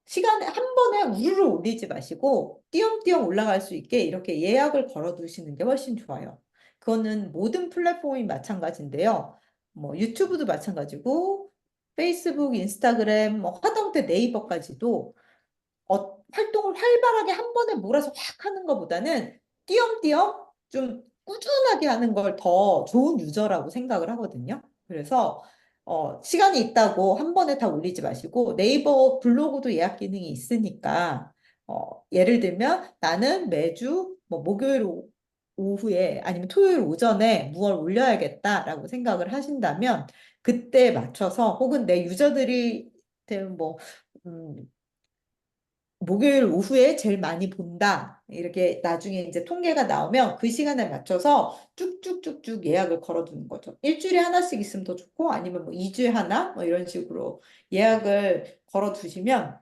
시간에 한 번에 우르르 올리지 마시고 띄엄띄엄 올라갈 수 있게 이렇게 예약을 걸어 두시는 게 훨씬 좋아요. 그거는 모든 플랫폼이 마찬가지인데요. 뭐 유튜브도 마찬가지고 페이스북, 인스타그램, 뭐 하다못해 네이버까지도 활동을 활발하게 한 번에 몰아서 확 하는 것보다는 띄엄띄엄 좀 꾸준하게 하는 걸 더 좋은 유저라고 생각을 하거든요. 그래서 시간이 있다고 한 번에 다 올리지 마시고 네이버 블로그도 예약 기능이 있으니까 예를 들면 나는 매주 뭐 목요일 오후에 아니면 토요일 오전에 무얼 올려야겠다라고 생각을 하신다면 그때 맞춰서 혹은 내 유저들이 뭐 목요일 오후에 제일 많이 본다. 이렇게 나중에 이제 통계가 나오면 그 시간에 맞춰서 쭉쭉쭉쭉 예약을 걸어두는 거죠. 일주일에 하나씩 있으면 더 좋고 아니면 뭐 2주에 하나 뭐 이런 식으로 예약을 걸어두시면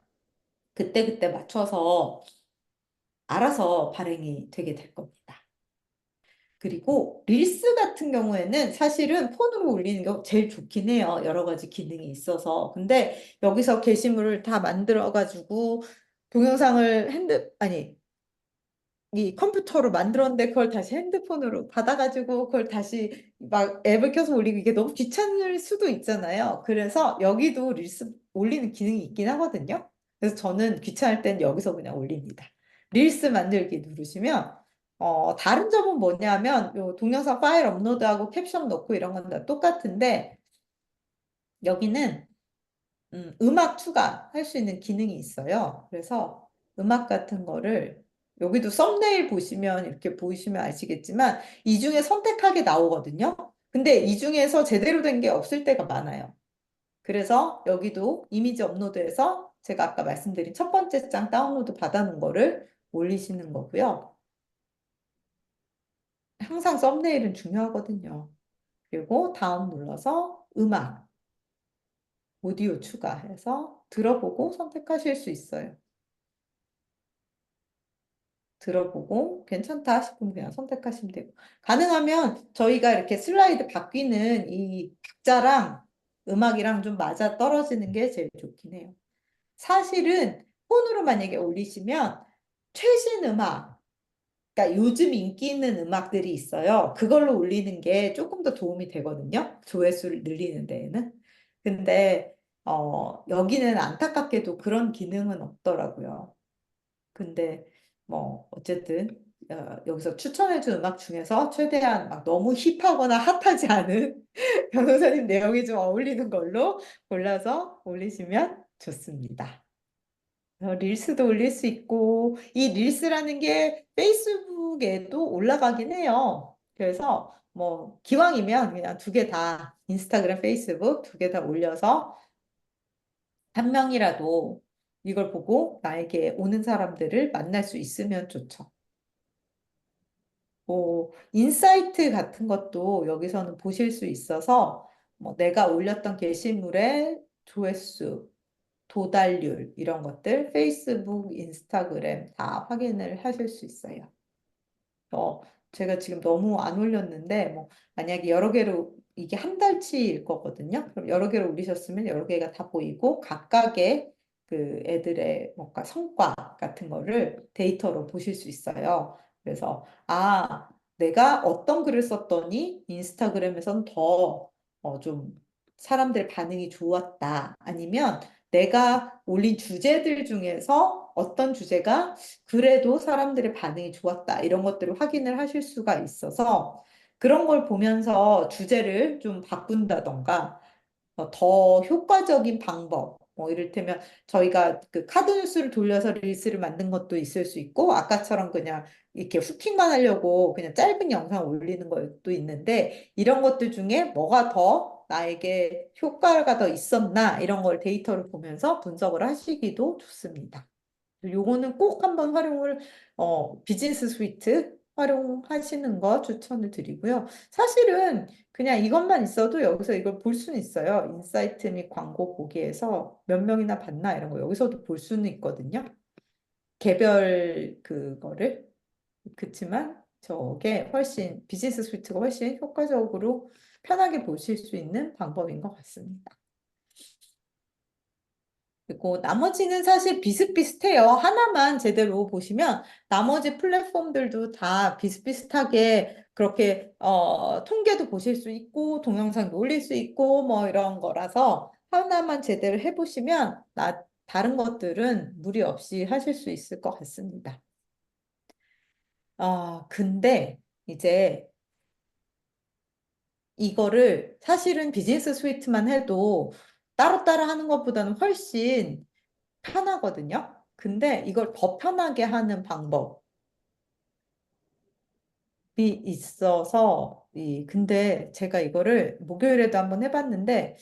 그때그때 맞춰서 알아서 발행이 되게 될 겁니다. 그리고 릴스 같은 경우에는 사실은 폰으로 올리는 게 제일 좋긴 해요. 여러 가지 기능이 있어서. 근데 여기서 게시물을 다 만들어가지고 동영상을 이 컴퓨터로 만들었는데 그걸 다시 핸드폰으로 받아가지고 그걸 다시 막 앱을 켜서 올리고 이게 너무 귀찮을 수도 있잖아요. 그래서 여기도 릴스 올리는 기능이 있긴 하거든요. 그래서 저는 귀찮을 땐 여기서 그냥 올립니다. 릴스 만들기 누르시면 다른 점은 뭐냐면 요 동영상 파일 업로드하고 캡션 넣고 이런 건 다 똑같은데 여기는 음악 추가할 수 있는 기능이 있어요. 그래서 음악 같은 거를 여기도 썸네일 보시면 이렇게 보이시면 아시겠지만 이 중에 선택하게 나오거든요. 근데 이 중에서 제대로 된 게 없을 때가 많아요. 그래서 여기도 이미지 업로드해서 제가 아까 말씀드린 첫 번째 장 다운로드 받아놓은 거를 올리시는 거고요. 항상 썸네일은 중요하거든요. 그리고 다음 눌러서 음악, 오디오 추가해서 들어보고 선택하실 수 있어요. 들어보고 괜찮다 싶으면 그냥 선택하시면 되고 가능하면 저희가 이렇게 슬라이드 바뀌는 이 박자랑 음악이랑 좀 맞아 떨어지는 게 제일 좋긴 해요. 사실은 폰으로 만약에 올리시면 최신 음악, 그러니까 요즘 인기 있는 음악들이 있어요. 그걸로 올리는 게 조금 더 도움이 되거든요. 조회수를 늘리는 데에는. 근데 여기는 안타깝게도 그런 기능은 없더라고요. 근데 뭐 어쨌든 여기서 추천해준 음악 중에서 최대한 막 너무 힙하거나 핫하지 않은 변호사님 내용이 좀 어울리는 걸로 골라서 올리시면 좋습니다. 릴스도 올릴 수 있고 이 릴스라는 게 페이스북에도 올라가긴 해요. 그래서 뭐 기왕이면 그냥 두 개 다 인스타그램, 페이스북 두 개 다 올려서 한 명이라도 이걸 보고 나에게 오는 사람들을 만날 수 있으면 좋죠. 뭐 인사이트 같은 것도 여기서는 보실 수 있어서 뭐 내가 올렸던 게시물의 조회수, 도달률 이런 것들 페이스북, 인스타그램 다 확인을 하실 수 있어요. 어, 제가 지금 너무 안 올렸는데 뭐 만약에 여러 개로 이게 한 달치일 거거든요. 그럼 여러 개로 올리셨으면 여러 개가 다 보이고 각각의 그 애들의 뭔가 성과 같은 거를 데이터로 보실 수 있어요. 그래서 내가 어떤 글을 썼더니 인스타그램에선 더 좀 사람들 반응이 좋았다. 아니면 내가 올린 주제들 중에서 어떤 주제가 그래도 사람들의 반응이 좋았다. 이런 것들을 확인을 하실 수가 있어서 그런 걸 보면서 주제를 좀 바꾼다던가 더 효과적인 방법, 뭐 이를테면 저희가 그 카드 뉴스를 돌려서 릴스를 만든 것도 있을 수 있고 아까처럼 그냥 이렇게 후킹만 하려고 그냥 짧은 영상 올리는 것도 있는데 이런 것들 중에 뭐가 더 나에게 효과가 더 있었나 이런 걸 데이터를 보면서 분석을 하시기도 좋습니다. 요거는 꼭 한번 비즈니스 스위트 활용하시는 거 추천을 드리고요. 사실은 그냥 이것만 있어도 여기서 이걸 볼 수는 있어요. 인사이트 및 광고 보기에서 몇 명이나 봤나 이런 거 여기서도 볼 수는 있거든요. 개별 그거를. 그치만 저게 비즈니스 스위트가 훨씬 효과적으로 편하게 보실 수 있는 방법인 것 같습니다. 그리고 나머지는 사실 비슷비슷해요. 하나만 제대로 보시면 나머지 플랫폼들도 다 비슷비슷하게 그렇게 통계도 보실 수 있고 동영상도 올릴 수 있고 뭐 이런 거라서 하나만 제대로 해보시면 다른 것들은 무리 없이 하실 수 있을 것 같습니다. 근데 이제 이거를 사실은 비즈니스 스위트만 해도 따로따로 하는 것보다는 훨씬 편하거든요. 근데 이걸 더 편하게 하는 방법이 있어서, 근데 제가 이거를 목요일에도 한번 해봤는데,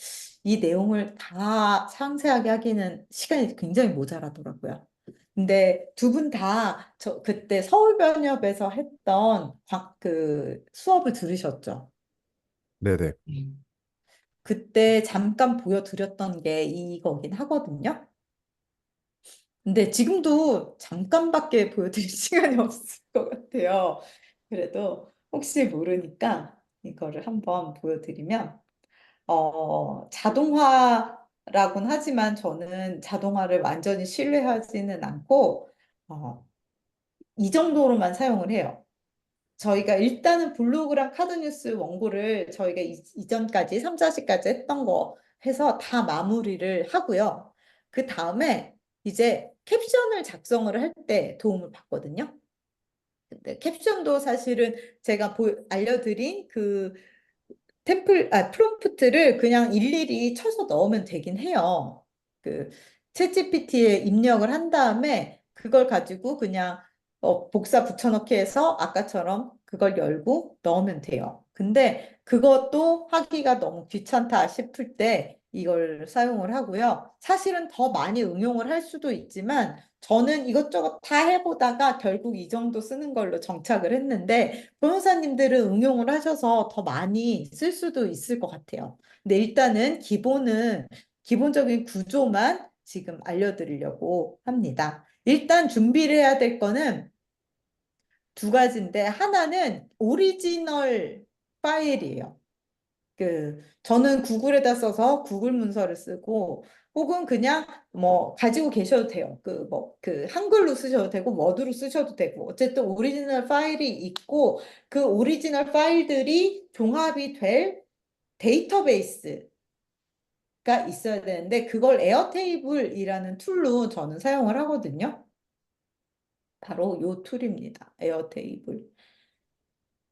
이 내용을 다 상세하게 하기는 시간이 굉장히 모자라더라고요. 근데 두 분 다 그때 서울변협에서 했던 그 수업을 들으셨죠? 네네. 그때 잠깐 보여드렸던 게 이거긴 하거든요. 근데 지금도 잠깐밖에 보여드릴 시간이 없을 것 같아요. 그래도 혹시 모르니까 이거를 한번 보여드리면, 자동화라고는 하지만 저는 자동화를 완전히 신뢰하지는 않고, 이 정도로만 사용을 해요. 저희가 일단은 블로그랑 카드뉴스 원고를 저희가 이전까지 3, 4시까지 했던 거 해서 다 마무리를 하고요. 그 다음에 이제 캡션을 작성을 할 때 도움을 받거든요. 근데 캡션도 사실은 제가 알려드린 그 프롬프트를 그냥 일일이 쳐서 넣으면 되긴 해요. 그 챗GPT에 입력을 한 다음에 그걸 가지고 그냥 복사 붙여넣기 해서 아까처럼 그걸 열고 넣으면 돼요. 근데 그것도 하기가 너무 귀찮다 싶을 때 이걸 사용을 하고요. 사실은 더 많이 응용을 할 수도 있지만 저는 이것저것 다 해보다가 결국 이 정도 쓰는 걸로 정착을 했는데 변호사님들은 응용을 하셔서 더 많이 쓸 수도 있을 것 같아요. 근데 일단은 기본적인 구조만 지금 알려드리려고 합니다. 일단 준비를 해야 될 거는 두 가지인데 하나는 오리지널 파일이에요. 저는 구글에다 써서 구글 문서를 쓰고 혹은 그냥 뭐 가지고 계셔도 돼요. 한글로 쓰셔도 되고 워드로 쓰셔도 되고 어쨌든 오리지널 파일이 있고 그 오리지널 파일들이 종합이 될 데이터베이스가 있어야 되는데 그걸 에어테이블이라는 툴로 저는 사용을 하거든요. 바로 요 툴입니다. 에어테이블.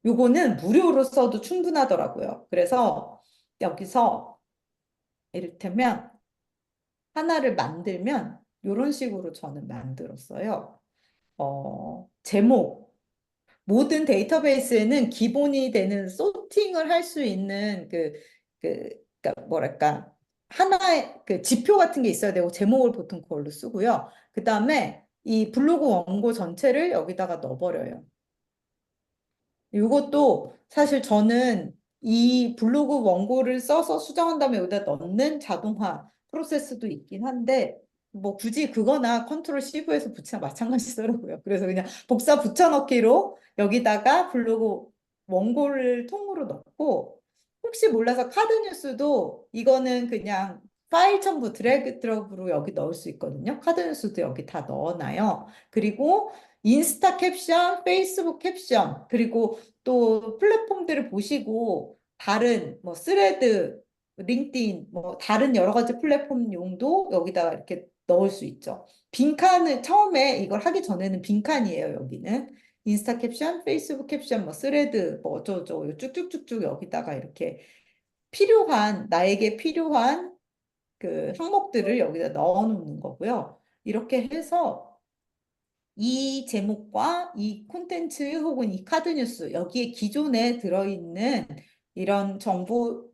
요거는 무료로 써도 충분하더라고요. 그래서 여기서 이를테면 하나를 만들면 이런 식으로 저는 만들었어요. 제목. 모든 데이터베이스에는 기본이 되는 소팅을 할 수 있는 그러니까 뭐랄까 하나의 그 지표 같은 게 있어야 되고 제목을 보통 그걸로 쓰고요. 그 다음에 이 블로그 원고 전체를 여기다가 넣어버려요. 이것도 사실 저는 이 블로그 원고를 써서 수정한 다음에 여기다 넣는 자동화 프로세스도 있긴 한데 뭐 굳이 그거나 컨트롤 C9에서 붙이나 마찬가지더라고요. 그래서 그냥 복사 붙여넣기로 여기다가 블로그 원고를 통으로 넣고 혹시 몰라서 카드 뉴스도 이거는 그냥 파일 첨부 드래그 드롭으로 여기 넣을 수 있거든요. 카드뉴스도 여기 다 넣어놔요. 그리고 인스타 캡션, 페이스북 캡션, 그리고 또 플랫폼들을 보시고 다른 뭐 스레드, 링크드인, 뭐 다른 여러 가지 플랫폼용도 여기다가 이렇게 넣을 수 있죠. 빈칸을 처음에 이걸 하기 전에는 빈칸이에요. 여기는 인스타 캡션, 페이스북 캡션, 뭐 스레드, 뭐 어쩌고저쩌고 쭉쭉쭉쭉 여기다가 이렇게 나에게 필요한 그 항목들을 여기다 넣어 놓는 거고요. 이렇게 해서 이 제목과 이 콘텐츠 혹은 이 카드 뉴스 여기에 기존에 들어있는 이런 정보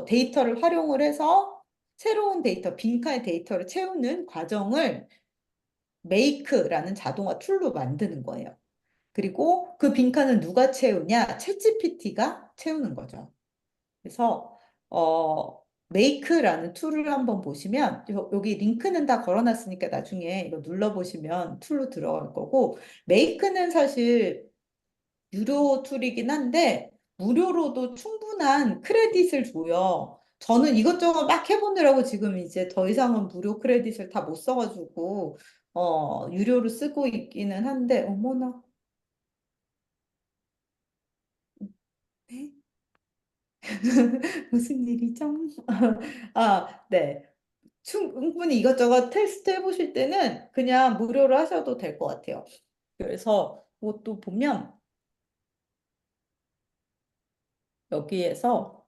데이터를 활용을 해서 새로운 데이터, 빈칸의 데이터를 채우는 과정을 메이크라는 자동화 툴로 만드는 거예요. 그리고 그 빈칸을 누가 채우냐? 챗GPT가 채우는 거죠. 그래서 메이크라는 툴을 한번 보시면 여기 링크는 다 걸어놨으니까 나중에 이거 눌러보시면 툴로 들어갈 거고 메이크는 사실 유료 툴이긴 한데 무료로도 충분한 크레딧을 줘요. 저는 이것저것 막 해보느라고 지금 이제 더 이상은 무료 크레딧을 다 못 써가지고 유료로 쓰고 있기는 한데 어머나. 네? 무슨 일이죠? 네. 충분히 이것저것 테스트 해보실 때는 그냥 무료로 하셔도 될 것 같아요. 그래서 그것도 보면 여기에서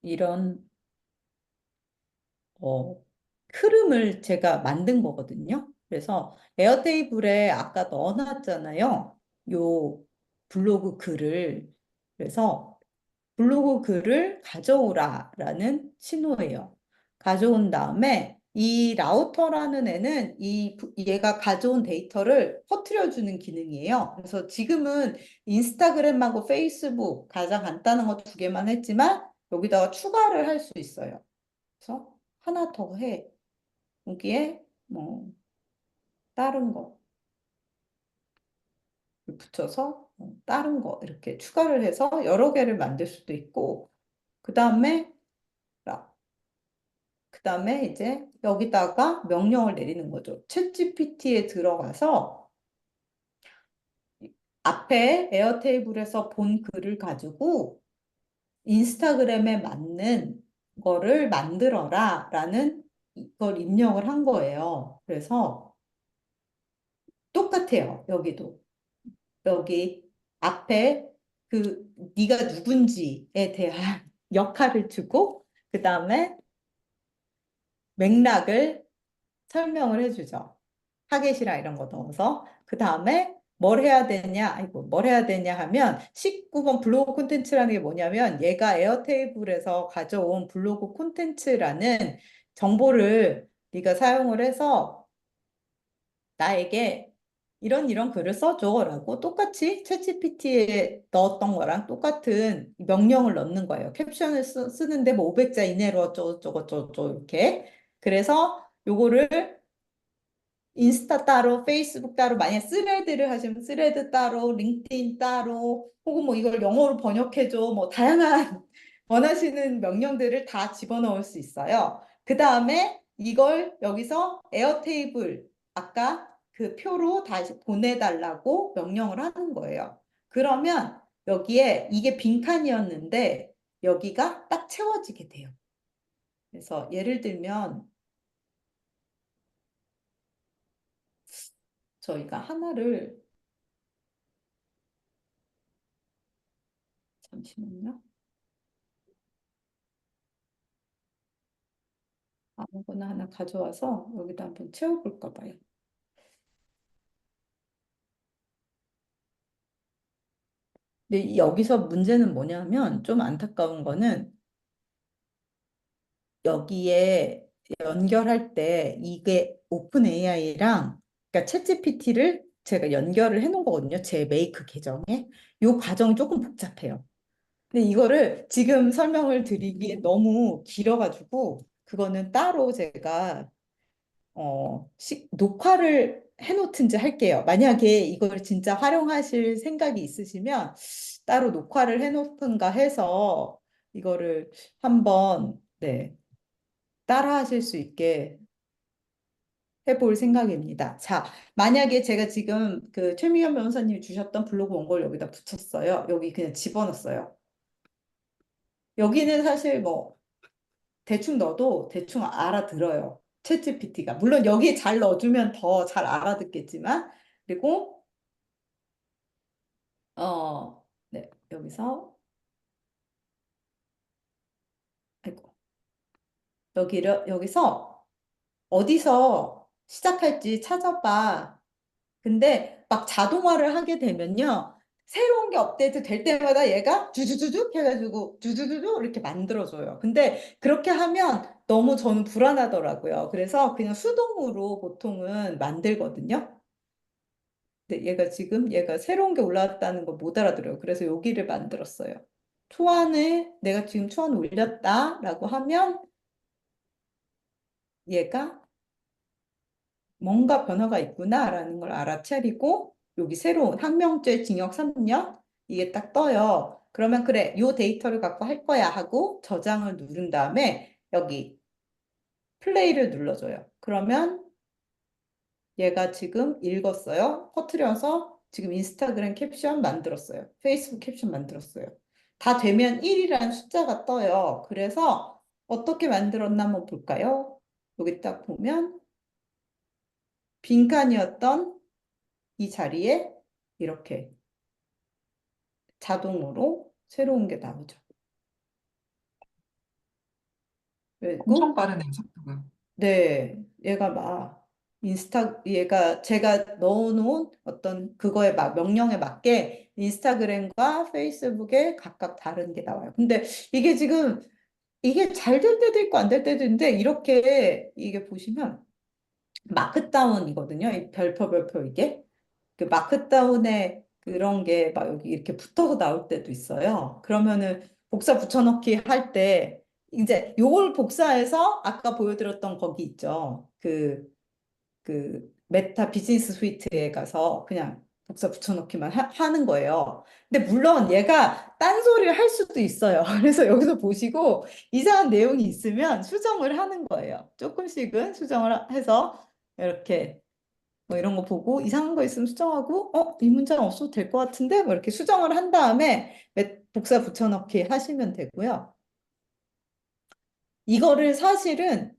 이런 어, 흐름을 제가 만든 거거든요. 그래서 에어테이블에 아까 넣어놨잖아요. 요 블로그 글을. 그래서 블로그 글을 가져오라라는 신호예요. 가져온 다음에 이 라우터라는 애는 얘가 가져온 데이터를 퍼뜨려주는 기능이에요. 그래서 지금은 인스타그램하고 페이스북 가장 간단한 거 두 개만 했지만 여기다가 추가를 할 수 있어요. 그래서 하나 더 해. 여기에 뭐 다른 거 붙여서 다른 거 이렇게 추가를 해서 여러 개를 만들 수도 있고 그 다음에 이제 여기다가 명령을 내리는 거죠. 챗GPT에 들어가서 앞에 에어테이블에서 본 글을 가지고 인스타그램에 맞는 거를 만들어라 라는 걸 입력을 한 거예요. 그래서 똑같아요. 여기도. 여기 앞에 그 네가 누군지에 대한 역할을 주고 그 다음에 맥락을 설명을 해주죠. 타겟이랑 이런 거 넣어서 그 다음에 뭘 해야 되냐 하면 19번 블로그 콘텐츠라는 게 뭐냐면 얘가 에어테이블에서 가져온 블로그 콘텐츠라는 정보를 네가 사용을 해서 나에게 이런 글을 써줘라고 똑같이 챗GPT에 넣었던 거랑 똑같은 명령을 넣는 거예요. 캡션을 쓰는데 뭐 500자 이내로 어쩌고저쩌고 이렇게. 그래서 요거를 인스타 따로, 페이스북 따로, 만약 스레드를 하시면 스레드 따로, 링크드인 따로, 혹은 뭐 이걸 영어로 번역해줘, 뭐 다양한 원하시는 명령들을 다 집어넣을 수 있어요. 그 다음에 이걸 여기서 에어테이블, 아까 그 표로 다시 보내달라고 명령을 하는 거예요. 그러면 여기에 이게 빈칸이었는데 여기가 딱 채워지게 돼요. 그래서 예를 들면 저희가 하나를 잠시만요. 아무거나 하나 가져와서 여기다 한번 채워볼까 봐요. 근데 여기서 문제는 뭐냐면 좀 안타까운 거는 여기에 연결할 때 이게 오픈 AI랑 그러니까 챗GPT를 제가 연결을 해놓은 거거든요. 제 메이크 계정에. 이 과정이 조금 복잡해요. 근데 이거를 지금 설명을 드리기에 너무 길어가지고 그거는 따로 제가 녹화를 해놓든지 할게요. 만약에 이걸 진짜 활용하실 생각이 있으시면 따로 녹화를 해놓든가 해서 이거를 한번 네, 따라 하실 수 있게 해볼 생각입니다. 자, 만약에 제가 지금 그 최미연 변호사님이 주셨던 블로그 원고를 여기다 붙였어요. 여기 그냥 집어넣었어요. 여기는 사실 뭐 대충 넣어도 대충 알아들어요. 챗GPT가. 물론 여기 잘 넣어주면 더 잘 알아듣겠지만, 그리고 네, 여기서 아이고, 여기서 어디서 시작할지 찾아봐. 근데 막 자동화를 하게 되면요. 새로운 게 업데이트 될 때마다 얘가 주주주주 해가지고 주주주주 이렇게 만들어줘요. 근데 그렇게 하면 너무 저는 불안하더라고요. 그래서 그냥 수동으로 보통은 만들거든요. 근데 얘가 새로운 게 올라왔다는 걸 못 알아들어요. 그래서 여기를 만들었어요. 내가 지금 초안 올렸다라고 하면 얘가 뭔가 변화가 있구나라는 걸 알아차리고 여기 새로운 항명죄 징역 3년 이게 딱 떠요. 그러면 그래, 요 데이터를 갖고 할 거야 하고 저장을 누른 다음에 여기 플레이를 눌러줘요. 그러면 얘가 지금 읽었어요. 퍼뜨려서 지금 인스타그램 캡션 만들었어요. 페이스북 캡션 만들었어요. 다 되면 1이라는 숫자가 떠요. 그래서 어떻게 만들었나 한번 볼까요? 여기 딱 보면 빈칸이었던 이 자리에 이렇게 자동으로 새로운 게 나오죠. 엄청 그리고 빠르네요, 속도가. 네, 얘가 제가 넣어놓은 어떤 명령에 맞게 인스타그램과 페이스북에 각각 다른 게 나와요. 근데 이게 지금 이게 잘 될 때도 있고 안 될 때도 있는데 이게 보시면 마크다운이거든요. 이 별표 이게. 그 마크다운에 그런 게 막 여기 이렇게 붙어서 나올 때도 있어요. 그러면은 복사 붙여넣기 할 때 이제 요걸 복사해서 아까 보여드렸던 거기 있죠. 그 메타 비즈니스 스위트에 가서 그냥 복사 붙여넣기만 하는 거예요. 근데 물론 얘가 딴소리를 할 수도 있어요. 그래서 여기서 보시고 이상한 내용이 있으면 수정을 하는 거예요. 조금씩은 수정을 해서 이렇게 뭐 이런 거 보고 이상한 거 있으면 수정하고 이 문장 없어도 될 것 같은데 뭐 이렇게 수정을 한 다음에 복사 붙여넣기 하시면 되고요. 이거를 사실은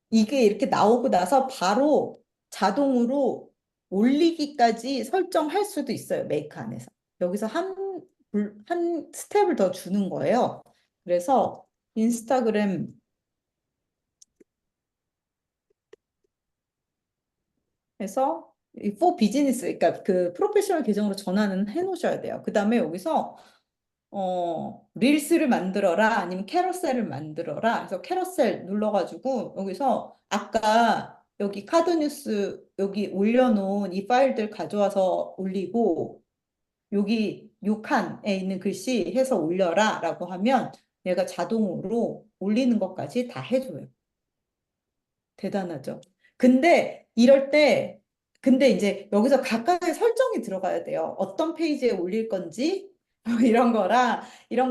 이게 이렇게 나오고 나서 바로 자동으로 올리기까지 설정할 수도 있어요. 메이크 안에서. 여기서 한 스텝을 더 주는 거예요. 그래서 인스타그램 에서 이 for 비즈니스, 그러니까 그 프로페셔널 계정으로 전환은 해 놓으셔야 돼요. 그 다음에 여기서 릴스를 만들어라 아니면 캐러셀을 만들어라. 그래서 캐러셀 눌러가지고 여기서 아까 여기 카드뉴스 여기 올려놓은 이 파일들 가져와서 올리고 여기 요 칸에 있는 글씨 해서 올려라 라고 하면 얘가 자동으로 올리는 것까지 다 해줘요. 대단하죠. 근데 근데 이제 여기서 각각의 설정이 들어가야 돼요. 어떤 페이지에 올릴 건지, 뭐 이런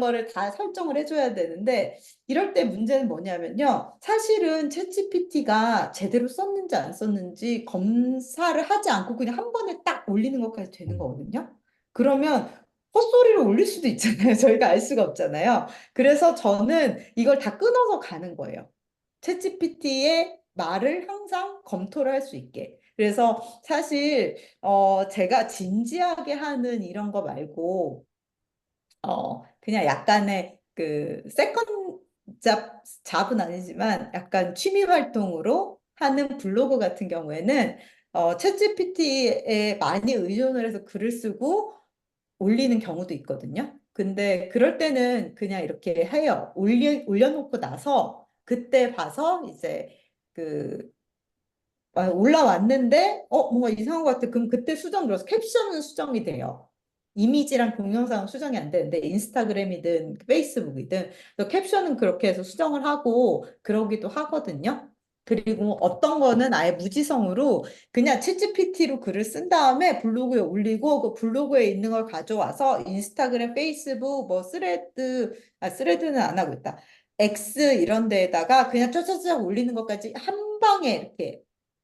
거를 다 설정을 해줘야 되는데, 이럴 때 문제는 뭐냐면요. 사실은 챗GPT가 제대로 썼는지 안 썼는지 검사를 하지 않고 그냥 한 번에 딱 올리는 것까지 되는 음. 거거든요. 그러면 헛소리를 올릴 수도 있잖아요. 저희가 알 수가 없잖아요. 그래서 저는 이걸 다 끊어서 가는 거예요. 챗GPT의 말을 항상 검토를 할 수 있게. 그래서 사실 제가 진지하게 하는 이런 거 말고 그냥 약간의 그 세컨 잡은 아니지만 약간 취미 활동으로 하는 블로그 같은 경우에는 챗GPT에 많이 의존을 해서 글을 쓰고 올리는 경우도 있거든요. 근데 그럴 때는 그냥 이렇게 해요. 올려놓고 나서 그때 봐서 이제 그 올라왔는데 뭔가 이상한 것 같아. 그럼 그때 수정 들어서 캡션은 수정이 돼요. 이미지랑 동영상은 수정이 안 되는데 인스타그램이든 페이스북이든 그래서 캡션은 그렇게 해서 수정을 하고 그러기도 하거든요. 그리고 어떤 거는 아예 무지성으로 그냥 챗GPT로 글을 쓴 다음에 블로그에 올리고 그 블로그에 있는 걸 가져와서 인스타그램, 페이스북, 뭐 스레드는 안 하고 있다. X 이런 데에다가 그냥 쩌쩌쩌 올리는 것까지 한 방에 이렇게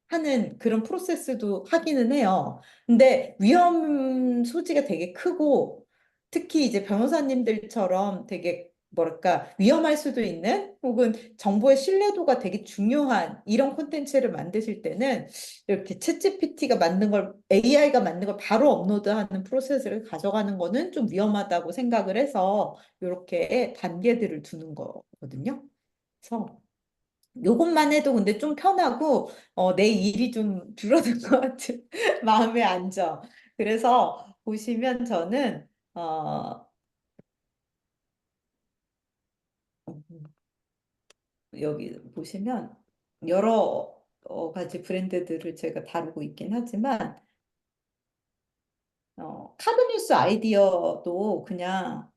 하는 그런 프로세스도 하기는 해요. 근데 위험 소지가 되게 크고 특히 이제 변호사님들처럼 되게 뭐랄까 위험할 수도 있는 혹은 정보의 신뢰도가 되게 중요한 이런 콘텐츠를 만드실 때는 이렇게 챗GPT가 만든 걸 AI가 만든 걸 바로 업로드하는 프로세스를 가져가는 거는 좀 위험하다고 생각을 해서 이렇게 단계들을 두는 거거든요. 그래서 요것만 해도 근데 좀 편하고 내 일이 좀 줄어든 것 같은 마음의 안정. 그래서 보시면 저는 여기 보시면 여러 가지 브랜드들을 제가 다루고 있긴 하지만 카드뉴스 아이디어도 그냥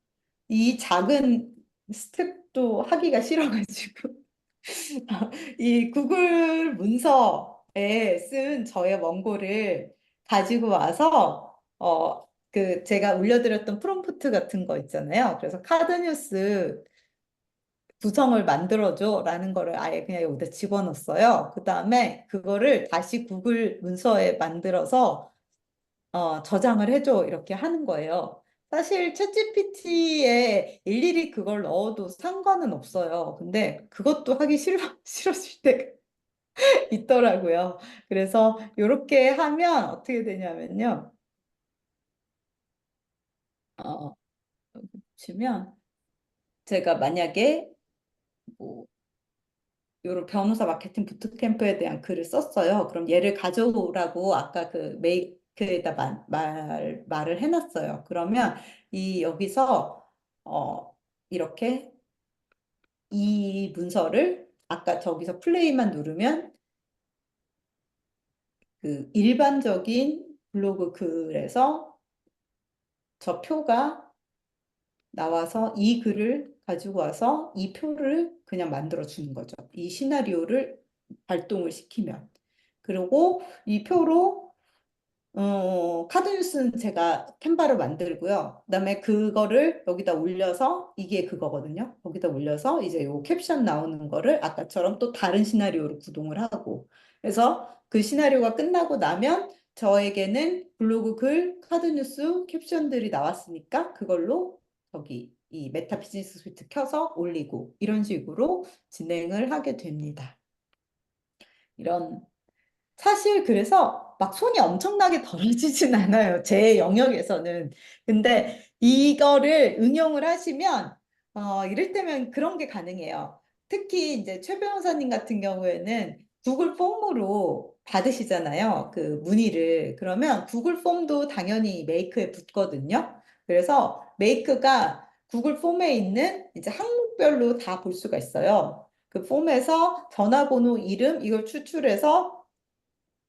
이 작은 스텝도 하기가 싫어가지고 이 구글 문서에 쓴 저의 원고를 가지고 와서 그 제가 올려드렸던 프롬프트 같은 거 있잖아요. 그래서 카드뉴스 구성을 만들어줘라는 거를 아예 그냥 여기다 집어넣었어요. 그 다음에 그거를 다시 구글 문서에 만들어서 저장을 해줘 이렇게 하는 거예요. 사실 챗GPT에 일일이 그걸 넣어도 상관은 없어요. 근데 그것도 하기 싫어질 때가 있더라고요. 그래서 이렇게 하면 어떻게 되냐면요. 어, 보시면 제가 만약에 뭐 요런 변호사 마케팅 부트캠프에 대한 글을 썼어요. 그럼 얘를 가져오라고 아까 그 메이크에다 말을 해놨어요. 그러면 이 여기서 이렇게 이 문서를 아까 저기서 플레이만 누르면 그 일반적인 블로그 글에서 저 표가 나와서 이 글을 가지고 와서 이 표를 그냥 만들어 주는 거죠. 이 시나리오를 발동을 시키면. 그리고 이 표로 카드뉴스는 제가 캔바로 만들고요. 그다음에 그거를 여기다 올려서 이게 그거거든요. 여기다 올려서 이제 요 캡션 나오는 거를 아까처럼 또 다른 시나리오로 구동을 하고 그래서 그 시나리오가 끝나고 나면 저에게는 블로그 글, 카드뉴스 캡션들이 나왔으니까 그걸로 저기 이 메타 비즈니스 스위트 켜서 올리고 이런 식으로 진행을 하게 됩니다. 이런 사실 그래서 막 손이 엄청나게 더러지진 않아요. 제 영역에서는. 근데 이거를 응용을 하시면 이럴 때면 그런 게 가능해요. 특히 이제 최 변호사님 같은 경우에는 구글 폼으로 받으시잖아요. 그 문의를. 그러면 구글 폼도 당연히 메이크에 붙거든요. 그래서 메이크가 구글 폼에 있는 이제 항목별로 다 볼 수가 있어요. 그 폼에서 전화번호, 이름 이걸 추출해서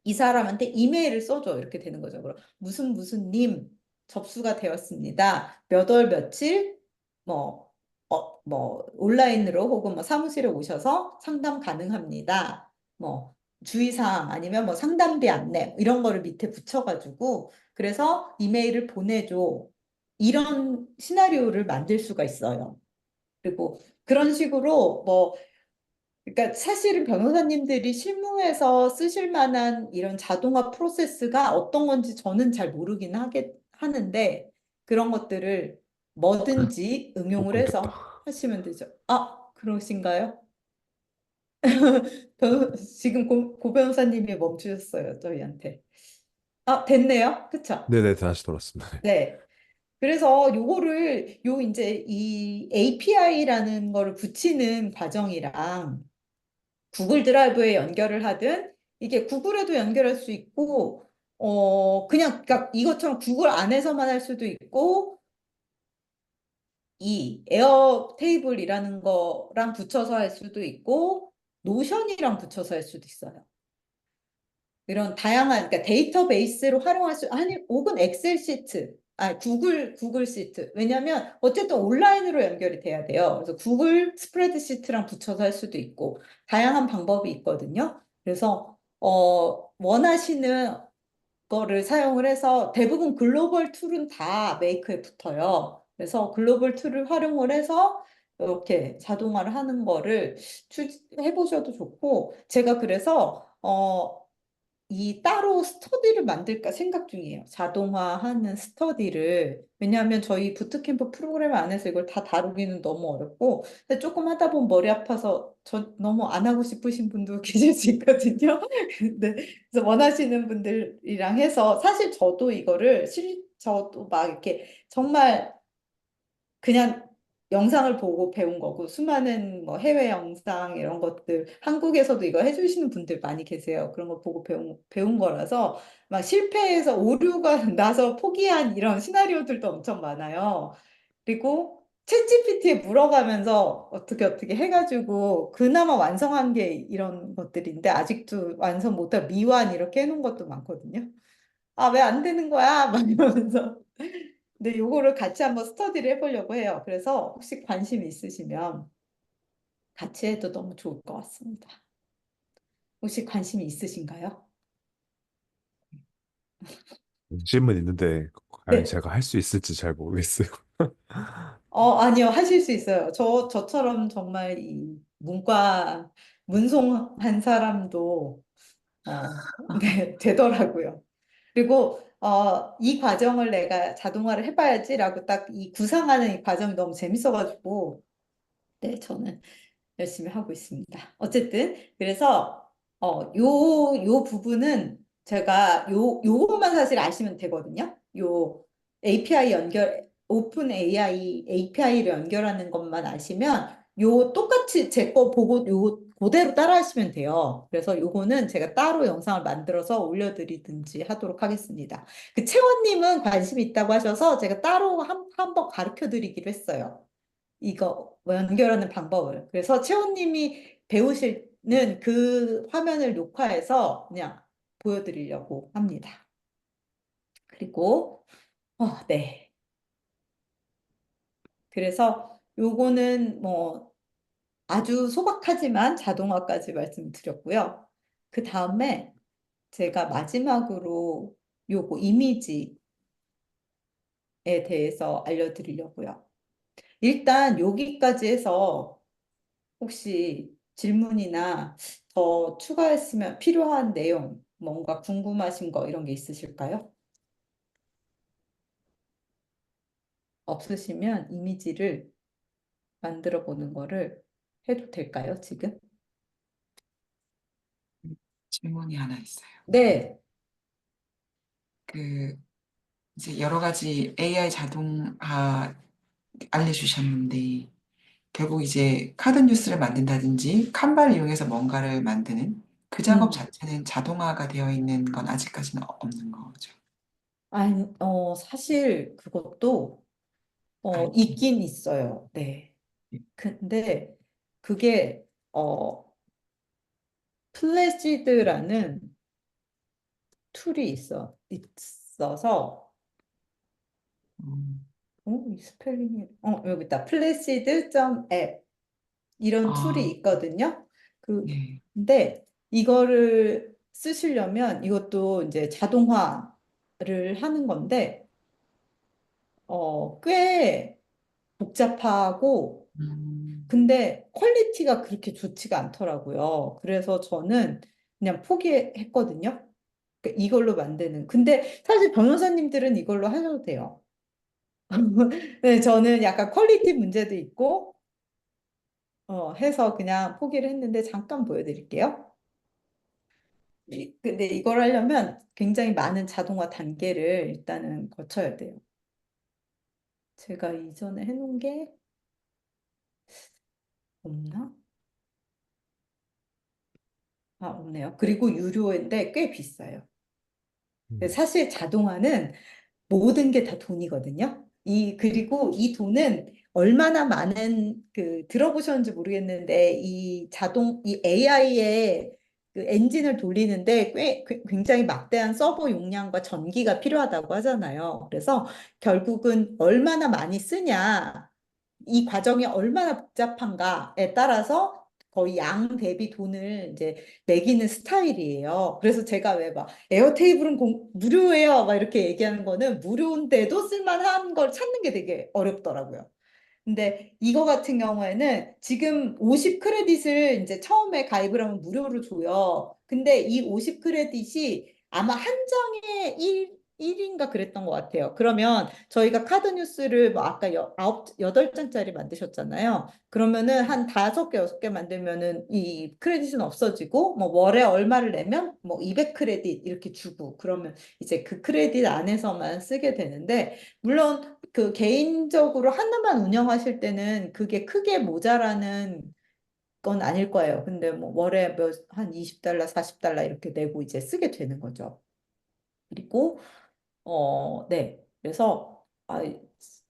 이 사람한테 이메일을 써줘. 이렇게 되는 거죠. 그럼 무슨 무슨 님 접수가 되었습니다. 몇 월 며칠 뭐, 뭐 온라인으로 혹은 뭐 사무실에 오셔서 상담 가능합니다. 뭐 주의사항 아니면 뭐 상담비 안내 이런 거를 밑에 붙여가지고 그래서 이메일을 보내줘. 이런 시나리오를 만들 수가 있어요. 그리고 그런 식으로 뭐 그러니까 사실은 변호사님들이 실무에서 쓰실 만한 이런 자동화 프로세스가 어떤 건지 저는 잘 모르긴 하는데 그런 것들을 뭐든지 또 응용을 해서 끊겼다. 하시면 되죠. 아, 그러신가요? 지금 고 변호사님이 멈추셨어요, 저희한테. 아, 됐네요. 그쵸? 네네, 다시 돌았습니다. 네. 네. 그래서 요거를 이제 이 API라는 거를 붙이는 과정이랑 구글 드라이브에 연결을 하든 이게 구글에도 연결할 수 있고 그냥 그러니까 이것처럼 구글 안에서만 할 수도 있고 이 에어 테이블이라는 거랑 붙여서 할 수도 있고 노션이랑 붙여서 할 수도 있어요. 이런 다양한 그러니까 데이터베이스로 활용할 수 아니 혹은 엑셀 시트 구글 시트. 왜냐면 어쨌든 온라인으로 연결이 돼야 돼요. 그래서 구글 스프레드시트랑 붙여서 할 수도 있고, 다양한 방법이 있거든요. 그래서, 원하시는 거를 사용을 해서 대부분 글로벌 툴은 다 메이크에 붙어요. 그래서 글로벌 툴을 활용을 해서 이렇게 자동화를 하는 거를 해보셔도 좋고, 제가 그래서, 이 따로 스터디를 만들까 생각 중이에요. 자동화하는 스터디를. 왜냐하면 저희 부트캠프 프로그램 안에서 이걸 다 다루기는 너무 어렵고, 근데 조금 하다 보면 머리 아파서 너무 안 하고 싶으신 분도 계실 수 있거든요. 근데 그래서 원하시는 분들이랑 해서 사실 저도 저도 막 이렇게 정말 그냥 영상을 보고 배운 거고, 수많은 뭐 해외 영상 이런 것들, 한국에서도 이거 해주시는 분들 많이 계세요. 그런 거 보고 배운 거라서 막 실패해서 오류가 나서 포기한 이런 시나리오들도 엄청 많아요. 그리고 챗GPT에 물어가면서 어떻게 해가지고 그나마 완성한 게 이런 것들인데, 아직도 완성 못한 미완 이렇게 해놓은 것도 많거든요. 아, 왜 안 되는 거야? 막 이러면서. 근데 요거를 같이 한번 스터디를 해보려고 해요. 그래서 혹시 관심 있으시면 같이 해도 너무 좋을 것 같습니다. 혹시 관심이 있으신가요? 질문 있는데 과연 네. 제가 할 수 있을지 잘 모르겠어요. 아니요. 하실 수 있어요. 저처럼 정말 이 문송한 사람도, 네, 되더라고요. 그리고, 이 과정을 내가 자동화를 해봐야지라고 딱 이 구상하는 이 과정이 너무 재밌어가지고, 네, 저는 열심히 하고 있습니다. 어쨌든 그래서 요 부분은 제가 요것만 사실 아시면 되거든요. 요 API 오픈 AI API를 연결하는 것만 아시면 요 똑같이 제 거 보고 요 그대로 따라 하시면 돼요. 그래서 요거는 제가 따로 영상을 만들어서 올려드리든지 하도록 하겠습니다. 그 채원님은 관심이 있다고 하셔서 제가 따로 한번 가르쳐 드리기로 했어요. 이거 뭐 연결하는 방법을. 그래서 채원님이 배우시는 그 화면을 녹화해서 그냥 보여드리려고 합니다. 그리고, 네. 그래서 요거는 뭐 아주 소박하지만 자동화까지 말씀드렸고요. 그 다음에 제가 마지막으로 요거 이미지에 대해서 알려드리려고요. 일단 여기까지 해서 혹시 질문이나 더 추가했으면 필요한 내용, 뭔가 궁금하신 거 이런 게 있으실까요? 없으시면 이미지를 만들어 보는 거를 해도 될까요, 지금? 질문이 하나 있어요. 네. 그 이제 여러 가지 AI 자동화 알려주셨는데 결국 이제 카드 뉴스를 만든다든지 칸바를 이용해서 뭔가를 만드는 그 작업 음. 자체는 자동화가 되어 있는 건 아직까지는 없는 거죠. 아니, 사실 그것도 알긴. 있긴 있어요. 네. 근데 그게 플래시드라는 툴이 있어서 음. 이 스펠링이 여기 있다. 플래시드.앱 이런 툴이 아, 있거든요. 네. 근데 이거를 쓰시려면 이것도 이제 자동화를 하는 건데 꽤 복잡하고 음. 근데 퀄리티가 그렇게 좋지가 않더라고요. 그래서 저는 그냥 포기했거든요. 그러니까 이걸로 만드는. 근데 사실 변호사님들은 이걸로 하셔도 돼요. 네, 저는 약간 퀄리티 문제도 있고 해서 그냥 포기를 했는데 잠깐 보여드릴게요. 근데 이걸 하려면 굉장히 많은 자동화 단계를 일단은 거쳐야 돼요. 제가 이전에 해놓은 게 없나? 없네요. 그리고 유료인데 꽤 비싸요. 음. 사실 자동화는 모든 게 다 돈이거든요. 그리고 이 돈은 얼마나 많은 들어보셨는지 모르겠는데 이 AI의 그 엔진을 돌리는데 굉장히 막대한 서버 용량과 전기가 필요하다고 하잖아요. 그래서 결국은 얼마나 많이 쓰냐, 이 과정이 얼마나 복잡한가에 따라서 거의 양 대비 돈을 이제 매기는 스타일이에요. 그래서 제가 왜 막 에어테이블은 무료예요, 막 이렇게 얘기하는 거는 무료인데도 쓸만한 걸 찾는 게 되게 어렵더라고요. 근데 이거 같은 경우에는 지금 50 크레딧을 이제 처음에 가입을 하면 무료로 줘요. 근데 이 50 크레딧이 아마 한 장에 1인가 그랬던 것 같아요. 그러면 저희가 카드 뉴스를 뭐 아까 8장짜리 만드셨잖아요. 그러면은 한 5개, 6개 만들면은 이 크레딧은 없어지고 뭐 월에 얼마를 내면 뭐 200 크레딧 이렇게 주고 그러면 이제 그 크레딧 안에서만 쓰게 되는데 물론 그 개인적으로 하나만 운영하실 때는 그게 크게 모자라는 건 아닐 거예요. 근데 뭐 월에 한 $20, $40 이렇게 내고 이제 쓰게 되는 거죠. 그리고 네. 그래서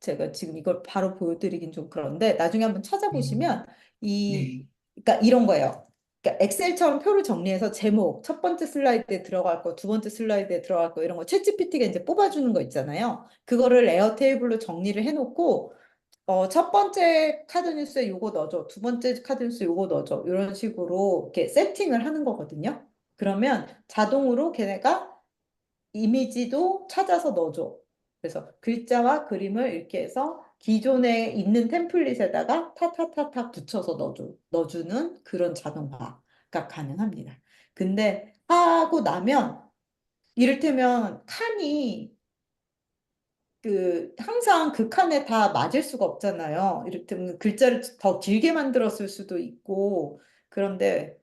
제가 지금 이걸 바로 보여드리긴 좀 그런데 나중에 한번 네. 찾아보시면 이 네. 그러니까 이런 거예요. 그러니까 엑셀처럼 표를 정리해서 제목, 첫 번째 슬라이드에 들어갈 거, 두 번째 슬라이드에 들어갈 거 이런 거 챗GPT가 이제 뽑아주는 거 있잖아요. 그거를 에어테이블로 정리를 해놓고 첫 번째 카드 뉴스에 요거 넣어줘, 두 번째 카드 뉴스에 요거 넣어줘 이런 식으로 이렇게 세팅을 하는 거거든요. 그러면 자동으로 걔네가 이미지도 찾아서 넣어줘. 그래서 글자와 그림을 이렇게 해서 기존에 있는 템플릿에다가 타타타타 붙여서 넣어주는 그런 자동화가 가능합니다. 근데 하고 나면 이를테면 칸이 항상 그 칸에 다 맞을 수가 없잖아요. 이를테면 글자를 더 길게 만들었을 수도 있고 그런데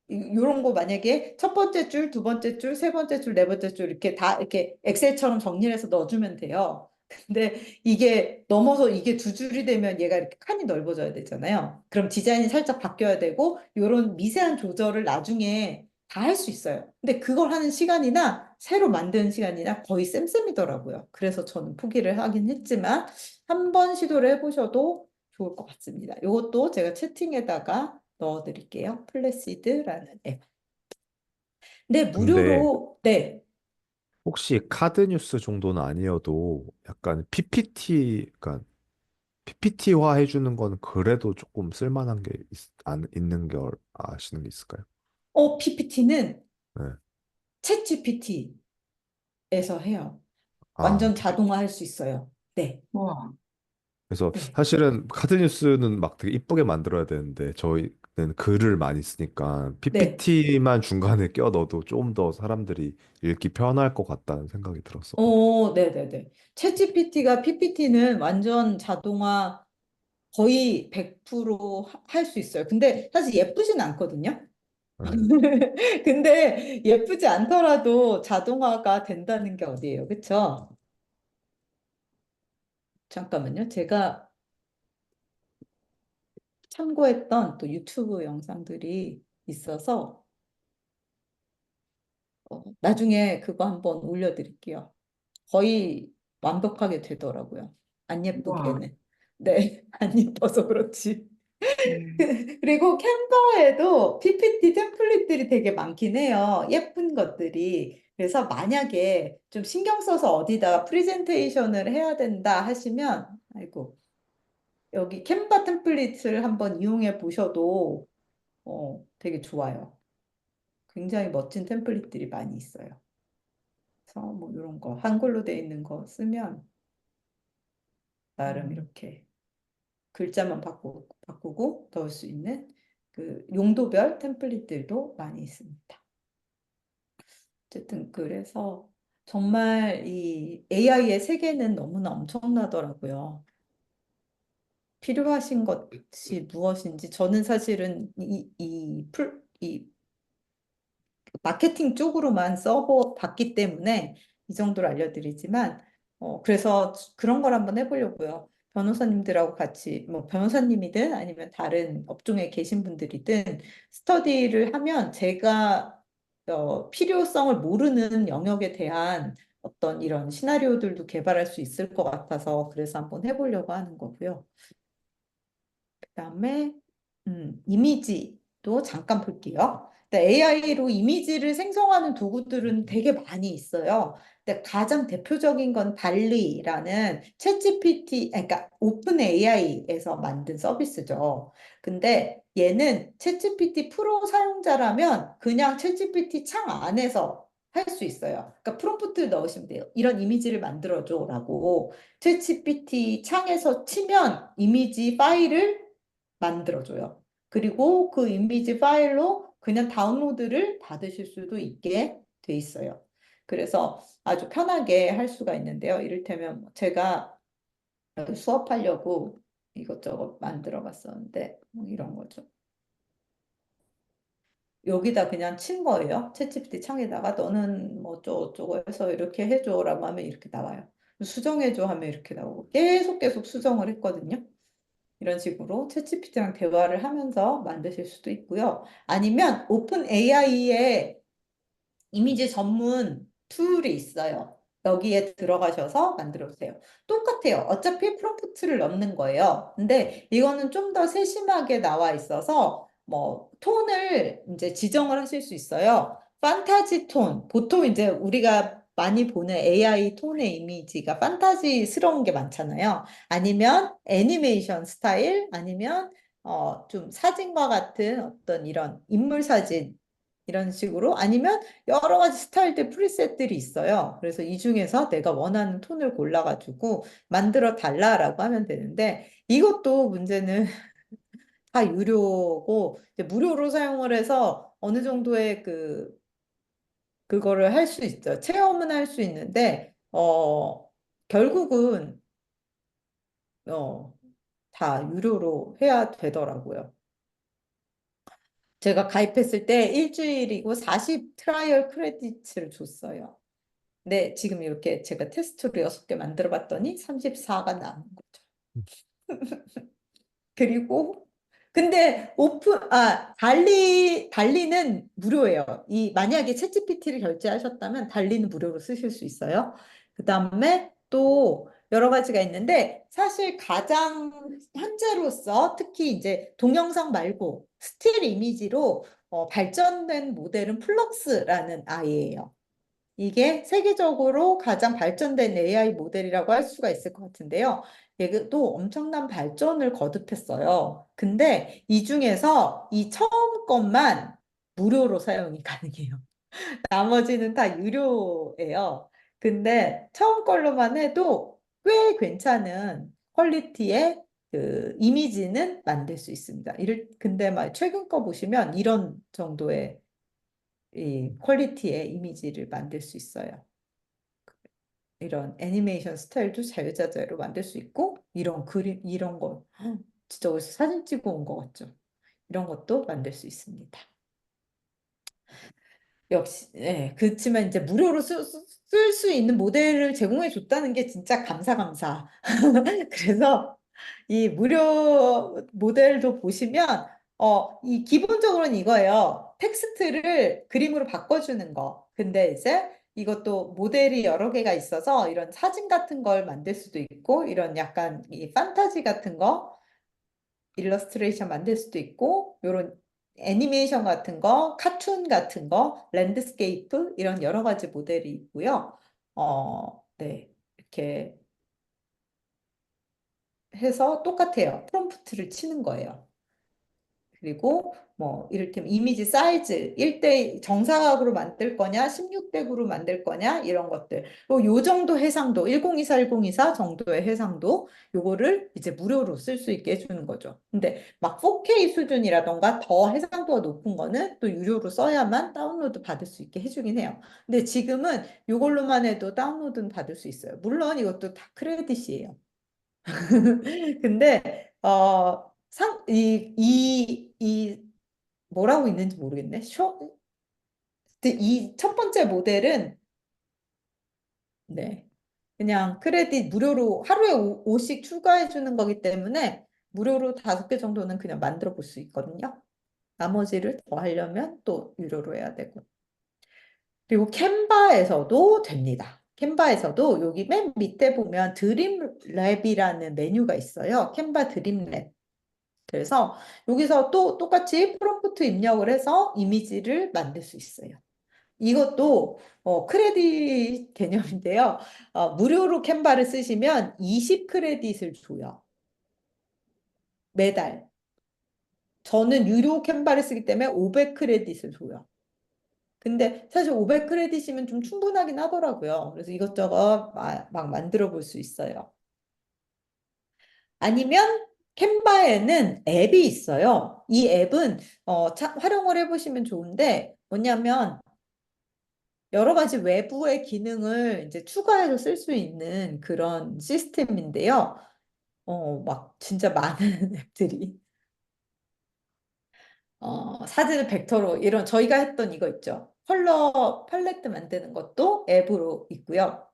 이런 거 만약에 첫 번째 줄, 두 번째 줄, 세 번째 줄, 네 번째 줄 이렇게 다 이렇게 엑셀처럼 정리를 해서 넣어주면 돼요. 근데 이게 넘어서 이게 두 줄이 되면 얘가 이렇게 칸이 넓어져야 되잖아요. 그럼 디자인이 살짝 바뀌어야 되고 이런 미세한 조절을 나중에 다 할 수 있어요. 근데 그걸 하는 시간이나 새로 만드는 시간이나 거의 쌤쌤이더라고요. 그래서 저는 포기를 하긴 했지만 한번 시도를 해보셔도 좋을 것 같습니다. 이것도 제가 채팅에다가 넣어드릴게요. 플래시드라는 앱. 근데 근데 무료로, 네. 혹시 카드 뉴스 정도는 아니어도 약간 그러니까 PPT화 해주는 건 그래도 조금 쓸만한 게 있는 걸 아시는 게 있을까요? PPT는 네. 챗 GPT에서 해요. 아, 완전 자동화할 수 있어요. 네. 우와. 그래서 네. 사실은 카드 뉴스는 막 되게 이쁘게 만들어야 되는데 저희는 글을 많이 쓰니까 네. PPT만 중간에 껴 넣어도 좀 더 사람들이 읽기 편할 것 같다는 생각이 들었었거든요. 네네네. 챗 GPT가 PPT는 완전 자동화 거의 100%할 수 있어요. 근데 사실 예쁘진 않거든요. 네. 근데 예쁘지 않더라도 자동화가 된다는 게 어디예요? 그쵸? 잠깐만요. 제가 참고했던 또 유튜브 영상들이 있어서 나중에 그거 한번 올려드릴게요. 거의 완벽하게 되더라고요. 안 우와. 예쁘게는. 네, 안 예뻐서 그렇지. 네. 그리고 캔버에도 PPT 템플릿들이 되게 많긴 해요. 예쁜 것들이. 그래서 만약에 좀 신경 써서 어디다가 프레젠테이션을 해야 된다 하시면, 아이고, 여기 캔버 템플릿을 한번 이용해 보셔도 되게 좋아요. 굉장히 멋진 템플릿들이 많이 있어요. 그래서 뭐 이런 거 한글로 돼 있는 거 쓰면 나름 음. 이렇게 글자만 바꾸고 넣을 수 있는 그 용도별 템플릿들도 많이 있습니다. 어쨌든 그래서 정말 이 AI의 세계는 너무나 엄청나더라고요. 필요하신 것이 무엇인지 저는 사실은 이 마케팅 쪽으로만 써봤기 때문에 이 정도로 알려드리지만, 그래서 그런 걸 한번 해보려고요. 변호사님들하고 같이, 뭐, 변호사님이든 아니면 다른 업종에 계신 분들이든 스터디를 하면 제가 필요성을 모르는 영역에 대한 어떤 이런 시나리오들도 개발할 수 있을 것 같아서 그래서 한번 해보려고 하는 거고요. 그다음에 이미지도 또 잠깐 볼게요. AI로 이미지를 생성하는 도구들은 되게 많이 있어요. 근데 가장 대표적인 건 달리라는 챗GPT, 그러니까 오픈 AI에서 만든 서비스죠. 근데 얘는 챗GPT 프로 사용자라면 그냥 챗GPT 창 안에서 할 수 있어요. 그러니까 프롬프트를 넣으시면 돼요. 이런 이미지를 만들어줘라고 챗GPT 창에서 치면 이미지 파일을 만들어줘요. 그리고 그 이미지 파일로 그냥 다운로드를 받으실 수도 있게 돼 있어요. 그래서 아주 편하게 할 수가 있는데요. 이를테면 제가 수업하려고 이것저것 만들어 봤었는데 뭐 이런 거죠. 여기다 그냥 친 거예요. 챗GPT 창에다가 너는 뭐 어쩌고 해서 이렇게 해줘라고 하면 이렇게 나와요. 수정해줘 하면 이렇게 나오고 계속 수정을 했거든요. 이런 식으로 챗GPT랑 대화를 하면서 만드실 수도 있고요. 아니면 오픈 AI의 이미지 전문 툴이 있어요. 여기에 들어가셔서 만들어 보세요. 똑같아요. 어차피 프롬프트를 넣는 거예요. 근데 이거는 좀 더 세심하게 나와 있어서 뭐 톤을 이제 지정을 하실 수 있어요. 판타지 톤. 보통 이제 우리가 많이 보는 AI 톤의 이미지가 판타지스러운 게 많잖아요. 아니면 애니메이션 스타일, 아니면 좀 사진과 같은 어떤 이런 인물 사진 이런 식으로 아니면 여러 가지 스타일들 프리셋들이 있어요. 그래서 이 중에서 내가 원하는 톤을 골라가지고 만들어 달라라고 하면 되는데 이것도 문제는 다 유료고 이제 무료로 사용을 해서 어느 정도의 그거를 할 수 있죠. 체험은 할 수 있는데 결국은 어, 다 유료로 해야 되더라고요. 제가 가입했을 때 일주일이고 40 트라이얼 크레디트를 줬어요. 네, 지금 이렇게 제가 테스트로 6개 만들어 봤더니 34가 나온 거죠. 그리고 근데 달리는 무료예요. 만약에 챗GPT를 결제하셨다면 달리는 무료로 쓰실 수 있어요. 그다음에 또 여러 가지가 있는데 사실 가장 현재로서 특히 이제 동영상 말고 스틸 이미지로 발전된 모델은 플럭스라는 아이예요. 이게 세계적으로 가장 발전된 AI 모델이라고 할 수가 있을 것 같은데요. 얘도 엄청난 발전을 거듭했어요. 근데 이 중에서 이 처음 것만 무료로 사용이 가능해요. 나머지는 다 유료예요. 근데 처음 걸로만 해도 꽤 괜찮은 퀄리티의 그 이미지는 만들 수 있습니다. 근데 막 최근 거 보시면 이런 정도의 이 퀄리티의 이미지를 만들 수 있어요. 이런 애니메이션 스타일도 자유자재로 만들 수 있고 이런 그림 이런 거 진짜 어디서 사진 찍어 온 것 같죠? 이런 것도 만들 수 있습니다. 역시 예, 그렇지만 이제 무료로 쓸 수 있는 모델을 제공해 줬다는 게 진짜 감사. 그래서 이 무료 모델도 보시면 이 기본적으로는 이거예요. 텍스트를 그림으로 바꿔주는 거. 근데 이제 이것도 모델이 여러 개가 있어서 이런 사진 같은 걸 만들 수도 있고 이런 약간 이 판타지 같은 거 일러스트레이션 만들 수도 있고 이런 애니메이션 같은 거, 카툰 같은 거, 랜드스케이프 이런 여러 가지 모델이 있고요. 네. 이렇게 해서 똑같아요. 프롬프트를 치는 거예요. 그리고 뭐 이를테면 이미지 사이즈 1대 정사각으로 만들 거냐 16대구로 만들 거냐 이런 것들 요 정도 해상도 1024, 1024 정도의 해상도 요거를 이제 무료로 쓸 수 있게 해주는 거죠. 근데 막 4K 수준이라던가 더 해상도가 높은 거는 또 유료로 써야만 다운로드 받을 수 있게 해주긴 해요. 근데 지금은 요걸로만 해도 다운로드는 받을 수 있어요. 물론 이것도 다 크레딧이에요. 근데 뭐라고 있는지 모르겠네. 이 첫 번째 모델은 네. 그냥 크레딧 무료로 하루에 5씩 추가해 주는 거기 때문에 무료로 5개 정도는 그냥 만들어 볼 수 있거든요. 나머지를 더 하려면 또 유료로 해야 되고. 그리고 캔바에서도 됩니다. 캔바에서도 여기 맨 밑에 보면 드림랩이라는 메뉴가 있어요. 캔바 드림랩. 그래서 여기서 또 똑같이 프롬프트 입력을 해서 이미지를 만들 수 있어요. 이것도 크레딧 개념인데요. 무료로 캔바를 쓰시면 20 크레딧을 줘요. 매달. 저는 유료 캔바를 쓰기 때문에 500 크레딧을 줘요. 근데 사실 500 크레딧이면 좀 충분하긴 하더라고요. 그래서 이것저것 막 만들어 볼 수 있어요. 아니면 캔바에는 앱이 있어요. 이 앱은 활용을 해보시면 좋은데 뭐냐면 여러 가지 외부의 기능을 이제 추가해서 쓸 수 있는 그런 시스템인데요. 막 진짜 많은 앱들이 사진을 벡터로 이런 저희가 했던 이거 있죠. 컬러 팔레트 만드는 것도 앱으로 있고요.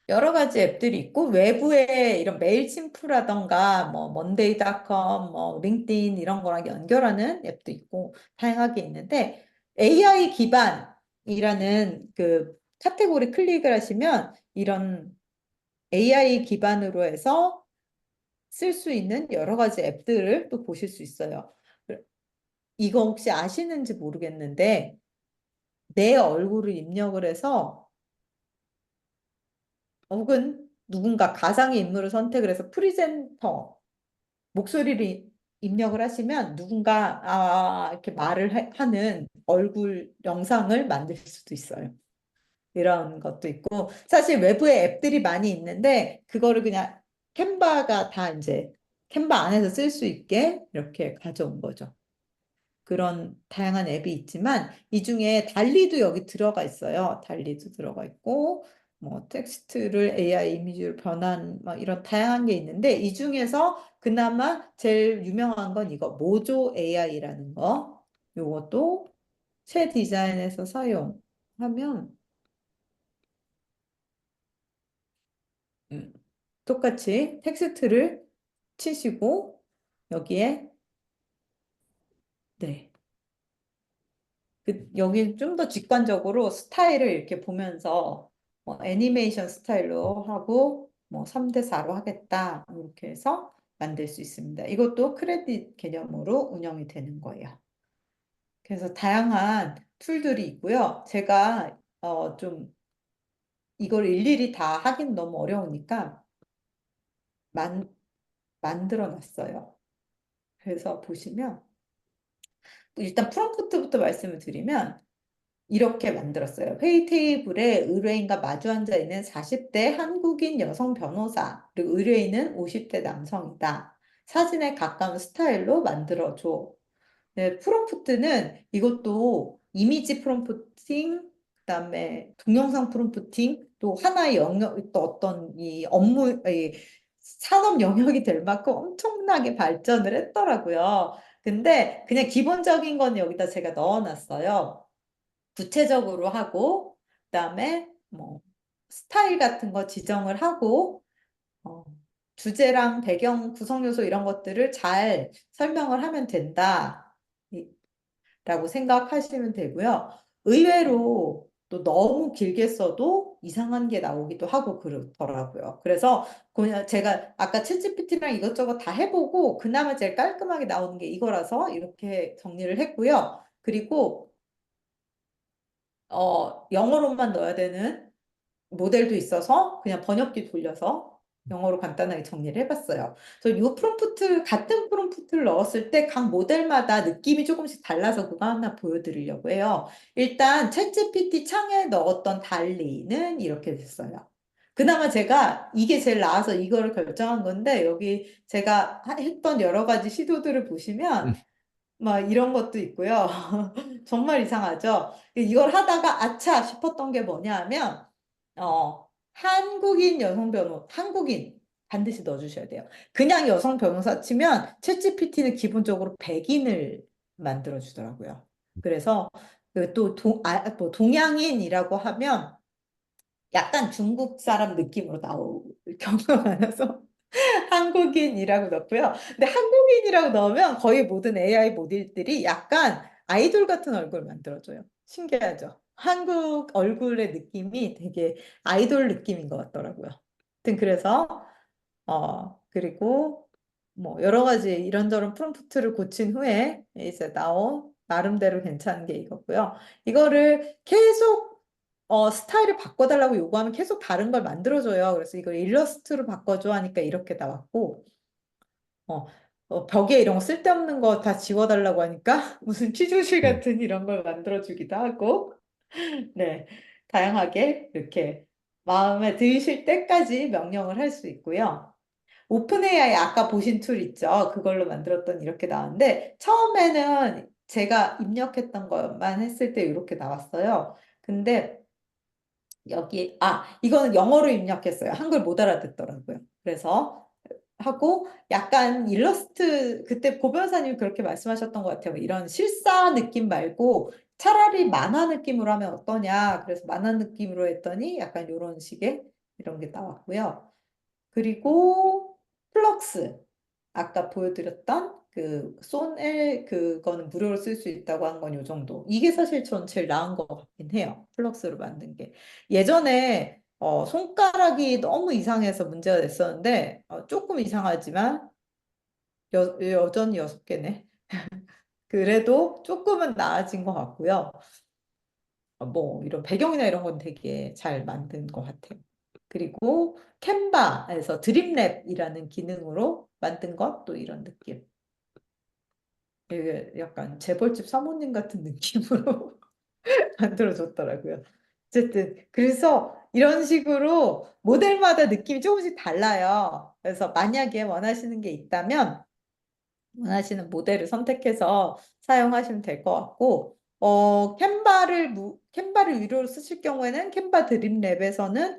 여러 가지 앱들이 있고 외부에 이런 메일침프라던가 뭐 먼데이닷컴, 뭐 링크드인 이런 거랑 연결하는 앱도 있고 다양하게 있는데 AI 기반이라는 그 카테고리 클릭을 하시면 이런 AI 기반으로 해서 쓸 수 있는 여러 가지 앱들을 또 보실 수 있어요. 이거 혹시 아시는지 모르겠는데 내 얼굴을 입력을 해서 혹은 누군가 가상의 인물을 선택을 해서 프리젠터 목소리를 입력을 하시면 누군가 이렇게 말을 하는 얼굴 영상을 만들 수도 있어요. 이런 것도 있고 사실 외부에 앱들이 많이 있는데 그거를 그냥 캔바가 다 이제 캔바 안에서 쓸 수 있게 이렇게 가져온 거죠. 그런 다양한 앱이 있지만 이 중에 달리도 여기 들어가 있어요. 달리도 들어가 있고 뭐 텍스트를 AI 이미지로 변환 막 이런 다양한 게 있는데 이 중에서 그나마 제일 유명한 건 이거 모조 AI라는 거. 요것도 새 디자인에서 사용하면 음, 똑같이 텍스트를 치시고 여기에 네. 여기 좀 더 직관적으로 스타일을 이렇게 보면서 뭐 애니메이션 스타일로 하고 뭐 3대4로 하겠다 이렇게 해서 만들 수 있습니다. 이것도 크레딧 개념으로 운영이 되는 거예요. 그래서 다양한 툴들이 있고요. 제가 좀 이걸 일일이 다 하긴 너무 어려우니까 만, 만들어 놨어요. 그래서 보시면 일단 프롬프트부터 말씀을 드리면 이렇게 만들었어요. 회의 테이블에 의뢰인과 마주 앉아 있는 40대 한국인 여성 변호사, 그리고 의뢰인은 50대 남성이다. 사진에 가까운 스타일로 만들어줘. 네, 프롬프트는 이것도 이미지 프롬프팅, 그다음에 동영상 프롬프팅, 또 하나의 영역, 또 어떤 이 업무, 이 산업 영역이 될 만큼 엄청나게 발전을 했더라고요. 근데 그냥 기본적인 건 여기다 제가 넣어놨어요. 구체적으로 하고, 그다음에 뭐 스타일 같은 거 지정을 하고, 어, 주제랑 배경 구성 요소 이런 것들을 잘 설명을 하면 된다. 라고 생각하시면 되고요. 의외로 또 너무 길게 써도 이상한 게 나오기도 하고 그렇더라고요. 그래서 그냥 제가 아까 챗GPT랑 이것저것 다 해보고 그나마 제일 깔끔하게 나오는 게 이거라서 이렇게 정리를 했고요. 그리고 영어로만 넣어야 되는 모델도 있어서 그냥 번역기 돌려서 영어로 간단하게 정리를 해봤어요. 그래서 이 프롬프트, 같은 프롬프트를 넣었을 때 각 모델마다 느낌이 조금씩 달라서 그거 하나 보여드리려고 해요. 일단 챗GPT 창에 넣었던 달리는 이렇게 됐어요. 그나마 제가 이게 제일 나아서 이거를 결정한 건데 여기 제가 했던 여러 가지 시도들을 보시면 막 이런 것도 있고요. 정말 이상하죠? 이걸 하다가 아차 싶었던 게 뭐냐 하면, 한국인 여성 한국인 반드시 넣어주셔야 돼요. 그냥 여성 변호사 치면 챗GPT는 기본적으로 백인을 만들어주더라고요. 그래서 그또 뭐 동양인이라고 하면 약간 중국 사람 느낌으로 나올 경우가 많아서 한국인이라고 넣고요. 근데 한국인이라고 넣으면 거의 모든 AI 모델들이 약간 아이돌 같은 얼굴 만들어줘요. 신기하죠? 한국 얼굴의 느낌이 되게 아이돌 느낌인 것 같더라고요. 하여튼 그래서 그리고 뭐 여러 가지 이런저런 프롬프트를 고친 후에 이제 나온 나름대로 괜찮은 게 이거고요. 이거를 계속 스타일을 바꿔달라고 요구하면 계속 다른 걸 만들어줘요. 그래서 이걸 일러스트로 바꿔줘 하니까 이렇게 나왔고, 어, 벽에 이런 거 쓸데없는 거 다 지워달라고 하니까 무슨 취조실 네. 같은 이런 걸 만들어주기도 하고, 네, 다양하게 이렇게 마음에 드실 때까지 명령을 할 수 있고요. 오픈 AI 아까 보신 툴 있죠? 그걸로 만들었던 이렇게 나왔는데 처음에는 제가 입력했던 것만 했을 때 이렇게 나왔어요. 근데 이거는 영어로 입력했어요. 한글 못 알아듣더라고요. 그래서 하고 약간 일러스트 그때 고 변호사님이 그렇게 말씀하셨던 것 같아요. 이런 실사 느낌 말고 차라리 만화 느낌으로 하면 어떠냐. 그래서 만화 느낌으로 했더니 약간 이런 식의 이런 게 나왔고요. 그리고 플럭스 아까 보여드렸던 그 손엘 그거는 무료로 쓸 수 있다고 한 건 요 정도. 이게 사실 전 제일 나은 것 같긴 해요. 플럭스로 만든 게. 예전에 손가락이 너무 이상해서 문제가 됐었는데 조금 이상하지만 여전히 6개네. 그래도 조금은 나아진 것 같고요. 뭐 이런 배경이나 이런 건 되게 잘 만든 것 같아요. 그리고 캔바에서 드림랩이라는 기능으로 만든 것도 이런 느낌. 이게 약간 재벌집 사모님 같은 느낌으로 만들어줬더라고요. 어쨌든 그래서 이런 식으로 모델마다 느낌이 조금씩 달라요. 그래서 만약에 원하시는 게 있다면 원하시는 모델을 선택해서 사용하시면 될 것 같고, 캔바를 유료로 쓰실 경우에는 캔바 드림랩에서는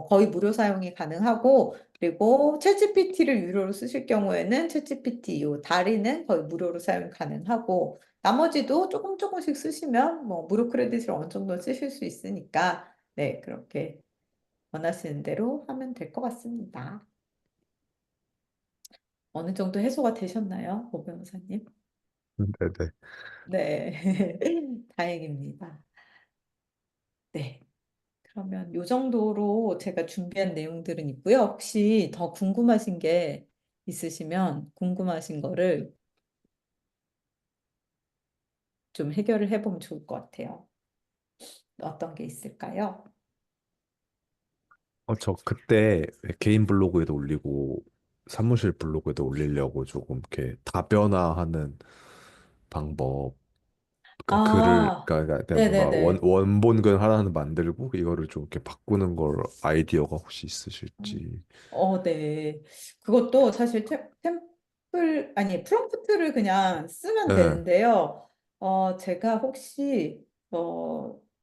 거의 무료 사용이 가능하고, 그리고 챗GPT를 유료로 쓰실 경우에는 챗GPT 요 다리는 거의 무료로 사용 가능하고, 나머지도 조금 조금씩 쓰시면 뭐 무료 크레딧을 어느 정도 쓰실 수 있으니까, 네, 그렇게 원하시는 대로 하면 될 것 같습니다. 어느 정도 해소가 되셨나요, 오 변호사님? 네네. 네, 다행입니다. 네, 그러면 요 정도로 제가 준비한 내용들은 있고요. 혹시 더 궁금하신 게 있으시면 궁금하신 거를 좀 해결을 해보면 좋을 것 같아요. 어떤 게 있을까요? 저 그때 개인 블로그에도 올리고 사무실 블로그에도 올리려고 조금 이렇게 다변화하는 방법, 그러니까 글을 아, 그러니까 뭔가 네네네. 원본글 하나 만들고 이거를 좀 이렇게 바꾸는 걸 아이디어가 혹시 음. 있으실지. 네. 그것도 사실 아니, 프롬프트를 그냥 쓰면 네, 되는데요. 제가 혹시,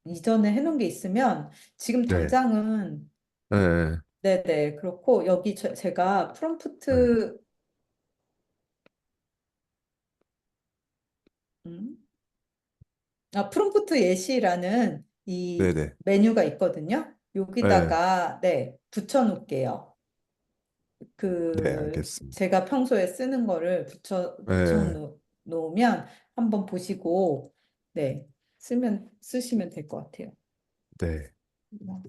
이전에 해놓은 게 있으면 지금 네, 당장은, 네, 네네. 그렇고, 여기 제가 네, 프롬프트, 음? 프롬프트 예시라는 네, 이 네, 메뉴가 있거든요. 네, 여기다가, 네, 붙여놓을게요. 네, 알겠습니다. 제가 평소에 쓰는 거를 네, 놓으면 한번 보시고, 네, 쓰시면 될 것 같아요. 네. 뭐,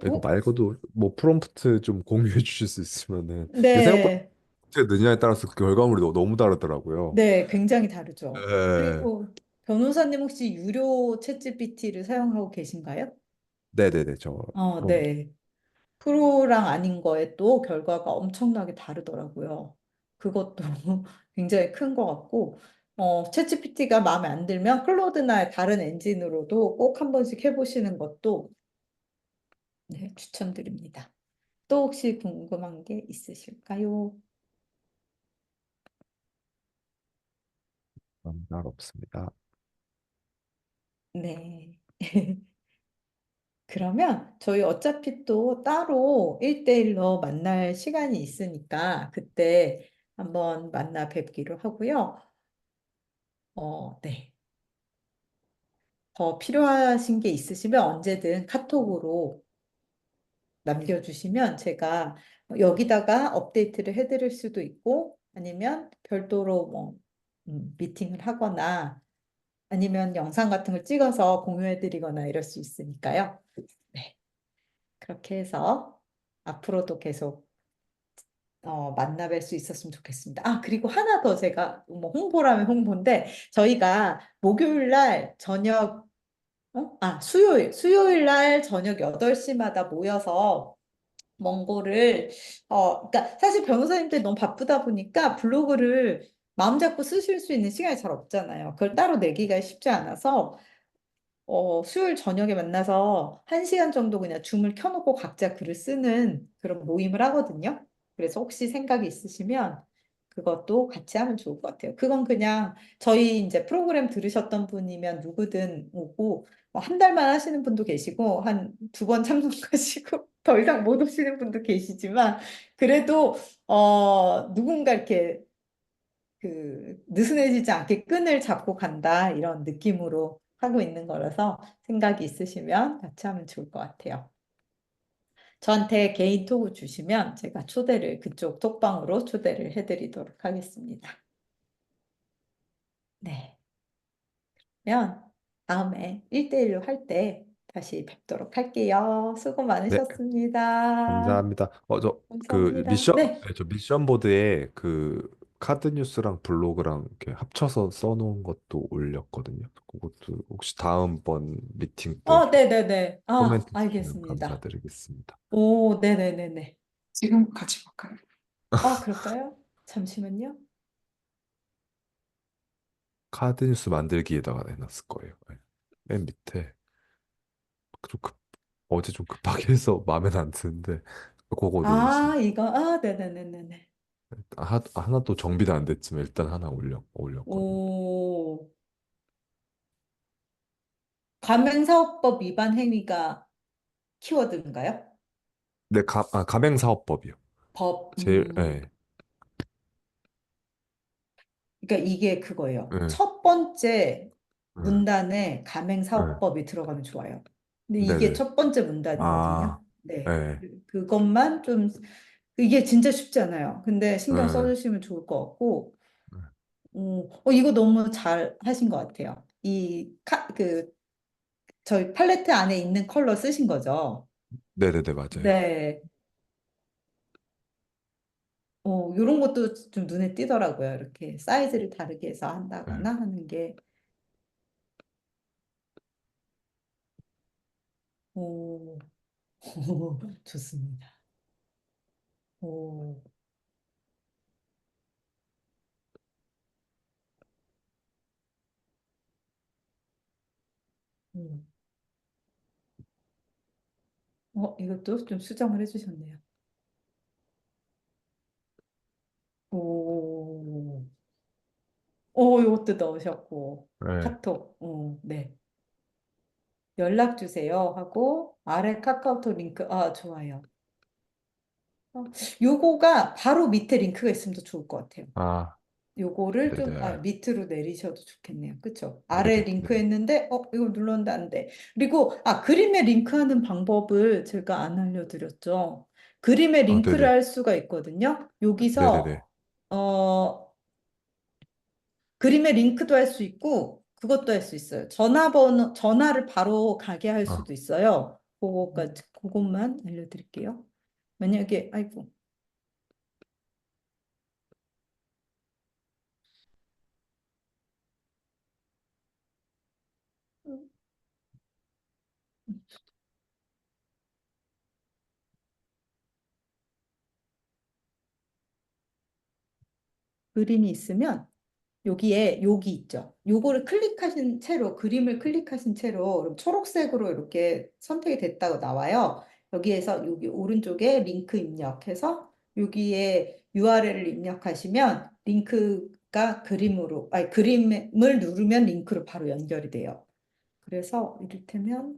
이거 말고도 뭐 프롬프트 좀 공유해 주실 수 있으면은 이게 생각보다 네, 어떻게 느냐에 따라서 그 결과물이 너무 다르더라고요. 네, 굉장히 다르죠. 네, 그리고 변호사님 혹시 유료 챗GPT를 사용하고 계신가요? 네네네, 그럼요. 네. 프로랑 아닌 거에 또 결과가 엄청나게 다르더라고요. 그것도 굉장히 큰 것 같고, 챗GPT가 마음에 안 들면 클로드나 다른 엔진으로도 꼭 한 번씩 해보시는 것도 네, 추천드립니다. 또 혹시 궁금한 게 있으실까요? 날 없습니다. 네. 그러면 저희 어차피 또 따로 1대1로 만날 시간이 있으니까 그때 한번 만나 뵙기로 하고요. 네. 더 필요하신 게 있으시면 언제든 카톡으로 남겨주시면 제가 여기다가 업데이트를 해드릴 수도 있고 아니면 별도로 뭐 미팅을 하거나 아니면 영상 같은 걸 찍어서 공유해드리거나 이럴 수 있으니까요. 네, 그렇게 해서 앞으로도 계속 만나뵐 수 있었으면 좋겠습니다. 아, 그리고 하나 더 제가 뭐 홍보라면 홍보인데 저희가 목요일 날 저녁 수요일 날 저녁 8시마다 모여서 원고를 그러니까 사실 변호사님들 너무 바쁘다 보니까 블로그를 마음 잡고 쓰실 수 있는 시간이 잘 없잖아요. 그걸 따로 내기가 쉽지 않아서 수요일 저녁에 만나서 1시간 정도 그냥 줌을 켜놓고 각자 글을 쓰는 그런 모임을 하거든요. 그래서 혹시 생각이 있으시면 그것도 같이 하면 좋을 것 같아요. 그건 그냥 저희 이제 프로그램 들으셨던 분이면 누구든 오고 한 달만 하시는 분도 계시고 한 2번 참석하시고 더 이상 못 오시는 분도 계시지만 그래도 누군가 이렇게 느슨해지지 않게 끈을 잡고 간다 이런 느낌으로 하고 있는 거라서 생각이 있으시면 같이 하면 좋을 것 같아요. 저한테 개인 톡을 주시면 제가 그쪽 톡방으로 초대를 해드리도록 하겠습니다. 네. 그러면 다음에 1대1로 할 때 다시 뵙도록 할게요. 수고 네, 많으셨습니다. 감사합니다. 감사합니다. 네. 저 미션 보드에 그 카드 뉴스랑 블로그랑 이렇게 합쳐서 써놓은 것도 올렸거든요. 그것도 혹시 다음번 미팅 때 네네네. 코멘트 주시면 알겠습니다. 감사드리겠습니다. 오, 네네네네. 지금 같이 볼까요? 그럴까요? 잠시만요. 카드 뉴스 만들기에다가 해놨을 거예요. 네. 맨 밑에 좀 어제 좀 급하게 해서 마음에 안 드는데 그거 올리겠습니다. 네네네네네. 하나도 정비도 안 됐지만 일단 하나 올렸거든요. 오, 가맹사업법 위반 행위가 키워드인가요? 네, 가맹사업법이요. 법, 제일, 예, 그러니까 이게 그거예요. 예, 첫 번째 예, 문단에 예. 가맹사업법이 들어가면 좋아요. 근데 이게 네네. 첫 번째 문단이거든요. 아, 네. 예, 그것만 좀, 이게 진짜 쉽지 않아요. 근데 신경 예, 써주시면 좋을 것 같고, 이거 너무 잘 하신 것 같아요. 저희 팔레트 안에 있는 컬러 쓰신 거죠? 네네네, 맞아요. 네. 요런 것도 좀 눈에 띄더라고요. 이렇게 사이즈를 다르게 해서 예. 한다거나 하는 게. 오, 좋습니다. 오, 음. 이것도 좀 수정을 해주셨네요. 오, 이것도 넣으셨고, 예. 카톡, 네. 연락 주세요 하고, 아래 카카오톡 링크, 좋아요. 요거가 바로 밑에 링크가 있으면 더 좋을 것 같아요. 아, 요거를 좀 네네. 밑으로 내리셔도 좋겠네요. 그쵸? 아래 네네. 링크 네. 했는데 이거 눌렀는데 안 돼. 그리고 그림에 링크하는 방법을 제가 안 알려드렸죠. 그림에 아, 링크를 네네. 할 수가 있거든요. 네네네. 여기서 그림에 링크도 할 수 있고 그것도 할 수 있어요. 전화를 바로 가게 할 아, 수도 있어요. 그것만 알려드릴게요. 만약에 아이고 그림이 있으면 여기 있죠. 요거를 클릭하신 채로, 그림을 클릭하신 채로 그럼 초록색으로 이렇게 선택이 됐다고 나와요. 여기에서 여기 오른쪽에 링크 입력해서 여기에 URL을 입력하시면 링크가 그림을 누르면 링크로 바로 연결이 돼요. 그래서 이를테면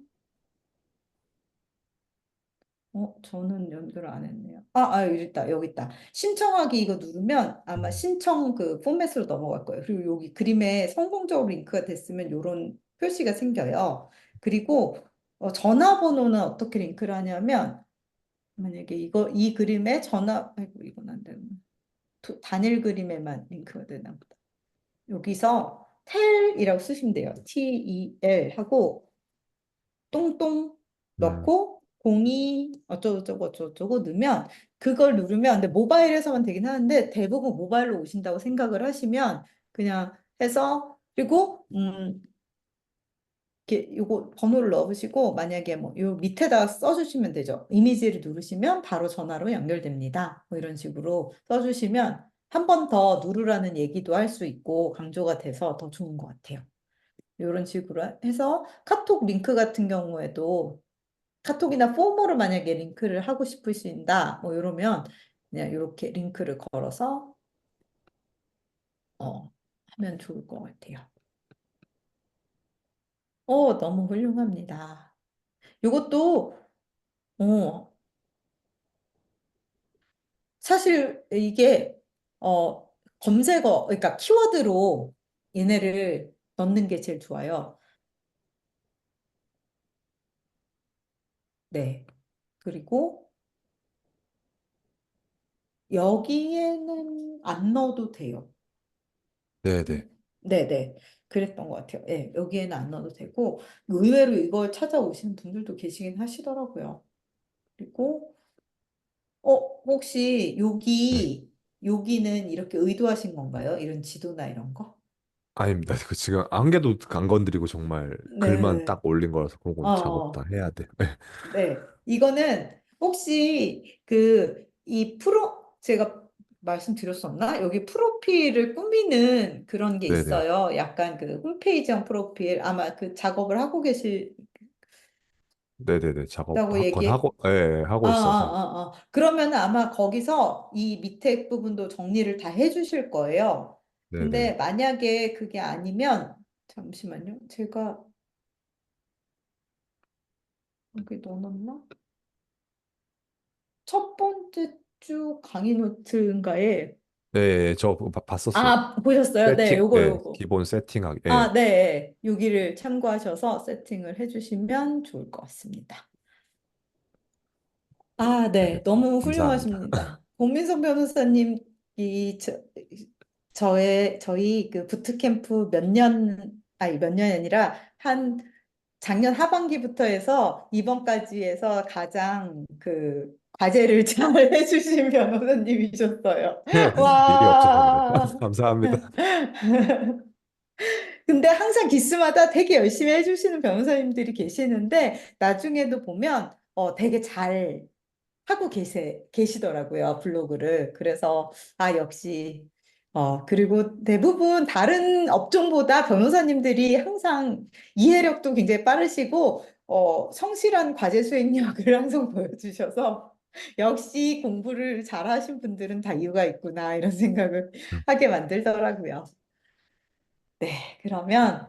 저는 연결을 안 했네요. 여기 있다, 여기 있다. 신청하기 이거 누르면 아마 음, 신청 그 포맷으로 넘어갈 거예요. 그리고 여기 그림에 성공적으로 링크가 됐으면 이런 표시가 생겨요. 그리고 전화번호는 어떻게 링크를 하냐면 만약에 이 그림에 아이고, 이건 안 되나. 단일 그림에만 링크가 되나 보다. 여기서 텔이라고 쓰시면 돼요. TEL 하고 똥똥 음, 넣고 02 어쩌고저쩌고 넣으면 그걸 누르면, 근데 모바일에서만 되긴 하는데 대부분 모바일로 오신다고 생각을 하시면 그냥 해서, 그리고 이렇게 요거 번호를 넣으시고 만약에 뭐 요 밑에다가 써주시면 되죠. 이미지를 누르시면 바로 전화로 연결됩니다. 뭐 이런 식으로 써주시면 한 번 더 누르라는 얘기도 할 수 있고 강조가 돼서 더 좋은 것 같아요. 이런 식으로 해서 카톡 링크 같은 경우에도 카톡이나 포머로 만약에 링크를 하고 싶으신다 뭐 이러면 그냥 이렇게 링크를 걸어서 하면 좋을 것 같아요. 너무 훌륭합니다. 이것도 어, 사실 이게 검색어, 그러니까 키워드로 얘네를 넣는 게 제일 좋아요. 네. 그리고 여기에는 안 넣어도 돼요. 네네. 네네. 그랬던 것 같아요. 네, 여기에는 안 넣어도 되고, 의외로 이걸 찾아오시는 분들도 계시긴 하시더라고요. 그리고, 혹시 네. 여기는 이렇게 의도하신 건가요? 이런 지도나 이런 거? 아닙니다. 그 지금 한 개도 안 건드리고 정말 글만 네. 딱 올린 거라서 그런 건 작업 다 어, 해야 돼. 네. 네. 이거는 혹시 제가 말씀드렸었나? 여기 프로필을 꾸미는 그런 게 네네. 있어요. 약간 그 홈페이지형 프로필. 아마 그 작업을 하고 계시다고 네네네. 작업 건 얘기, 하고, 예, 예, 하고 있어서. 그러면 아마 거기서 이 밑에 부분도 정리를 다 해주실 거예요. 근데 네네. 만약에 그게 아니면, 잠시만요. 제가 여기 넣어놨나? 첫 번째 주 강의 노트인가에, 예, 예, 저 그거 봤었어요. 보셨어요? 네, 예, 요거. 기본 세팅하기. 예, 네. 여기를 참고하셔서 세팅을 해주시면 좋을 것 같습니다. 네. 알겠습니다. 너무 감사합니다. 훌륭하십니다. 공민석 변호사님, 저희 그 부트캠프 몇 년이 아니라 한 작년 하반기부터 해서 이번까지 해서 가장 그 과제를 잘 해주신 변호사님이셨어요. 일이 없어서 그래요. 와. 감사합니다. 근데 항상 기스마다 되게 열심히 해주시는 변호사님들이 계시는데 나중에도 보면 되게 잘 하고 계시더라고요, 블로그를. 그래서, 역시, 그리고 대부분 다른 업종보다 변호사님들이 항상 이해력도 굉장히 빠르시고, 성실한 과제 수행력을 항상 보여주셔서, 역시 공부를 잘 하신 분들은 다 이유가 있구나, 이런 생각을 하게 만들더라고요. 네, 그러면,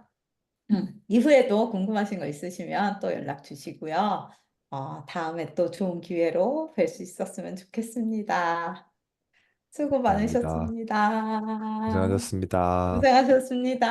이후에도 궁금하신 거 있으시면 또 연락 주시고요. 다음에 또 좋은 기회로 뵐 수 있었으면 좋겠습니다. 수고 감사합니다. 많으셨습니다. 고생하셨습니다. 고생하셨습니다.